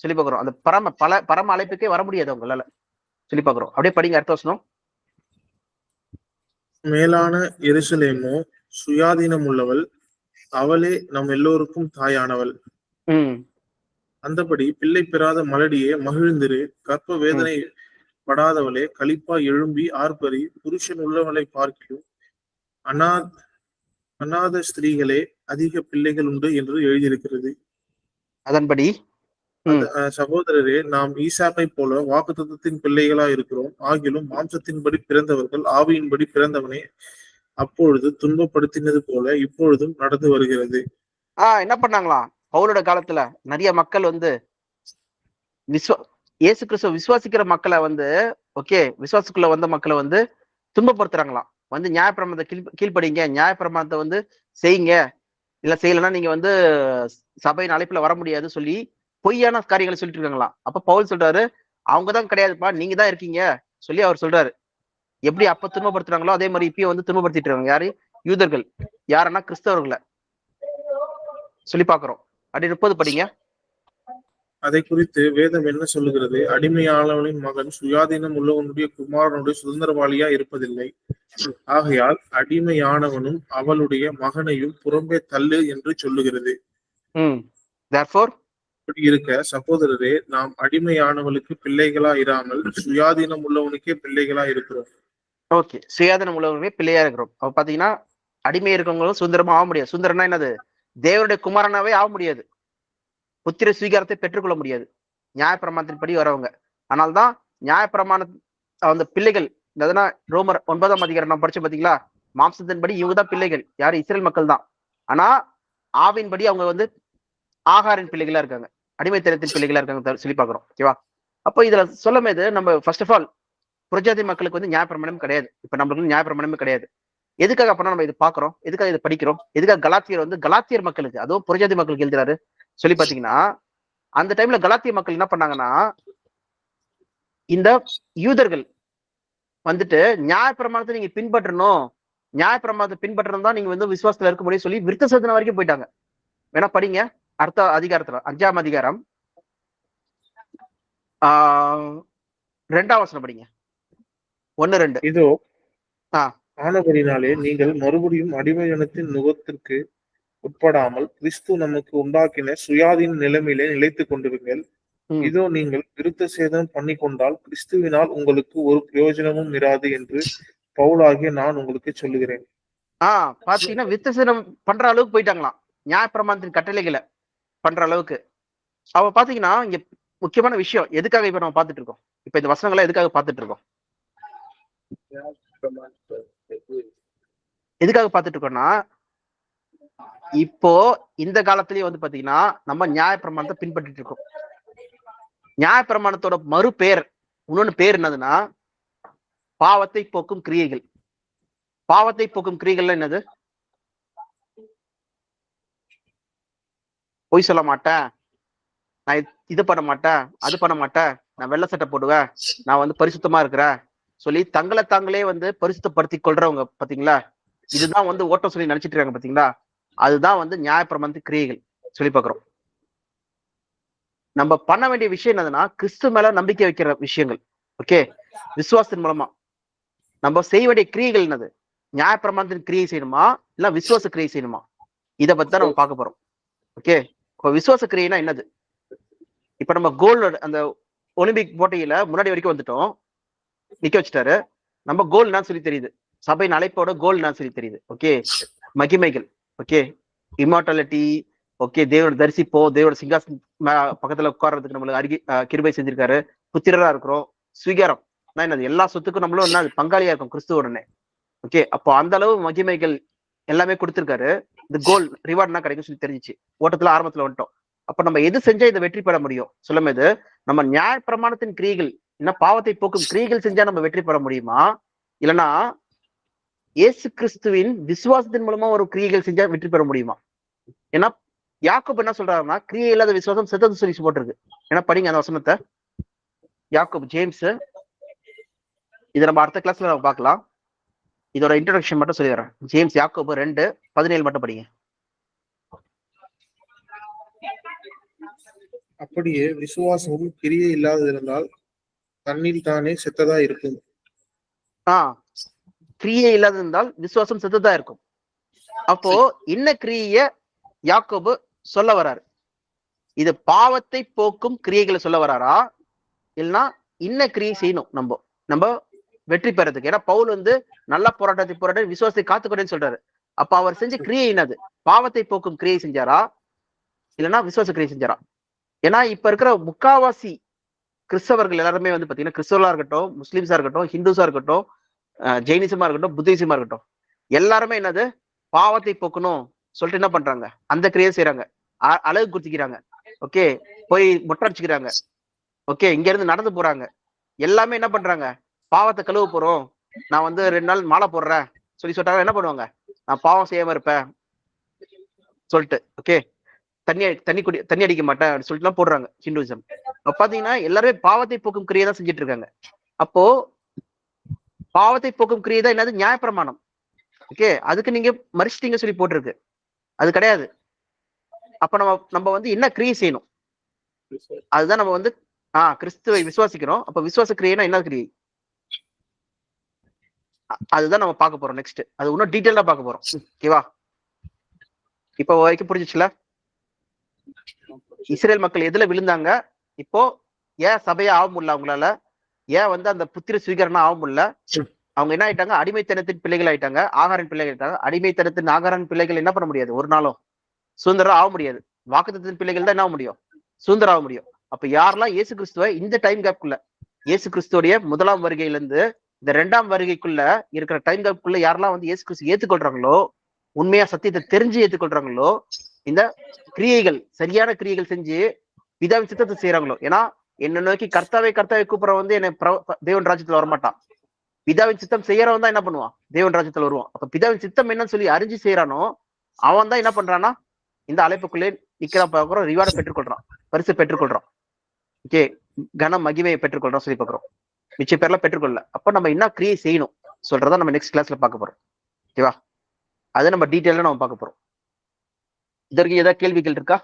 சொல்லி பாக்குறோம். அந்த பரம அழைப்புக்கே வர முடியாது அவங்களால சொல்லி பாக்குறோம். அப்படியே படிங்க அடுத்த வசனம். மேலான எருசலேமோ சுயாதீனம் உள்ளவள், அவளே நம் எல்லோருக்கும் தாயானவள். அந்தபடி பிள்ளை பெறாத மலடியே மகிழ்ந்திரு, கற்ப வேதனை படாதவளே களிப்பா எழும்பி ஆர்ப்பரி, புருஷன் உள்ளவளை பார்க்கிலும் அநாத ஸ்திரீகளே அதிக பிள்ளைகள் உண்டு என்று எழுதியிருக்கிறது. அதன்படி சகோதரரே, நாம் ஈசாக்கை போல வாக்குத்தத்தத்தின் பிள்ளைகளா இருக்கிறோம். ஆகிலும் மாம்சத்தின்படி பிறந்தவர்கள் ஆவியின்படி பிறந்தவனே அப்பொழுது துன்பப்படுத்தினது போல இப்பொழுதும் நடந்து வருகிறது. என்ன பண்ணாங்களாம்? பவுலோட காலத்துல நிறைய மக்கள் வந்து இயேசு கிறிஸ்துவ விசுவாசிக்கிற மக்களை வந்து, ஓகே, விசுவாசத்துக்குள்ள வந்த மக்களை வந்து துன்பப்படுத்துறாங்களாம். வந்து நியாயப்பிரமாணத்தை கீழ்ப்படிங்க, நியாயப்பிரமாணத்தை வந்து செய்யுங்க, இல்ல செய்யலைன்னா நீங்க வந்து சபையின் அழைப்புல வர முடியாது சொல்லி பொய்யான காரியங்களை சொல்லிட்டு இருக்காங்களாம். அப்ப பவுல் சொல்றாரு, அவங்கதான் கிடையாதுப்பா, நீங்க தான் இருக்கீங்க சொல்லி அவர் சொல்றாரு. எப்படி அப்ப துன்பப்படுத்துறாங்களோ அதே மாதிரி இப்பயும் வந்து துன்பப்படுத்திட்டு இருக்காங்க. யாரு? யூதர்கள். யாருன்னா கிறிஸ்தவர்களை சொல்லி பாக்குறோம். அப்படி 30 படிங்க. அதை குறித்து வேதம் என்ன சொல்லுகிறது? அடிமையாளவனின் மகன் சுயாதீனம் உள்ளவனுடைய குமாரனுடைய சுதந்திரவாளியா இருப்பதில்லை. ஆகையால் அடிமையானவனும் அவளுடைய மகனையும் புறம்பே தள்ளு என்று சொல்லுகிறது. இருக்க சகோதரரே, நாம் அடிமையானவளுக்கு பிள்ளைகளா இராமல் சுயாதீனம் உள்ளவனுக்கே பிள்ளைகளா இருக்கிறோம். ஓகே, சுயாதீனம் உள்ளவனுமே பிள்ளையா இருக்கிறோம். அப்ப பாத்தீங்கன்னா அடிமை இருக்கவங்களும் சுதந்திரமா ஆக முடியாது. சுதந்திரம்னா என்னது? தேவனுடைய குமாரனாவே ஆக முடியாது, புத்திர சுவீகாரத்தை பெற்றுக்கொள்ள முடியாது நியாயப்பிரமாணத்தின் படி வரவங்க. ஆனால்தான் நியாயப்பிரமாண அந்த பிள்ளைகள், ரோமர் 9ஆம் அதிகாரம் நான் படிச்சு பாத்தீங்களா? மாம்சத்தின்படி இவங்கதான் பிள்ளைகள். யாரு? இஸ்ரேல் மக்கள் தான். ஆனா ஆவின்படி அவங்க வந்து ஆகாரின் பிள்ளைகளா இருக்காங்க, அடிமைத்தனத்தின் பிள்ளைகளா இருக்காங்க சொல்லி பாக்குறோம். ஓகேவா? அப்போ இதுல சொல்லும் போது நம்ம ஃபர்ஸ்ட் ஆஃப் ஆல் புரஜாதி மக்களுக்கு வந்து நியாயப்பிரமாணம் கிடையாது. இப்ப நம்மளுக்கு நியாயப்பிரமாணமே கிடையாது. எதுக்காக அப்பனா நம்ம இது பாக்குறோம்? எதுக்காக இதை படிக்கிறோம்? எதுக்காக கலாத்தியர் வந்து கலாத்தியர் மக்களுக்கு, அதுவும் புரஜாதி மக்களுக்கு எழுதுறாரு சொல்லி பாத்தீங்கன்னா, அந்த டைம்ல கலாத்திய மக்கள் என்ன பண்ணாங்கன்னா, இந்த யூதர்கள் வந்துட்டு நியாயப்பிரமாணத்தை நீங்க பின்பற்றணும், நியாயப்பிரமாணத்தை பின்பற்றணும் தான் நீங்க வந்து விசுவாசத்துல இருக்க முடியும் சொல்லி விருத்த சேதனம் வரைக்கும் போயிட்டாங்க. வேணா படிங்க அடுத்த அதிகாரத்துல, 5ஆம் அதிகாரம் 2ஆம் வசனம் படிங்க. 1-2. இதோ ஆனபடினாலே நீங்கள் மறுபடியும் அடிமைத்தனத்தின் நுகத்திற்கு உட்படாமல் கிறிஸ்து நமக்கு உண்டாக்கின சுயாதீன நிலைமையிலே நிலைத்துக் கொண்டிருங்கள். இதோ நீங்கள் விருத்த சேதனம் பண்ணி கொண்டால் கிறிஸ்துவினால் உங்களுக்கு ஒரு பிரயோஜனமும் இராது என்று பவுலாகிய நான் உங்களுக்கு சொல்லுகிறேன். பாத்தீங்கன்னா விருத்தசேதனம் பண்ற அளவுக்கு போயிட்டாங்களாம். நியாயப்பிரமாணத்தின் கட்டளைகளை பண்ற அளவுக்கு. அவ பாத்தீங்கன்னா இங்க முக்கியமான விஷயம் எதுக்காக இப்ப நம்ம பாத்துட்டு இருக்கோம்? இப்ப இந்த வசனங்களை எதுக்காக பாத்துட்டு இருக்கோம்? எதுக்காக பாத்துட்டு இருக்கோம்னா, இப்போ இந்த காலத்திலேயே வந்து பாத்தீங்கன்னா நம்ம நியாயப்பிரமாணத்தை பின்பற்றிட்டு இருக்கோம். நியாயப்பிரமாணத்தோட மறு பெயர் இன்னொன்னு பேர் என்னதுன்னா பாவத்தை போக்கும் கிரியைகள். பாவத்தை போக்கும் கிரியைகள்ல என்னது? பொய் சொல்ல மாட்டேன், நான் இது பண்ண மாட்டேன், அது பண்ண மாட்டேன், நான் வெள்ளை சட்டை போடுவேன், நான் வந்து பரிசுத்தமா இருக்கிறேன் சொல்லி தங்களை தாங்களே வந்து பரிசுத்தப்படுத்தி கொள்றவங்க பாத்தீங்களா? இதுதான் வந்து ஓட்டம் சொல்லி நினைச்சிட்டு இருக்காங்க பாத்தீங்களா? அதுதான் வந்து நியாயப்பிரமாணத்து கிரியைகள் சொல்லி பாக்குறோம். நம்ம பண்ண வேண்டிய விஷயம் என்னதுன்னா கிறிஸ்து மேல நம்பிக்கை வைக்கிற விஷயங்கள். ஓகே, விசுவாசத்தின் மூலமா நம்ம செய்ய வேண்டிய கிரியைகள் என்னது? நியாயப்பிரமாணத்தின் கிரியை செய்யணுமா இல்ல விசுவாச கிரியை செய்யணுமா? இதை பத்தி தான் நம்ம பார்க்க போறோம். ஓகே, இப்போ விசுவாச கிரியைனா என்னது? இப்ப நம்ம கோல் அந்த ஒலிம்பிக் போட்டியில முன்னாடி வரைக்கும் வந்துட்டோம், நிக்க வச்சுட்டாரு. நம்ம கோல் என்ன சொல்லி தெரியுது? சபையின் அழைப்போட கோல் என்ன சொல்லி தெரியுது? ஓகே, மகிமைகள். Okay, immortality. ஓகே, தேவனோட தரிசிப்போம், தேவனோட சிங்காசன பக்கத்துல உட்கார்றதுக்கு நம்மளுக்கு கிருபை செஞ்சிருக்காரு, புத்திரரா இருக்கிறோம், ஸ்வீகாரம் என்னது? எல்லா சொத்துக்கும் நம்மளும் என்ன பங்காளியா இருக்கும் கிறிஸ்துவுடனே. ஓகே, அப்போ அந்த அளவு மகிமைகள் எல்லாமே கொடுத்திருக்காரு. இந்த கோல் ரிவார்ட் என்ன கிடைக்கும் சொல்லி தெரிஞ்சிச்சு. ஓட்டத்துல ஆரம்பத்துல வந்துட்டோம். அப்ப நம்ம எது செஞ்சா இதை வெற்றி பெற முடியும் சொல்லும் போது, நம்ம நியாய பிரமாணத்தின் கிரியைகள் என்ன பாவத்தை போக்கும் கிரியைகள் செஞ்சா நம்ம வெற்றி பெற முடியுமா, இல்லைன்னா இயேசு கிறிஸ்துவின் விசுவாசத்தின் மூலமா ஒரு கிரியைகள் செஞ்சா வெற்றி பெற முடியுமா? ஏன்னா யாக்கோபு என்ன சொல்றாருன்னா கிரியை இல்லாத விசுவாசம் செத்தது சொல்லி போட்டிருக்கு. ஏன்னா படிங்க அந்த வசனத்தை. யாக்கோபு, ஜேம்ஸ். இதை நம்ம அடுத்த கிளாஸ்ல நம்ம பார்க்கலாம். இதோட இன்ட்ரோடக்ஷன் மட்டும் சொல்லிடுறேன். ஜேம்ஸ் யாக்கோபு 2:17 மட்டும் படிங்க. அப்படியே விசுவாசமும் கிரியை இல்லாதிருந்தால் தன்னில் தானே செத்ததா இருக்கும். கிரியை இல்லாத இருந்தால் விசுவாசம் செத்ததா இருக்கும். அப்போ இன்ன கிரிய யாக்கோபு சொல்ல வராரு? இது பாவத்தை போக்கும் கிரியைகளை சொல்ல வராரா, இல்லைன்னா இன்ன கிரியை செய்யணும் நம்ம வெற்றி பெறதுக்கு? ஏன்னா பவுல் வந்து நல்ல போராட்டத்தை போராட்ட விசுவாசத்தை காத்துக்கொண்டேன்னு சொல்றாரு. அப்ப அவர் செஞ்ச கிரியை என்னது? பாவத்தை போக்கும் கிரியை செஞ்சாரா, இல்லைன்னா விசுவாச கிரியை செஞ்சாரா? ஏன்னா இப்ப இருக்கிற முக்காவாசி கிறிஸ்தவர்கள் எல்லாருமே வந்து பாத்தீங்கன்னா கிறிஸ்தவர்களா இருக்கட்டும், முஸ்லிம்ஸா இருக்கட்டும், ஹிந்துஸா இருக்கட்டும், ஜெயினிசமா இருக்கட்டும், புத்திசமா இருக்கட்டும், எல்லாருமே என்னது? பாவத்தை போக்கணும் சொல்லிட்டு என்ன பண்றாங்க? அந்த கிரியை செய்யறாங்க. அழகு குத்திக்கிறாங்க. ஓகே, போய் மொட்டை அடிச்சுக்கிறாங்க. ஓகே, இங்க இருந்து நடந்து போறாங்க. எல்லாமே என்ன பண்றாங்க? பாவத்தை கழுவ போறோம், நான் வந்து 2 நாள் மாலை போடுறேன் சொல்லி சொல்லிட்டாங்க. என்ன பண்ணுவாங்க? நான் பாவம் செய்யாம இருப்பேன் சொல்லிட்டு. ஓகே, தண்ணி அடிக்க மாட்டேன் அப்படின்னு சொல்லிட்டு எல்லாம் போடுறாங்க ஹிந்துவிசம். பாத்தீங்கன்னா எல்லாருமே பாவத்தை போக்கும் கிரியை தான் செஞ்சுட்டு இருக்காங்க. அப்போ பாவத்தை போக்கும் கிரியை தான் என்னது? நியாயப்பிரமாணம். ஓகே, அதுக்கு நீங்க மறிச்சிட்டீங்க சொல்லி போட்டிருக்கு. அது கிடையாது. அப்ப நம்ம வந்து என்ன கிரியை செய்யணும்? அதுதான் நம்ம வந்து கிறிஸ்துவை விசுவாசிக்கிறோம். அப்ப விசுவாச கிரியைனா என்ன கிரியை? அதுதான் நம்ம பார்க்க போறோம் நெக்ஸ்ட். அது இன்னும் டீட்டெயிலா பார்க்க போறோம். ஓகேவா? இப்போ வரைக்கும் புரிஞ்சிச்சுல? இஸ்ரேல் மக்கள் எதுல விழுந்தாங்க? இப்போ ஏன் சபையா ஆக முடியல அவங்களால? ஏன் வந்து அந்த புத்திர ஸ்வீகரணம் ஆக முடியல? அவங்க என்ன ஆயிட்டாங்க? அடிமைத்தனத்தின் பிள்ளைகள் ஆயிட்டாங்க, ஆகாரின் பிள்ளைகள் ஆயிட்டாங்க. அடிமைத்தனத்தின் ஆகாரின் பிள்ளைகள் என்ன பண்ண முடியாது? ஒரு நாளும் சுதந்திரம் ஆக முடியாது. வாக்குத்தத்தின் பிள்ளைகள் தான் என்ன ஆக முடியும்? சுதந்திரம் ஆக முடியும். அப்ப யாரெல்லாம் இயேசு கிறிஸ்துவ இந்த டைம் கேப்குள்ள, இயேசு கிறிஸ்துவோடைய முதலாம் வருகையில இருந்து இந்த 2ஆம் வருகைக்குள்ள இருக்கிற டைம் கேப்குள்ள யாரெல்லாம் வந்து இயேசு கிறிஸ்து ஏத்துக்கொள்றாங்களோ, உண்மையா சத்தியத்தை தெரிஞ்சு ஏத்துக்கொள்றாங்களோ, இந்த கிரியைகள் சரியான கிரியைகள் செஞ்சு பிதாவின் சித்தத்தை செய்யறாங்களோ. ஏன்னா என்ன நோக்கி கர்த்தாவை கூப்பிட வந்து என்ன தேவன் ராஜ்யத்துல வரமாட்டான். பிதாவின் சித்தம் செய்யறவன் தான் என்ன பண்ணுவான்? தேவன் ராஜ்யத்துல வருவான். அப்ப பிதாவின் சித்தம் என்னன்னு சொல்லி அறிஞ்சு செய்யறானோ அவன் தான் என்ன பண்றான்னா இந்த அழைப்புக்குள்ளே நிக்கிறான். பார்க்கிறோம், ரிவார்டை பெற்றுக்கொள்றான், பரிசு பெற்றுக்கொள்றான். ஓகே, கன மகிமையை பெற்றுக்கொள்றான் சொல்லி பார்க்கிறோம். மிச்ச பேர்லாம் பெற்றுக்கொள்ள. அப்ப நம்ம என்ன கிரியை செய்யணும் சொல்றதா நம்ம நெக்ஸ்ட் கிளாஸ்ல பார்க்க போறோம். ஓகேவா? அதை நம்ம டீட்டெயிலா நம்ம பார்க்க போறோம். இதற்கு ஏதாவது கேள்விகள் இருக்கா?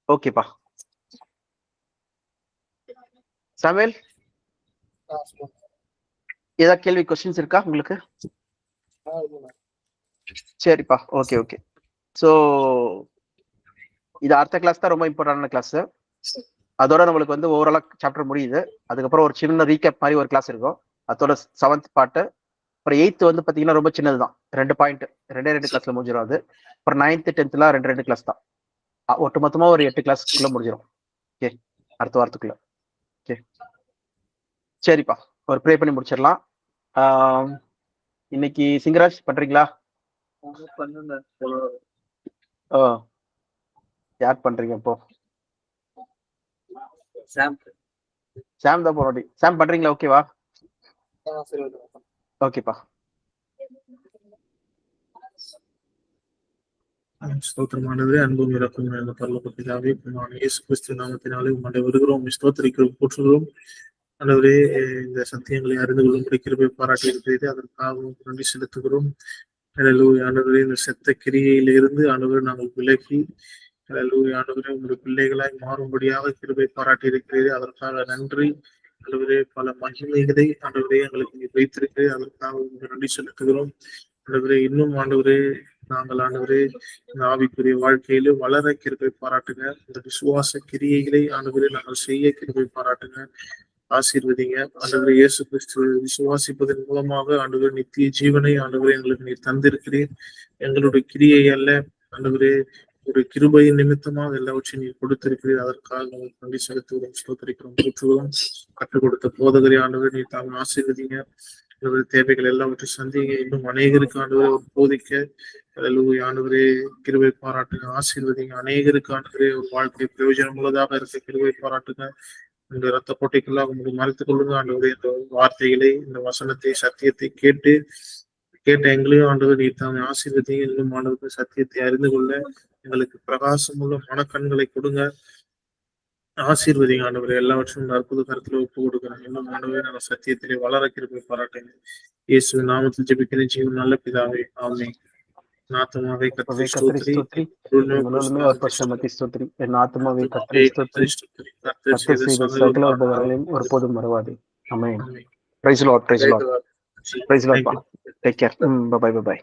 ஓகேப்பா. சாமுவேல், சொல்லுங்க. ஏதாவது கேள்வி கொஸ்டின்ஸ் இருக்கா உங்களுக்கு? இல்லைண்ணா. சரிப்பா, ஓகே ஓகே. ஸோ இது அடுத்த கிளாஸ் தான் ரொம்ப இம்பார்ட்டன்டான கிளாஸ். அதோட நம்மளுக்கு வந்து ஓவராலா சாப்டர் முடியுது. அதுக்கப்புறம் ஒரு சின்ன ரீகேப் மாதிரி ஒரு கிளாஸ் இருக்கும். அதோட 7th பார்ட். அப்புறம் 8th வந்து பாத்தீங்கன்னா ரொம்ப சின்னதுதான், 2 பாயிண்ட், 2 கிளாஸ்ல முடிஞ்சிடும் அது. அப்புறம் 9th 10thலாம் 2 கிளாஸ் தான். ஒட்டு மொத்தமா ஒரு 8 கிளாஸ்க்குள்ள முடிஞ்சிடும். ஓகே, அடுத்த வாரத்துக்குள்ள. ஓகே சரிப்பா, ஒரு ப்ரே பண்ணி முடிச்சிடலாம். இன்னைக்கு சிங்கராஜ் பண்றீங்களா? ஓ, யார் பண்றீங்க இப்போ? சாம் தான் போராடி. சாம் பண்றீங்களா? ஓகேவா? சரி. ஓகேப்பா. ஸ்தோத்திரமானது அன்பும் இறக்கும் என்ற பரலோக பிதாவே, இயேசு கிறிஸ்து நாமத்தினாலே உம்மை வருகிறோம், ஸ்தோத்திரிக்கிறோம், போற்றுகிறோம். ஆண்டவரே, இந்த சத்தியங்களை அறிந்து கொள்ளும்படி கிருபை பாராட்டி இருக்கிறது, அதற்காக நன்றி செலுத்துகிறோம். ஆண்டவரே, இந்த செத்த கிரியையிலிருந்து ஆண்டவரே நாங்கள் விலகி ஆண்டவரே உங்களுடைய பிள்ளைகளாய் மாறும்படியாக கிருபை பாராட்டி இருக்கிறது, அதற்காக நன்றி. ஆண்டவரே, பல மகிமைகளை ஆண்டவரே எங்களுக்கு நீ வைத்திருக்கிறேன், அதற்காக உங்களுக்கு நன்றி செலுத்துகிறோம். ஆண்டவரே, இன்னும் ஆண்டவரே நாங்கள் ஆண்டவரே இந்த ஆவிக்குரிய வாழ்க்கையில வளர கிருபை பாராட்டுங்க. இந்த விசுவாச கிரியைகளை ஆண்டவரே நாங்கள் செய்ய கிருபை பாராட்டுங்க. ஆசீர்வதிங்க. ஆண்டவரே, இயேசு கிறிஸ்துவை விசுவாசிப்பதன் மூலமாக ஆண்டவரே நித்திய ஜீவனை ஆண்டவரே எங்களுக்கு நீர் தந்திருக்கிறீர். எங்களுடைய கிரியை அல்ல ஆண்டவரே, ஒரு கிருபையின் நிமித்தமாக எல்லாவற்றையும் நீர் கொடுத்திருக்கிறீர், அதற்காக உங்களுக்கு நன்றி செலுத்துகிறோம், ஸ்தோத்திரிக்கிறோம், போற்றுகிறோம். கற்றுக் கொடுத்த போதகரை ஆண்டவரே நீர் தாங்கள் ஆசீர்வதிங்க. தேவைகள் எல்லாவற்றையும் சந்திங்க. இன்னும் அநேகருக்கு ஆண்டவரே ஒரு போதிக்க ஆண்டவரே கிருபை பாராட்டுங்க, ஆசீர்வதிங்க. அநேகருக்கு ஆண்டவரே ஒரு வாழ்க்கை பிரயோஜனம் உள்ளதாக இருக்க கிருபை பாராட்டுங்க. இந்த ரத்த போட்டிக்கெல்லாம் உங்களுக்கு மறைத்துக் கொள்ளுங்க ஆண்டவரே. இந்த வார்த்தைகளை, இந்த வசனத்தை, சத்தியத்தை கேட்ட எங்களையும் ஆண்டவர் நீர் தாங்க ஆசீர்வதிங்க. இன்னும் ஆண்டவருக்கு சத்தியத்தை அறிந்து கொள்ள எங்களுக்கு பிரகாசமுள்ள மனக்கண்களை கொடுங்க, ஆசீர்வதிங்க ஆண்டவரே. எல்லாவற்றையும் அற்புத கருத்துல ஒப்பு கொடுக்குறாங்க. இன்னும் ஆண்டவரே நாங்கள் சத்தியத்திலே வளர கிருபை பாராட்டுங்க. இயேசுவின் நாமத்தில் ஜெபிக்கிற ஜீவன் நல்ல பிதாவே, ஆமென். நாத்தமாவே கர்த்தரை ஸ்தோத்திரி, என் ஆத்துமாவே கர்த்தரை ஸ்தோத்திரி, கர்த்தர் செய்த சகல உபகாரங்களையும் ஒருபோதும் மறவாதே. ஆமென். Praise the lord, praise the lord, praise the lord. Take care. Bye by.